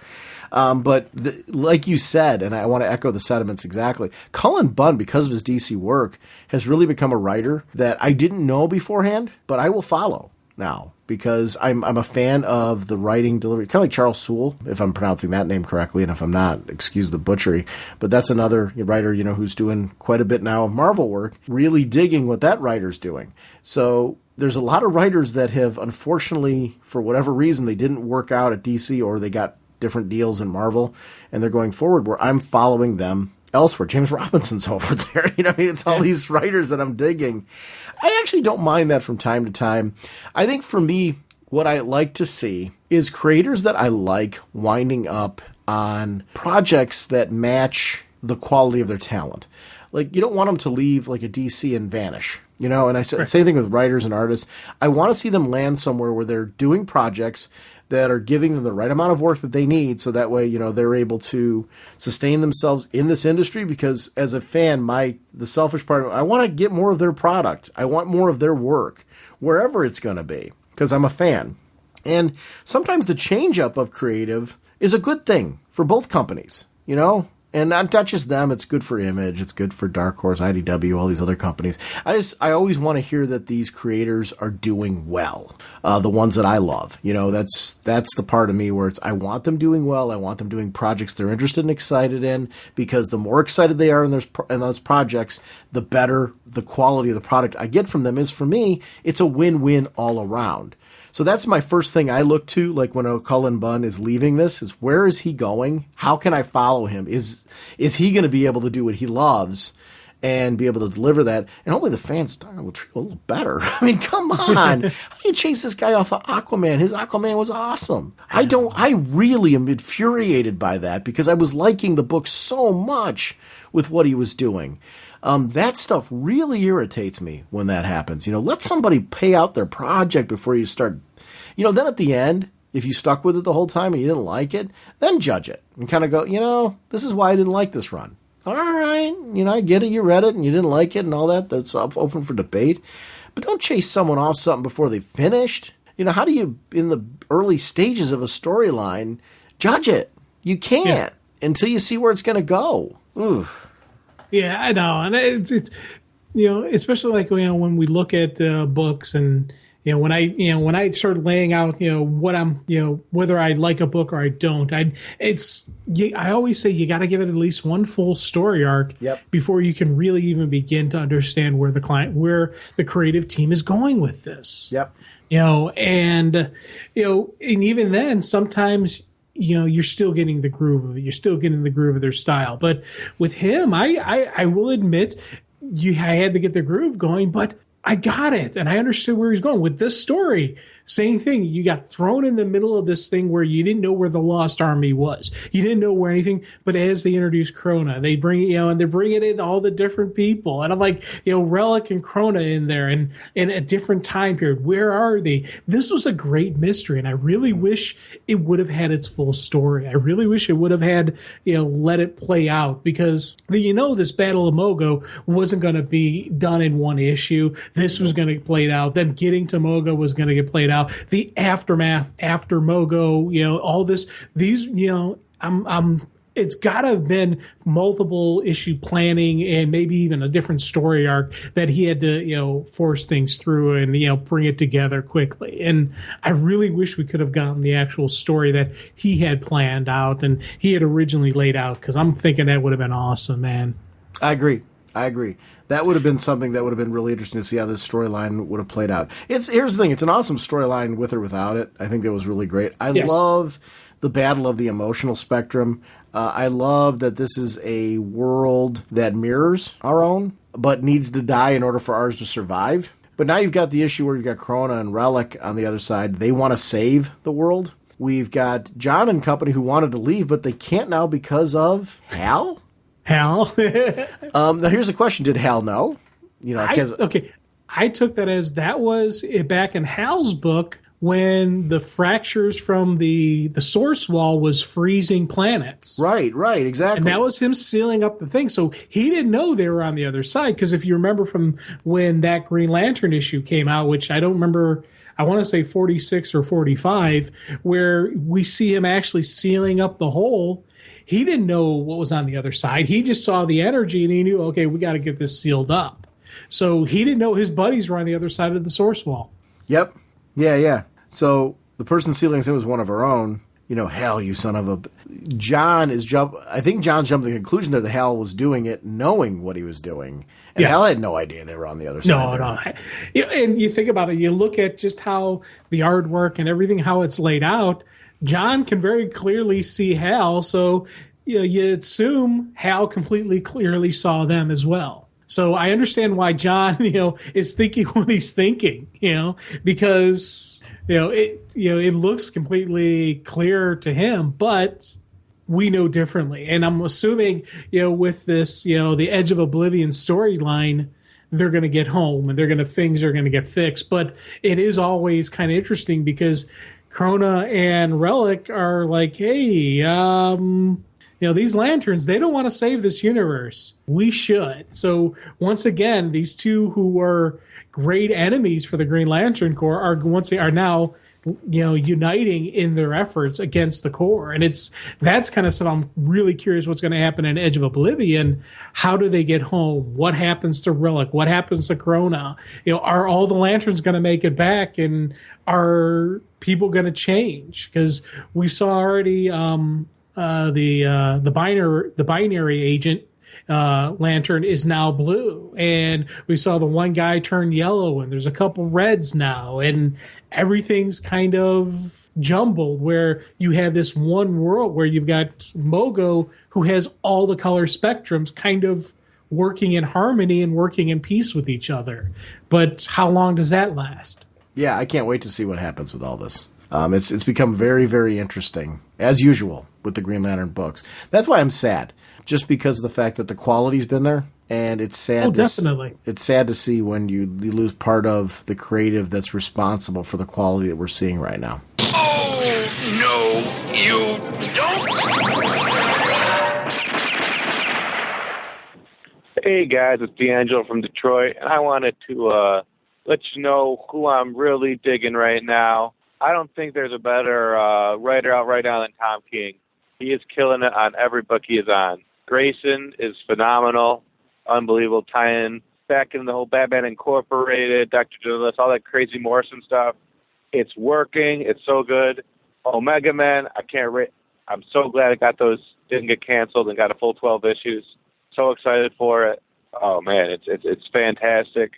But like you said, and I want to echo the sentiments exactly, Cullen Bunn, because of his DC work, has really become a writer that I didn't know beforehand, but I will follow now, because I'm a fan of the writing delivery, kind of like Charles Soule, if I'm pronouncing that name correctly, and if I'm not, excuse the butchery. But that's another writer, who's doing quite a bit now of Marvel work, really digging what that writer's doing. So there's a lot of writers that have, unfortunately, for whatever reason, they didn't work out at DC, or they got different deals in Marvel, and they're going forward, where I'm following them elsewhere. James Robinson's over there. It's all these writers that I'm digging. I actually don't mind that from time to time. I think for me, what I like to see is creators that I like winding up on projects that match the quality of their talent. Like, you don't want them to leave like a DC and vanish, and I said same thing with writers and artists. I want to see them land somewhere where they're doing projects that are giving them the right amount of work that they need, so that way, they're able to sustain themselves in this industry. Because as a fan, the selfish part, I want to get more of their product. I want more of their work, wherever it's going to be, because I'm a fan. And sometimes the change up of creative is a good thing for both companies, And not just them, it's good for Image, it's good for Dark Horse, IDW, all these other companies. I always want to hear that these creators are doing well. The ones that I love, that's the part of me where I want them doing well. I want them doing projects they're interested and excited in, because the more excited they are in those projects, the better the quality of the product I get from them is. For me, it's a win-win all around. So that's my first thing I look to, like when Cullen Bunn is leaving this, is where is he going? How can I follow him? Is he going to be able to do what he loves and be able to deliver that? And hopefully the fans will treat him a little better. I mean, come on. How do you chase this guy off of Aquaman? His Aquaman was awesome. I really am infuriated by that, because I was liking the book so much with what he was doing. That stuff really irritates me when that happens. Let somebody pay out their project before you start. Then at the end, if you stuck with it the whole time and you didn't like it, then judge it and kind of go, this is why I didn't like this run. All right, I get it. You read it and you didn't like it and all that. That's open for debate. But don't chase someone off something before they finished. How do you, in the early stages of a storyline, judge it? You can't until you see where it's going to go. Oof. Yeah, I know, and it's especially like when we look at books, and when I start laying out what I'm whether I like a book or I don't, I always say you got to give it at least one full story arc before you can really even begin to understand where the creative team is going with this. And even then, sometimes you're still getting the groove of it. You're still getting the groove of their style. But with him, I will admit, I had to get the groove going. But I got it, and I understood where he's going with this story. Same thing. You got thrown in the middle of this thing where you didn't know where the Lost Army was. You didn't know where anything. But as they introduce Krona, they bring and they're bringing in all the different people, and I'm like, Relic and Krona in there, and in a different time period. Where are they? This was a great mystery, and I really wish it would have had its full story. I really wish it would have had let it play out, because this Battle of Mogo wasn't going to be done in one issue. This was going to get played out. Them getting to Mogo was going to get played out. The aftermath after Mogo, all this, it's got to have been multiple issue planning and maybe even a different story arc that he had to, force things through and, bring it together quickly. And I really wish we could have gotten the actual story that he had planned out and he had originally laid out, because I'm thinking that would have been awesome, man. I agree. That would have been something that would have been really interesting to see how this storyline would have played out. Here's the thing. It's an awesome storyline with or without it. I think that was really great. I love the battle of the emotional spectrum. I love that this is a world that mirrors our own, but needs to die in order for ours to survive. But now you've got the issue where you've got Krona and Relic on the other side. They want to save the world. We've got John and company who wanted to leave, but they can't now because of Hal? Hal? Now here's the question. Did Hal know? I took that was back in Hal's book when the fractures from the source wall was freezing planets. Right, exactly. And that was him sealing up the thing. So he didn't know they were on the other side, because if you remember from when that Green Lantern issue came out, which I don't remember, I want to say 46 or 45, where we see him actually sealing up the hole. He didn't know what was on the other side. He just saw the energy and he knew, okay, we got to get this sealed up. So he didn't know his buddies were on the other side of the source wall. Yep. Yeah. So the person sealing us in was one of our own. Hal, you son of a... I think John's jumped to the conclusion there that Hal was doing it knowing what he was doing. And Hal had no idea they were on the other side. No. And you think about it, you look at just how the artwork and everything, how it's laid out, John can very clearly see Hal, so you assume Hal completely clearly saw them as well. So I understand why John, is thinking what he's thinking, because it looks completely clear to him, but we know differently. And I'm assuming, with this, the Edge of Oblivion storyline, they're going to get home and things are going to get fixed. But it is always kind of interesting because Krona and Relic are like, hey, these lanterns, they don't want to save this universe. We should. So once again, these two who were great enemies for the Green Lantern Corps are now uniting in their efforts against the Corps. And that's kind of stuff I'm really curious what's going to happen in Edge of Oblivion. How do they get home? What happens to Relic? What happens to Krona? Are all the lanterns going to make it back? And are people going to change? Because we saw already the binary agent lantern is now blue, and we saw the one guy turn yellow, and there's a couple reds now, and everything's kind of jumbled where you have this one world where you've got Mogo, who has all the color spectrums kind of working in harmony and working in peace with each other. But how long does that last? Yeah, I can't wait to see what happens with all this. It's become very, very interesting, as usual, with the Green Lantern books. That's why I'm sad, just because of the fact that the quality's been there, and it's sad. Definitely. It's sad to see when you lose part of the creative that's responsible for the quality that we're seeing right now. Oh, no, you don't! Hey, guys, it's D'Angelo from Detroit, and I wanted to let you know who I'm really digging right now. I don't think there's a better writer out right now than Tom King. He is killing it on every book he is on. Grayson is phenomenal, unbelievable tie-in back in the whole Batman Incorporated, Dr. Journalist, all that crazy Morrison stuff. It's working. It's so good. Omega Man, I'm so glad it got those, didn't get canceled and got a full 12 issues. So excited for it. Oh man, it's fantastic.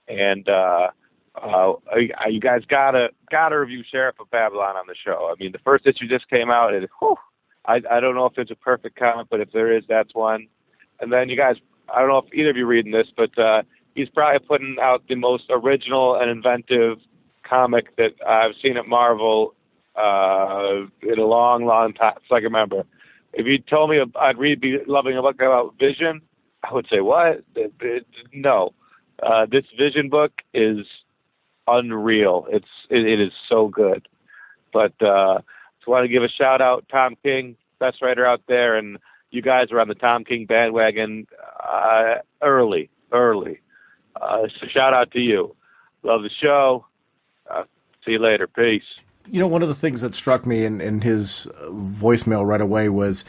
And you guys gotta review Sheriff of Babylon on the show. I mean, the first issue just came out, and I don't know if it's a perfect comic, but if there is, that's one. And then you guys, I don't know if either of you reading this, but he's probably putting out the most original and inventive comic that I've seen at Marvel in a long, long time. So I can remember. If you told me I'd be loving a book about Vision, I would say, what? No. This Vision book is unreal. It is so good. But just want to give a shout out, Tom King, best writer out there, and you guys are on the Tom King bandwagon early. So shout out to you. Love the show. See you later. Peace. You know, one of the things that struck me in his voicemail right away was,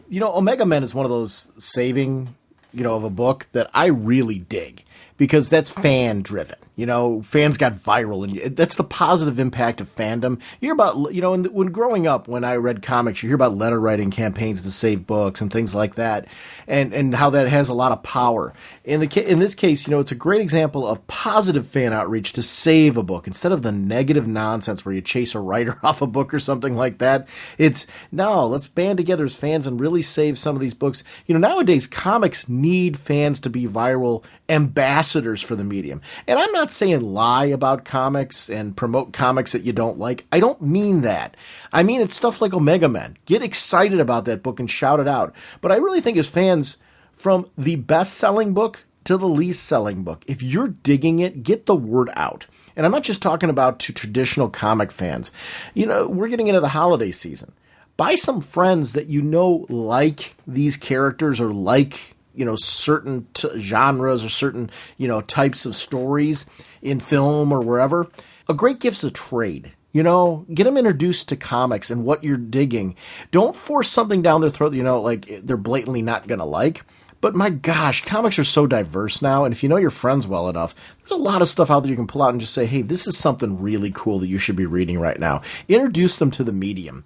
you know, Omega Men is one of those saving, you know, of a book that I really dig because that's fan driven. You know, fans got viral, and that's the positive impact of fandom. You hear about, you know, when growing up, when I read comics, you hear about letter writing campaigns to save books and things like that, and how that has a lot of power. In this case, you know, it's a great example of positive fan outreach to save a book instead of the negative nonsense where you chase a writer off a book or something like that. It's no, let's band together as fans and really save some of these books. You know, nowadays comics need fans to be viral ambassadors for the medium, and I'm not saying lie about comics and promote comics that you don't like. I don't mean that. I mean it's stuff like Omega Men. Get excited about that book and shout it out. But I really think as fans, from the best-selling book to the least-selling book, if you're digging it, get the word out. And I'm not just talking about to traditional comic fans. You know, we're getting into the holiday season. Buy some friends that you know like these characters or like, you know, certain genres or certain, you know, types of stories in film or wherever. A great gift's a trade. You know, get them introduced to comics and what you're digging. Don't force something down their throat that, you know, like they're blatantly not going to like. But my gosh, comics are so diverse now. And if you know your friends well enough, there's a lot of stuff out there you can pull out and just say, hey, this is something really cool that you should be reading right now. Introduce them to the medium.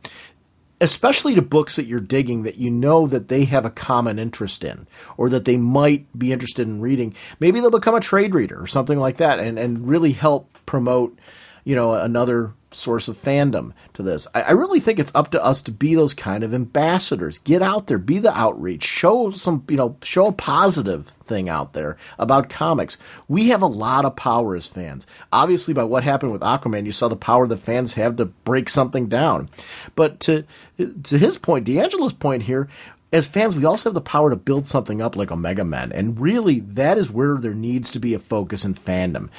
Especially to books that you're digging that you know that they have a common interest in or that they might be interested in reading. Maybe they'll become a trade reader or something like that and really help promote, you know, another source of fandom to this. I really think it's up to us to be those kind of ambassadors. Get out there, be the outreach, show some, you know, show a positive thing out there about comics. We have a lot of power as fans. Obviously, by what happened with Aquaman, you saw the power the fans have to break something down. But to his point, D'Angelo's point here, as fans, we also have the power to build something up like Omega Men. And really, that is where there needs to be a focus in fandom.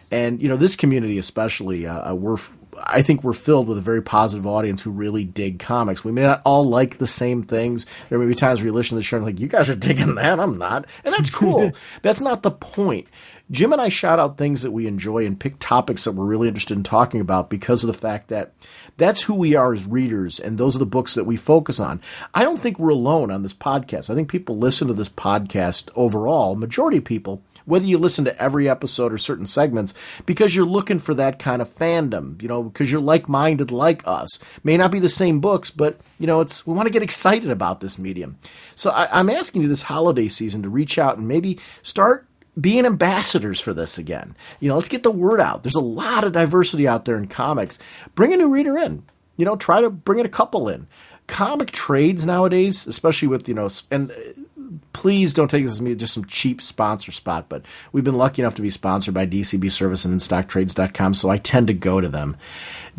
And, you know, this community especially, I think we're filled with a very positive audience who really dig comics. We may not all like the same things. There may be times where you listen to the show and like, you guys are digging that, I'm not. And that's cool. That's not the point. Jim and I shout out things that we enjoy and pick topics that we're really interested in talking about because of the fact that that's who we are as readers, and those are the books that we focus on. I don't think we're alone on this podcast. I think people listen to this podcast overall, majority of people, whether you listen to every episode or certain segments, because you're looking for that kind of fandom, you know, because you're like-minded like us. May not be the same books, but, you know, we want to get excited about this medium. So I'm asking you this holiday season to reach out and maybe start being ambassadors for this again. You know, let's get the word out. There's a lot of diversity out there in comics. Bring a new reader in. You know, try to bring in a couple in. Comic trades nowadays, especially with, you know, and please don't take this as me just some cheap sponsor spot, but we've been lucky enough to be sponsored by DCB Service and InStockTrades.com, so I tend to go to them.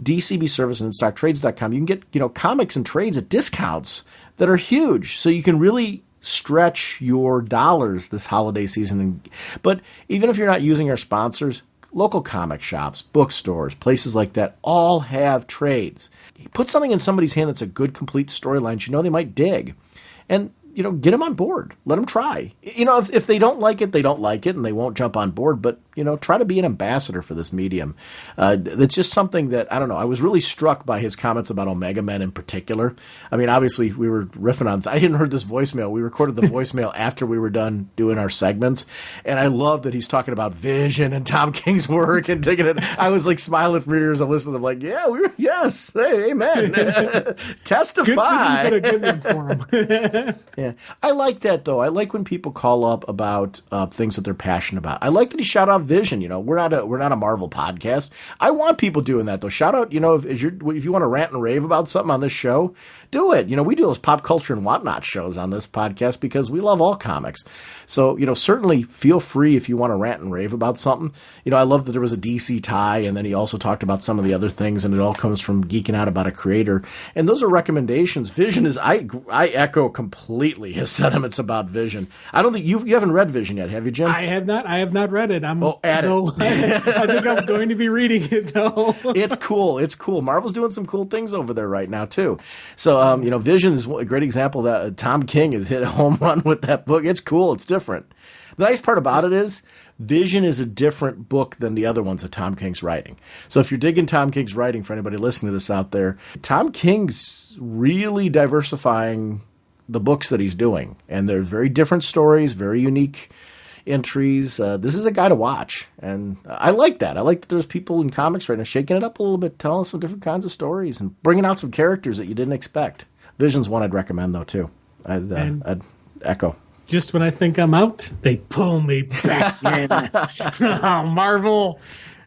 DCB Service and InStockTrades.com, you can get, you know, comics and trades at discounts that are huge, so you can really stretch your dollars this holiday season. But even if you're not using our sponsors, local comic shops, bookstores, places like that all have trades. Put something in somebody's hand that's a good, complete storyline you know they might dig. And, you know, get them on board. Let them try. You know, if they don't like it, they don't like it, and they won't jump on board. But, you know, try to be an ambassador for this medium. It's just something that, I don't know, I was really struck by his comments about Omega Men in particular. I mean, obviously, we were riffing on this. I hadn't heard this voicemail. We recorded the voicemail after we were done doing our segments. And I love that he's talking about Vision and Tom King's work and taking it. I was like smiling for years and listening to him like, yeah, yes, hey, amen. Testify. Good, this has been a good one for him. Yeah. I like that, though. I like when people call up about things that they're passionate about. I like that he shouted out Vision. We're not a Marvel podcast. I want people doing that though. Shout out, if you want to rant and rave about something on this show, do it. We do those pop culture and whatnot shows on this podcast because we love all comics. So, certainly feel free if you want to rant and rave about something. I love that there was a DC tie, and then he also talked about some of the other things, and it all comes from geeking out about a creator. And those are recommendations. Vision is, I echo completely his sentiments about Vision. I don't think you haven't read Vision yet, have you, Jim? I have not read it. Add it. I think I'm going to be reading it though. It's cool. Marvel's doing some cool things over there right now too. So, Vision is a great example that Tom King has hit a home run with that book. It's cool. It's different. The nice part about it is Vision is a different book than the other ones that Tom King's writing. So if you're digging Tom King's writing, for anybody listening to this out there, Tom King's really diversifying the books that he's doing. And they're very different stories, very unique entries. This is a guy to watch. And I like that. I like that there's people in comics right now shaking it up a little bit, telling some different kinds of stories and bringing out some characters that you didn't expect. Vision's one I'd recommend, though, too. I'd echo. Just when I think I'm out, they pull me back in. Oh, Marvel.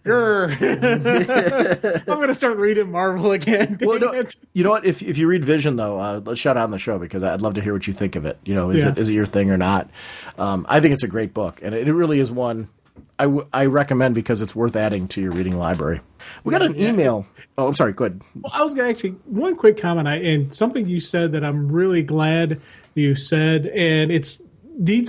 I'm going to start reading Marvel again. Well, no, you know what? If you read Vision, though, let's shout out on the show because I'd love to hear what you think of it. Is it your thing or not? I think it's a great book, and it really is one I recommend because it's worth adding to your reading library. We got an email. Oh, I'm sorry. Go ahead. Well, I was going to actually, one quick comment, and something you said that I'm really glad you said, and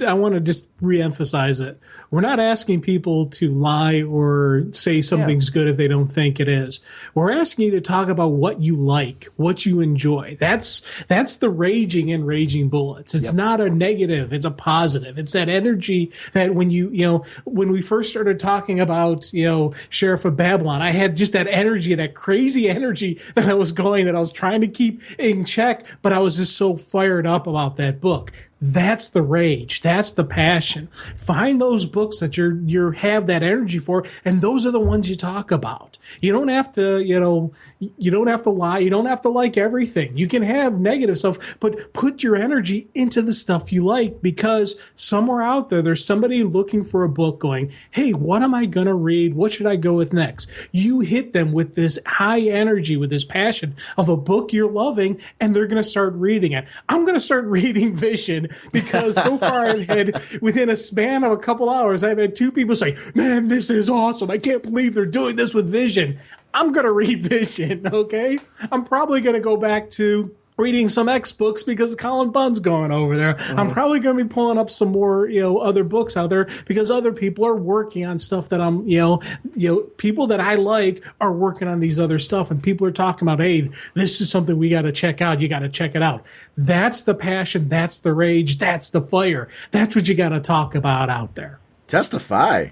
I want to just reemphasize it. We're not asking people to lie or say something's good if they don't think it is. We're asking you to talk about what you like, what you enjoy. That's the raging in Raging Bullets. It's not a negative. It's a positive. It's that energy that when when we first started talking about, Sheriff of Babylon, I had just that energy, that crazy energy that I was trying to keep in check, but I was just so fired up about that book. That's the rage. That's the passion. Find those books that you have that energy for, and those are the ones you talk about. You don't have to, you don't have to lie. You don't have to like everything. You can have negative stuff, but put your energy into the stuff you like, because somewhere out there's somebody looking for a book going, hey, what am I going to read? What should I go with next? You hit them with this high energy, with this passion of a book you're loving, and they're going to start reading it. I'm going to start reading Vision because so far I've had, within a span of a couple hours, I've had 2 people say, man, this is awesome. I can't believe they're doing this with Vision. I'm going to read Vision, okay? I'm probably going to go back to reading some X books because Colin Bunn's going over there. I'm probably going to be pulling up some more, other books out there because other people are working on stuff that I'm, people that I like are working on these other stuff, and people are talking about, hey, this is something we got to check out. You got to check it out. That's the passion. That's the rage. That's the fire. That's what you got to talk about out there. Testify.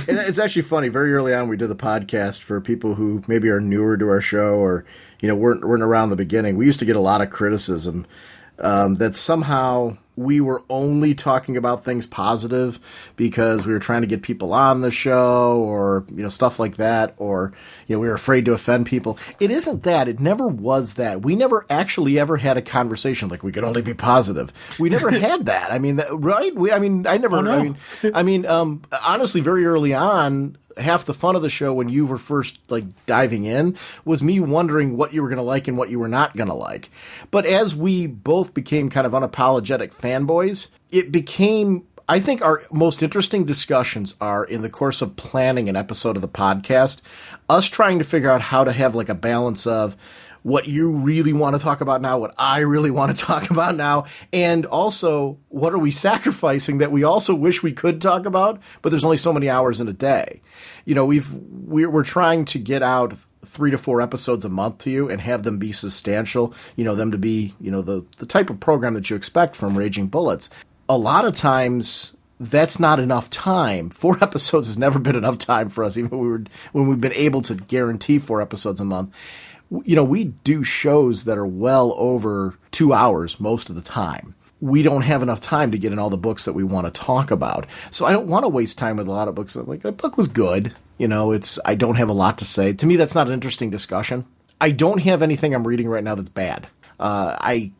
And it's actually funny. Very early on, we did the podcast for people who maybe are newer to our show or, weren't around the beginning. We used to get a lot of criticism that somehow we were only talking about things positive because we were trying to get people on the show or, stuff like that. Or, we were afraid to offend people. It isn't that. It never was that. We never actually ever had a conversation like we could only be positive. We never had that. I mean, right? I never, oh, no. Honestly, very early on, half the fun of the show when you were first diving in was me wondering what you were going to like and what you were not going to like. But as we both became kind of unapologetic fanboys, it became, I think our most interesting discussions are in the course of planning an episode of the podcast, us trying to figure out how to have a balance of what you really want to talk about now, what I really want to talk about now, and also what are we sacrificing that we also wish we could talk about, but there's only so many hours in a day. We're trying to get out 3 to 4 episodes a month to you and have them be substantial, them to be, the type of program that you expect from Raging Bullets. A lot of times that's not enough time. 4 episodes has never been enough time for us, even when we've been able to guarantee 4 episodes a month. We do shows that are well over 2 hours most of the time. We don't have enough time to get in all the books that we want to talk about. So I don't want to waste time with a lot of books. That book was good. I don't have a lot to say. To me, that's not an interesting discussion. I don't have anything I'm reading right now that's bad. I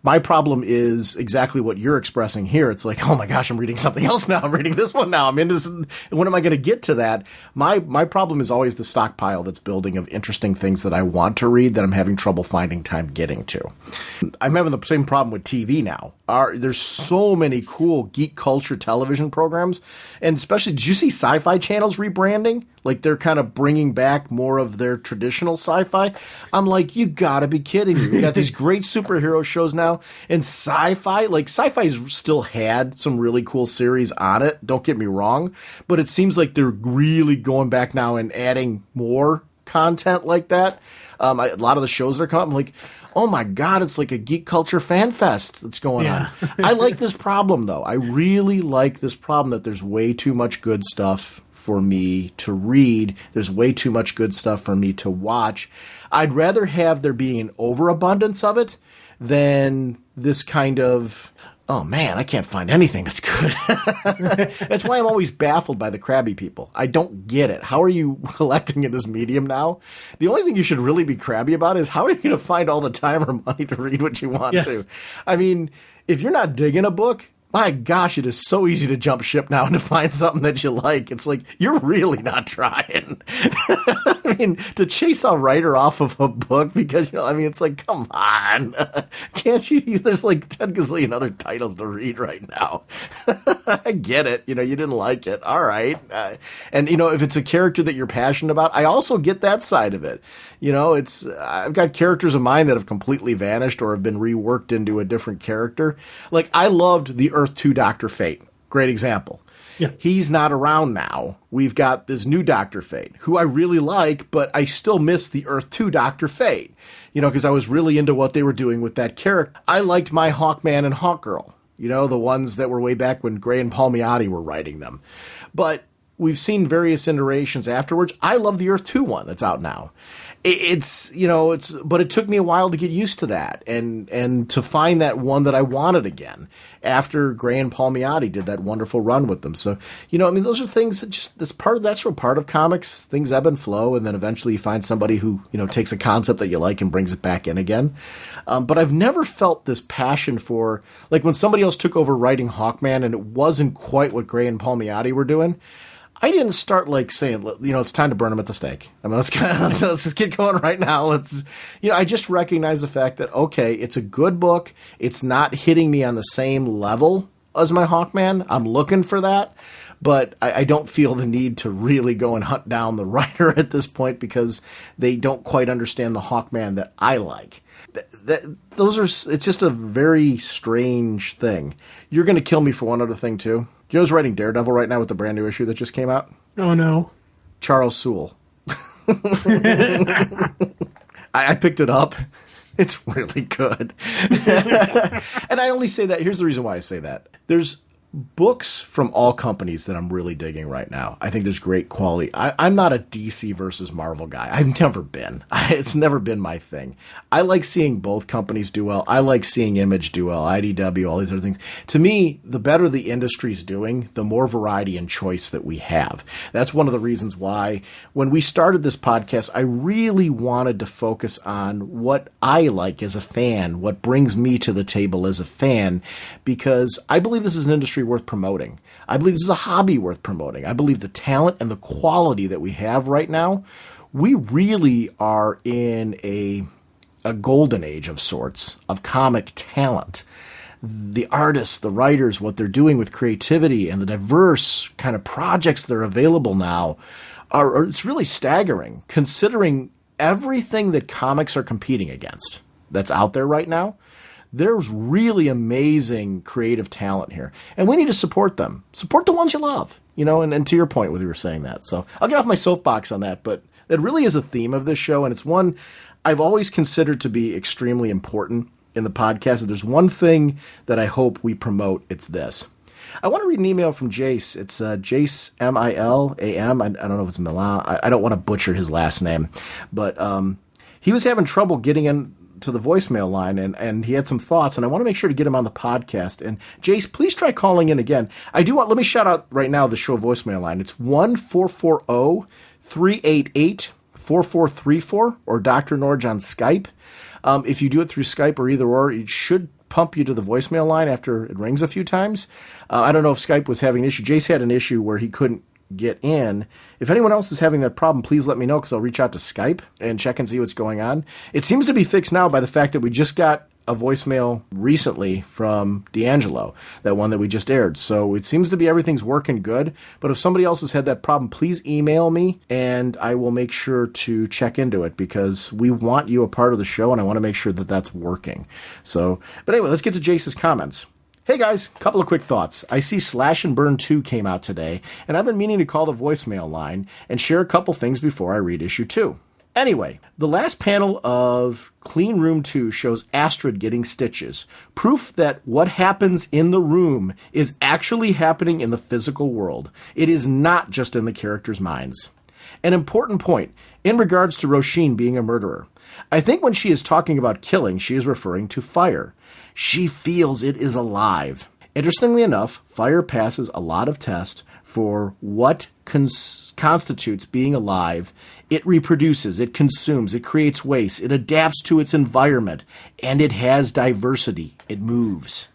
my problem is exactly what you're expressing here. It's like, oh my gosh, I'm reading something else now. I'm reading this one now. I'm into this. When am I going to get to that? My problem is always the stockpile that's building of interesting things that I want to read that I'm having trouble finding time getting to. I'm having the same problem with TV now. There's so many cool geek culture television programs, and especially, did you see Sci-Fi Channel's rebranding? Like, they're kind of bringing back more of their traditional sci-fi. I'm like, you gotta be kidding me. We got these great superhero shows now, and sci-fi, like, sci-fi's still had some really cool series on it, don't get me wrong, but it seems like they're really going back now and adding more content like that. A lot of the shows that are coming, I'm like, oh my God, it's like a geek culture fan fest that's going on. I like this problem, though. I really like this problem that there's way too much good stuff for me to read. There's way too much good stuff for me to watch. I'd rather have there being an overabundance of it than this kind of, oh man, I can't find anything that's good. That's why I'm always baffled by the crabby people. I don't get it. How are you collecting in this medium now? The only thing you should really be crabby about is how are you going to find all the time or money to read what you want to? I mean, if you're not digging a book, my gosh, it is so easy to jump ship now and to find something that you like. It's like, you're really not trying. I mean, to chase a writer off of a book because, you know, I mean, it's like, come on. Can't you? There's like 10 gazillion other titles to read right now. I get it. You know, you didn't like it. All right. And, you know, if it's a character that you're passionate about, I also get that side of it. You know, I've got characters of mine that have completely vanished or have been reworked into a different character. Like, I loved the Earth 2 Dr. Fate. Great example. Yeah. He's not around now. We've got this new Dr. Fate, who I really like, but I still miss the Earth 2 Dr. Fate, you know, because I was really into what they were doing with that character. I liked my Hawkman and Hawkgirl, you know, the ones that were way back when Gray and Palmiotti were writing them. But we've seen various iterations afterwards. I love the Earth 2 one that's out now. But it took me a while to get used to that and to find that one that I wanted again after Gray and Palmiotti did that wonderful run with them. So, you know, I mean, those are things that's part of comics. Things ebb and flow, and then eventually you find somebody who, you know, takes a concept that you like and brings it back in again. But I've never felt this passion for, like, when somebody else took over writing Hawkman and it wasn't quite what Gray and Palmiotti were doing, I didn't start like saying, you know, it's time to burn them at the stake. I mean, let's just get going right now. I just recognize the fact that, okay, it's a good book. It's not hitting me on the same level as my Hawkman. I'm looking for that, but I don't feel the need to really go and hunt down the writer at this point because they don't quite understand the Hawkman that I like. It's just a very strange thing. You're going to kill me for one other thing too. Do you know who's writing Daredevil right now with the brand new issue that just came out? Oh, no. Charles Soule. I picked it up. It's really good. And I only say that. Here's the reason why I say that. There's books from all companies that I'm really digging right now. I think there's great quality. I'm not a DC versus Marvel guy. I've never been. It's never been my thing. I like seeing both companies do well. I like seeing Image do well, IDW, all these other things. To me, the better the industry's doing, the more variety and choice that we have. That's one of the reasons why when we started this podcast, I really wanted to focus on what I like as a fan, what brings me to the table as a fan, because I believe this is an industry worth promoting. I believe this is a hobby worth promoting. I believe the talent and the quality that we have right now, we really are in a golden age of sorts of comic talent. The artists, the writers, what they're doing with creativity and the diverse kind of projects that are available now it's really staggering considering everything that comics are competing against that's out there right now. There's really amazing creative talent here, and we need to support them. Support the ones you love, you know, and to your point, whether you were saying that. So I'll get off my soapbox on that, but it really is a theme of this show, and it's one I've always considered to be extremely important in the podcast. If there's one thing that I hope we promote, it's this. I want to read an email from Jace. It's Jace, M-I-L-A-M. I don't know if it's Milan. I don't want to butcher his last name, but he was having trouble getting in to the voicemail line, and he had some thoughts, and I want to make sure to get him on the podcast. And Jace, please try calling in again. Let me shout out right now the show voicemail line. It's 1-440-388-4434 or Dr. Norge on Skype. If you do it through Skype or either or, it should pump you to the voicemail line after it rings a few times. I don't know if Skype was having an issue. Jace had an issue where he couldn't get in. If anyone else is having that problem, please let me know, because I'll reach out to Skype and check and see what's going on. It seems to be fixed now by the fact that we just got a voicemail recently from D'Angelo, that one that we just aired. So it seems to be everything's working good. But if somebody else has had that problem, please email me and I will make sure to check into it, because we want you a part of the show and I want to make sure that that's working. So, but anyway, let's get to Jace's comments. Hey guys, couple of quick thoughts. I see Slash and Burn 2 came out today, and I've been meaning to call the voicemail line and share a couple things before I read issue 2. Anyway, the last panel of Clean Room 2 shows Astrid getting stitches, proof that what happens in the room is actually happening in the physical world. It is not just in the characters' minds. An important point in regards to Roisin being a murderer. I think when she is talking about killing, she is referring to fire. She feels it is alive. Interestingly enough, fire passes a lot of tests for what constitutes being alive. It reproduces, it consumes, it creates waste, it adapts to its environment, and it has diversity. It moves.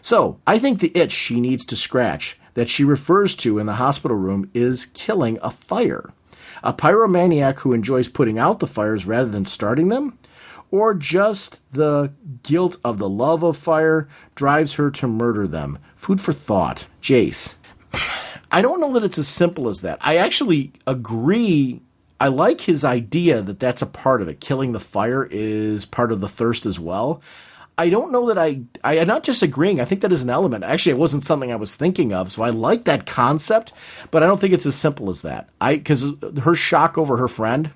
So, I think the itch she needs to scratch that she refers to in the hospital room is killing a fire. A pyromaniac who enjoys putting out the fires rather than starting them? Or just the guilt of the love of fire drives her to murder them? Food for thought. Jace. I don't know that it's as simple as that. I actually agree. I like his idea that that's a part of it. Killing the fire is part of the thirst as well. I don't know that I'm not disagreeing. I think that is an element. Actually, it wasn't something I was thinking of, so I like that concept, but I don't think it's as simple as that. Because her shock over her friend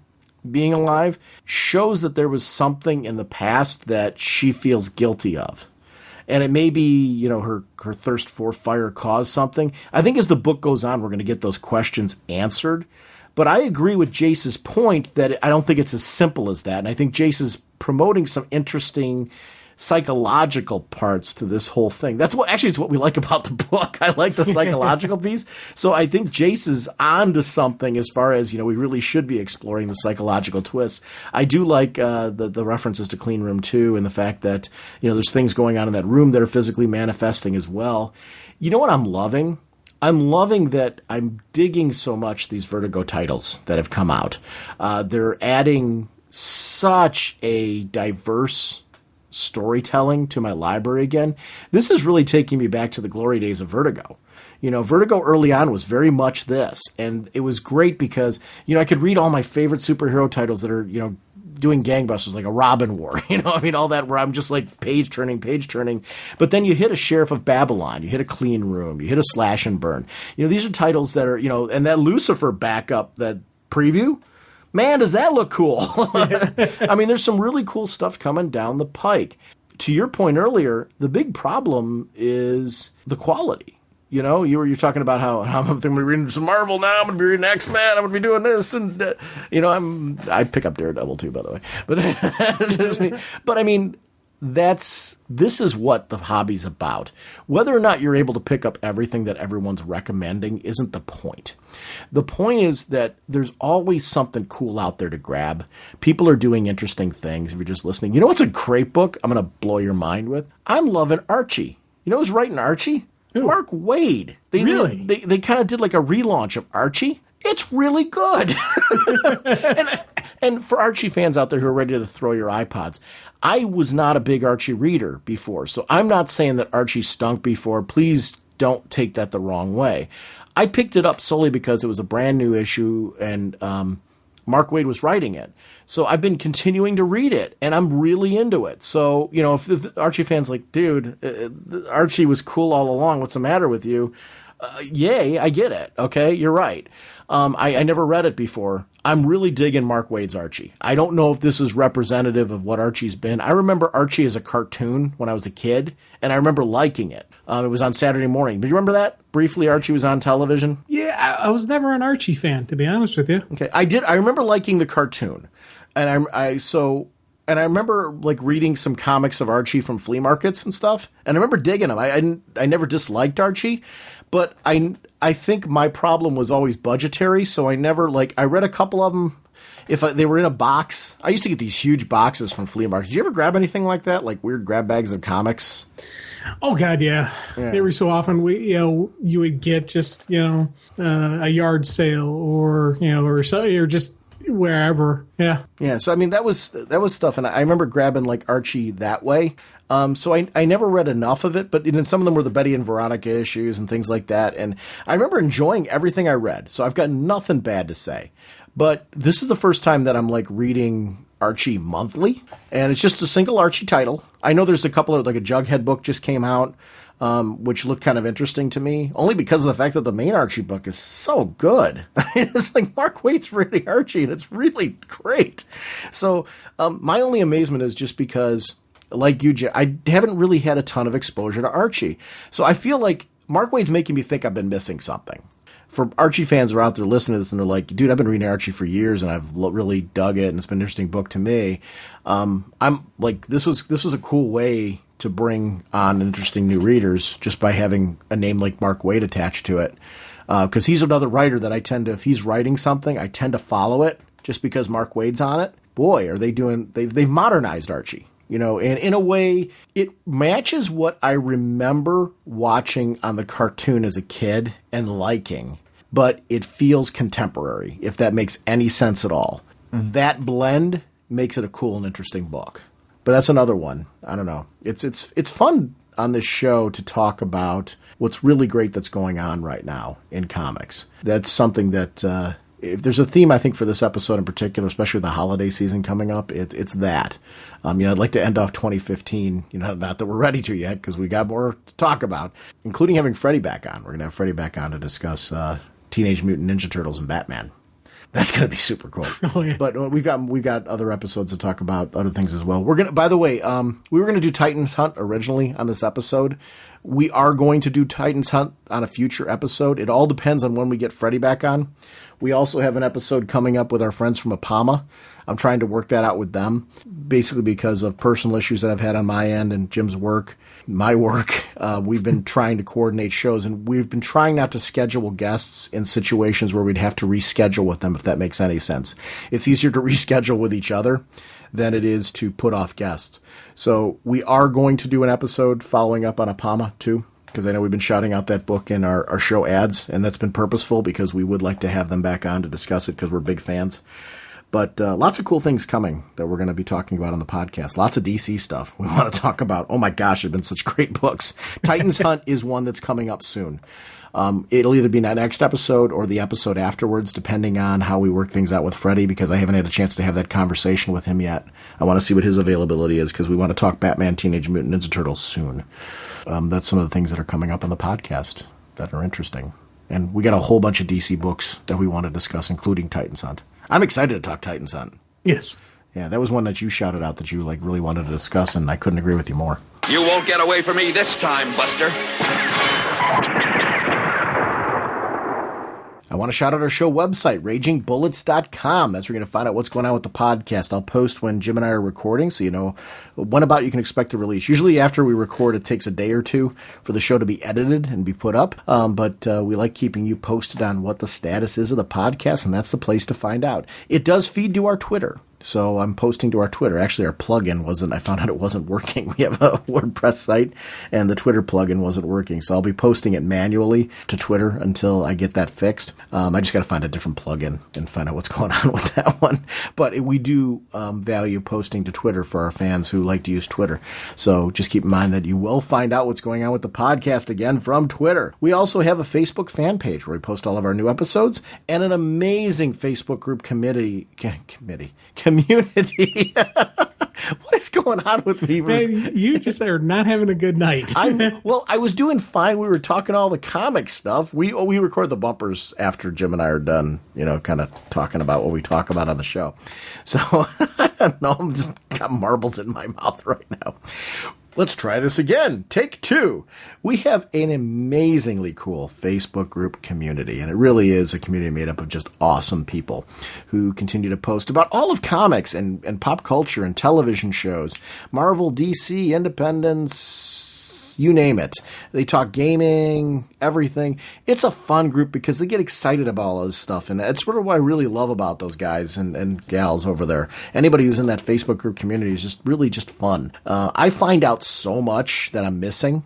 being alive shows that there was something in the past that she feels guilty of. And it may be, her thirst for fire caused something. I think as the book goes on, we're going to get those questions answered. But I agree with Jace's point that I don't think it's as simple as that. And I think Jace is promoting some interesting psychological parts to this whole thing. It's what we like about the book. I like the psychological piece. So I think Jace is on to something as far as, we really should be exploring the psychological twists. I do like the references to Clean Room 2 and the fact that, there's things going on in that room that are physically manifesting as well. You know what I'm loving? I'm loving that I'm digging so much these Vertigo titles that have come out. They're adding such a diverse storytelling to my library again. This is really taking me back to the glory days of Vertigo. Vertigo early on was very much this, and it was great because, I could read all my favorite superhero titles that are, doing gangbusters, like a Robin War, all that, where I'm just like page turning. But then you hit a Sheriff of Babylon, you hit a Clean Room, you hit a Slash and Burn. These are titles that are, and that Lucifer backup, that preview, man, does that look cool. There's some really cool stuff coming down the pike. To your point earlier, the big problem is the quality. You're talking about how I'm going to be reading some Marvel now, I'm going to be reading X-Men, I'm going to be doing this, and, I pick up Daredevil too, by the way. But this is what the hobby's about. Whether or not you're able to pick up everything that everyone's recommending isn't the point. The point is that there's always something cool out there to grab. People are doing interesting things if you're just listening. What's a great book I'm going to blow your mind with? I'm loving Archie. Who's writing Archie? Ooh. Mark Waid. Really? They kind of did like a relaunch of Archie. It's really good. and for Archie fans out there who are ready to throw your iPods, I was not a big Archie reader before, so I'm not saying that Archie stunk before. Please don't take that the wrong way. I picked it up solely because it was a brand new issue and Mark Waid was writing it. So I've been continuing to read it, and I'm really into it. So, if the Archie fans like, dude, Archie was cool all along. What's the matter with you? Yay, I get it. Okay, you're right. I never read it before. I'm really digging Mark Waid's Archie. I don't know if this is representative of what Archie's been. I remember Archie as a cartoon when I was a kid, and I remember liking it. It was on Saturday morning. Do you remember that? Briefly, Archie was on television. Yeah, I was never an Archie fan, to be honest with you. Okay, I did. I remember liking the cartoon, and I remember like reading some comics of Archie from flea markets and stuff, and I remember digging them. I never disliked Archie, but I think my problem was always budgetary, so I never I read a couple of them if they were in a box. I used to get these huge boxes from flea markets. Did you ever grab anything like that? Like weird grab bags of comics? Oh God, yeah. Every so often you would get just a yard sale or just wherever. Yeah. Yeah. So I mean that was stuff, and I remember grabbing like Archie that way. So I never read enough of it, but some of them were the Betty and Veronica issues and things like that. And I remember enjoying everything I read. So I've got nothing bad to say. But this is the first time that I'm like reading Archie monthly, and it's just a single Archie title. I know there's a couple of, like a Jughead book just came out, which looked kind of interesting to me, only because of the fact that the main Archie book is so good. It's like Mark Waid's reading Archie, and it's really great. So my only amazement is just because, like you, I haven't really had a ton of exposure to Archie. So I feel like Mark Waid's making me think I've been missing something. For Archie fans who are out there listening to this and they're like, dude, I've been reading Archie for years and I've really dug it and it's been an interesting book to me. I'm like, this was a cool way to bring on interesting new readers just by having a name like Mark Waid attached to it. Because he's another writer that I tend to, if he's writing something, I tend to follow it just because Mark Waid's on it. Boy, are they they've modernized Archie. And in a way, it matches what I remember watching on the cartoon as a kid and liking, but it feels contemporary, if that makes any sense at all. That blend makes it a cool and interesting book. But that's another one. I don't know. It's fun on this show to talk about what's really great that's going on right now in comics. That's something that... if there's a theme, I think, for this episode in particular, especially the holiday season coming up, it's that. I'd like to end off 2015, not that we're ready to yet, because we got more to talk about, including having Freddy back on. We're going to have Freddy back on to discuss Teenage Mutant Ninja Turtles and Batman. That's going to be super cool. Oh, yeah. But we've got other episodes to talk about other things as well. We're going to, by the way, we were going to do Titans Hunt originally on this episode. We are going to do Titans Hunt on a future episode. It all depends on when we get Freddy back on. We also have an episode coming up with our friends from Apama. I'm trying to work that out with them, basically because of personal issues that I've had on my end and Jim's work, my work. We've been trying to coordinate shows, and we've been trying not to schedule guests in situations where we'd have to reschedule with them, if that makes any sense. It's easier to reschedule with each other than it is to put off guests. So we are going to do an episode following up on Apama, too, because I know we've been shouting out that book in our show ads, and that's been purposeful because we would like to have them back on to discuss it because we're big fans. But lots of cool things coming that we're going to be talking about on the podcast. Lots of DC stuff we want to talk about. Oh, my gosh, they've been such great books. Titans Hunt is one that's coming up soon. It'll either be that next episode or the episode afterwards, depending on how we work things out with Freddy, because I haven't had a chance to have that conversation with him yet. I want to see what his availability is because we want to talk Batman, Teenage Mutant Ninja Turtles soon. That's some of the things that are coming up on the podcast that are interesting. And we got a whole bunch of DC books that we want to discuss, including Titans Hunt. I'm excited to talk Titans Hunt. Yes. Yeah, that was one that you shouted out that you really wanted to discuss, and I couldn't agree with you more. You won't get away from me this time, Buster. I want to shout out our show website, ragingbullets.com. That's where you're going to find out what's going on with the podcast. I'll post when Jim and I are recording, so you know when about you can expect a release. Usually after we record, it takes a day or two for the show to be edited and be put up. But we like keeping you posted on what the status is of the podcast, and that's the place to find out. It does feed to our Twitter. So I'm posting to our Twitter. Actually, our plugin I found out it wasn't working. We have a WordPress site, and the Twitter plugin wasn't working. So I'll be posting it manually to Twitter until I get that fixed. I just got to find a different plugin and find out what's going on with that one. But we do value posting to Twitter for our fans who like to use Twitter. So just keep in mind that you will find out what's going on with the podcast again from Twitter. We also have a Facebook fan page where we post all of our new episodes and an amazing Facebook group community. What is going on with me? Man, you just are not having a good night. I was doing fine. We were talking all the comic stuff. We record the bumpers after Jim and I are done, kind of talking about what we talk about on the show. So, no, I'm just got marbles in my mouth right now. Let's try this again. Take 2. We have an amazingly cool Facebook group community, and it really is a community made up of just awesome people who continue to post about all of comics and pop culture and television shows, Marvel, DC, Independence, you name it. They talk gaming, everything. It's a fun group because they get excited about all this stuff, and that's sort of what I really love about those guys and gals over there. Anybody who's in that Facebook group community is just really just fun. I find out so much that I'm missing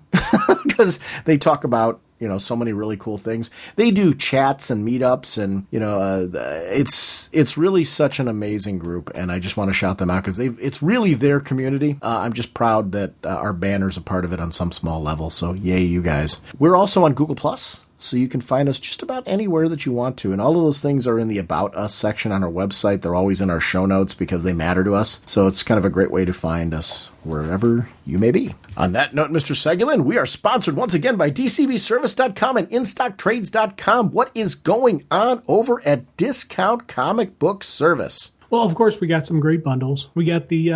because they talk about, you know, so many really cool things. They do chats and meetups, and you know, it's really such an amazing group, and I just want to shout them out because it's really their community. I'm just proud that our banner's a part of it on some small level. So yay, you guys! We're also on Google Plus. So you can find us just about anywhere that you want to. And all of those things are in the About Us section on our website. They're always in our show notes because they matter to us. So it's kind of a great way to find us wherever you may be. On that note, Mr. Segulin, we are sponsored once again by DCBService.com and InStockTrades.com. What is going on over at Discount Comic Book Service? Well, of course, we got some great bundles. We got the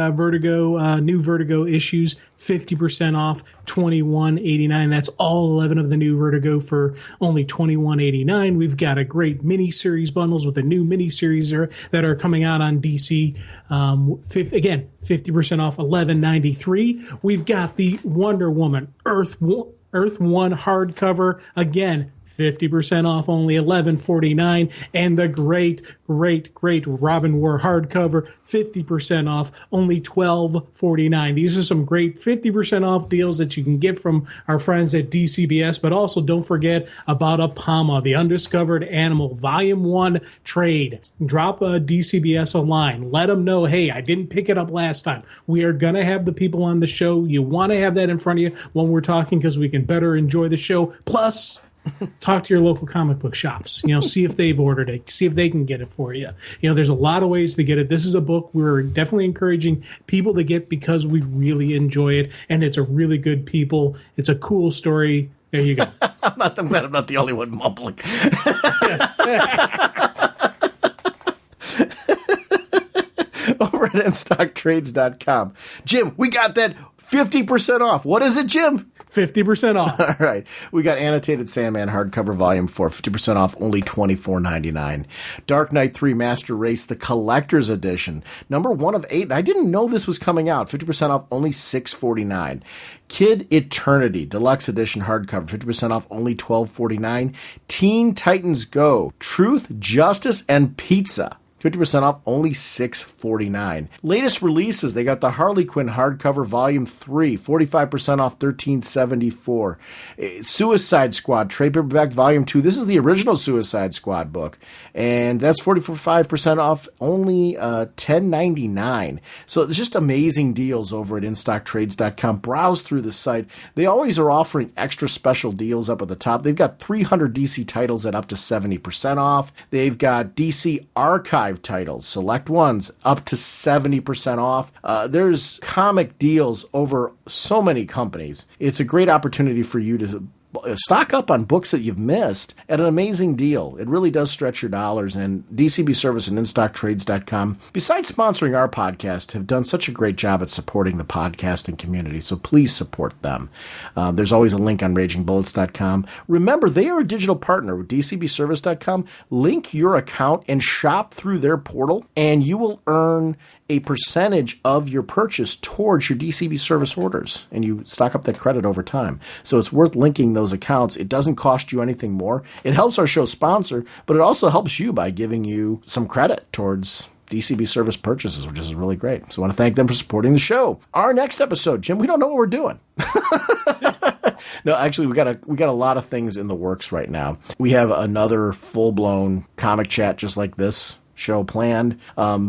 new Vertigo issues, 50% off, $21.89. That's all 11 of the new Vertigo for only $21.89. We've got a great miniseries bundles with the new miniseries that are coming out on DC. Again, 50% off, $11.93. We've got the Wonder Woman Earth 1 hardcover, again, 50% off, only $11.49, and the great Robin War hardcover, 50% off, only $12.49. These are some great 50% off deals that you can get from our friends at DCBS, but also don't forget about Apama, the Undiscovered Animal, Volume 1 trade. Drop a DCBS a line. Let them know, hey, I didn't pick it up last time. We are going to have the people on the show. You want to have that in front of you when we're talking because we can better enjoy the show. Plus, talk to your local comic book shops, you know, see if they've ordered it, see if they can get it for you. You know, there's a lot of ways to get it. This is a book we're definitely encouraging people to get because we really enjoy it, and it's a really good people. It's a cool story. There you go. I'm glad I'm not the only one mumbling. Yes. Over at InStockTrades.com. Jim, we got that 50% off. What is it, Jim? 50% off. All right. We got Annotated Sandman hardcover volume 4, 50% off, only $24.99. Dark Knight 3 Master Race, the collector's edition, number 1 of 8. I didn't know this was coming out. 50% off, only $6.49. Kid Eternity Deluxe Edition hardcover, 50% off, only $12.49. Teen Titans Go, Truth, Justice, and Pizza. 50% off, only $6.49. Latest releases, they got the Harley Quinn hardcover volume 3, 45% off, $13.74. Suicide Squad trade paperback volume 2. This is the original Suicide Squad book, and that's 45% off, only $10.99. So it's just amazing deals over at InStockTrades.com. Browse through the site. They always are offering extra special deals up at the top. They've got 300 DC titles at up to 70% off. They've got DC Archive titles, select ones, up to 70% off. There's comic deals over so many companies. It's a great opportunity for you to stock up on books that you've missed at an amazing deal. It really does stretch your dollars, and DCB Service and InStockTrades.com, besides sponsoring our podcast, have done such a great job at supporting the podcasting community, so please support them. There's always a link on RagingBullets.com. Remember, they are a digital partner with DCBService.com. Link your account and shop through their portal, and you will earn a percentage of your purchase towards your DCB service orders, and you stock up that credit over time. So it's worth linking those accounts. It doesn't cost you anything more. It helps our show sponsor, but it also helps you by giving you some credit towards DCB service purchases, which is really great. So I want to thank them for supporting the show. Our next episode, Jim, we don't know what we're doing. No, actually, we got a lot of things in the works right now. We have another full-blown comic chat just like this show planned,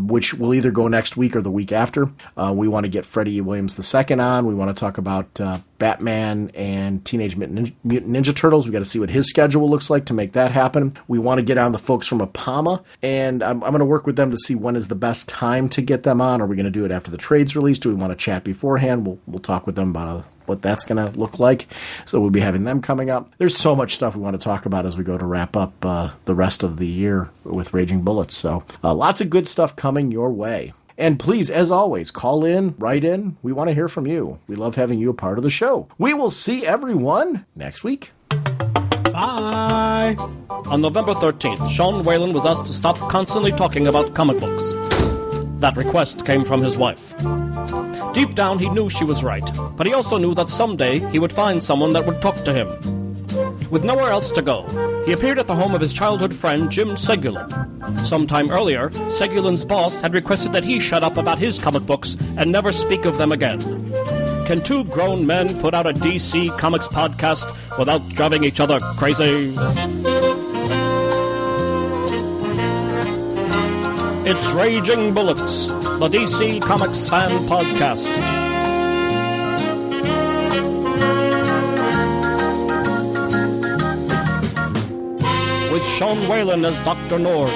which will either go next week or the week after. We want to get Freddie E. Williams II on. We want to talk about Batman and Teenage Mutant Ninja Turtles. We got to see what his schedule looks like to make that happen. We want to get on the folks from Apama, and I'm going to work with them to see when is the best time to get them on. Are we going to do it after the trade's released? Do we want to chat beforehand? We'll talk with them about what that's going to look like. So we'll be having them coming up. There's so much stuff we want to talk about as we go to wrap up the rest of the year with Raging Bullets. So lots of good stuff coming your way. And please, as always, call in, write in. We want to hear from you. We love having you a part of the show. We will see everyone next week. Bye. On November 13th, Sean Whalen was asked to stop constantly talking about comic books. That request came from his wife. Deep down, he knew she was right, but he also knew that someday he would find someone that would talk to him. With nowhere else to go, he appeared at the home of his childhood friend Jim Segulin. Sometime earlier, Segulin's boss had requested that he shut up about his comic books and never speak of them again. Can two grown men put out a DC Comics podcast without driving each other crazy? It's Raging Bullets, the DC Comics fan podcast. With Sean Whalen as Dr. Norge,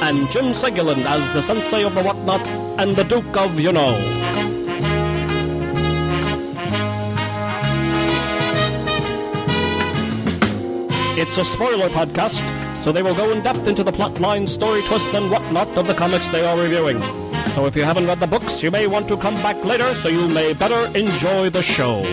and Jim Segulin as the Sensei of the Whatnot and the Duke of You Know. It's a spoiler podcast, so they will go in depth into the plotline, story twists, and whatnot of the comics they are reviewing. So if you haven't read the books, you may want to come back later so you may better enjoy the show.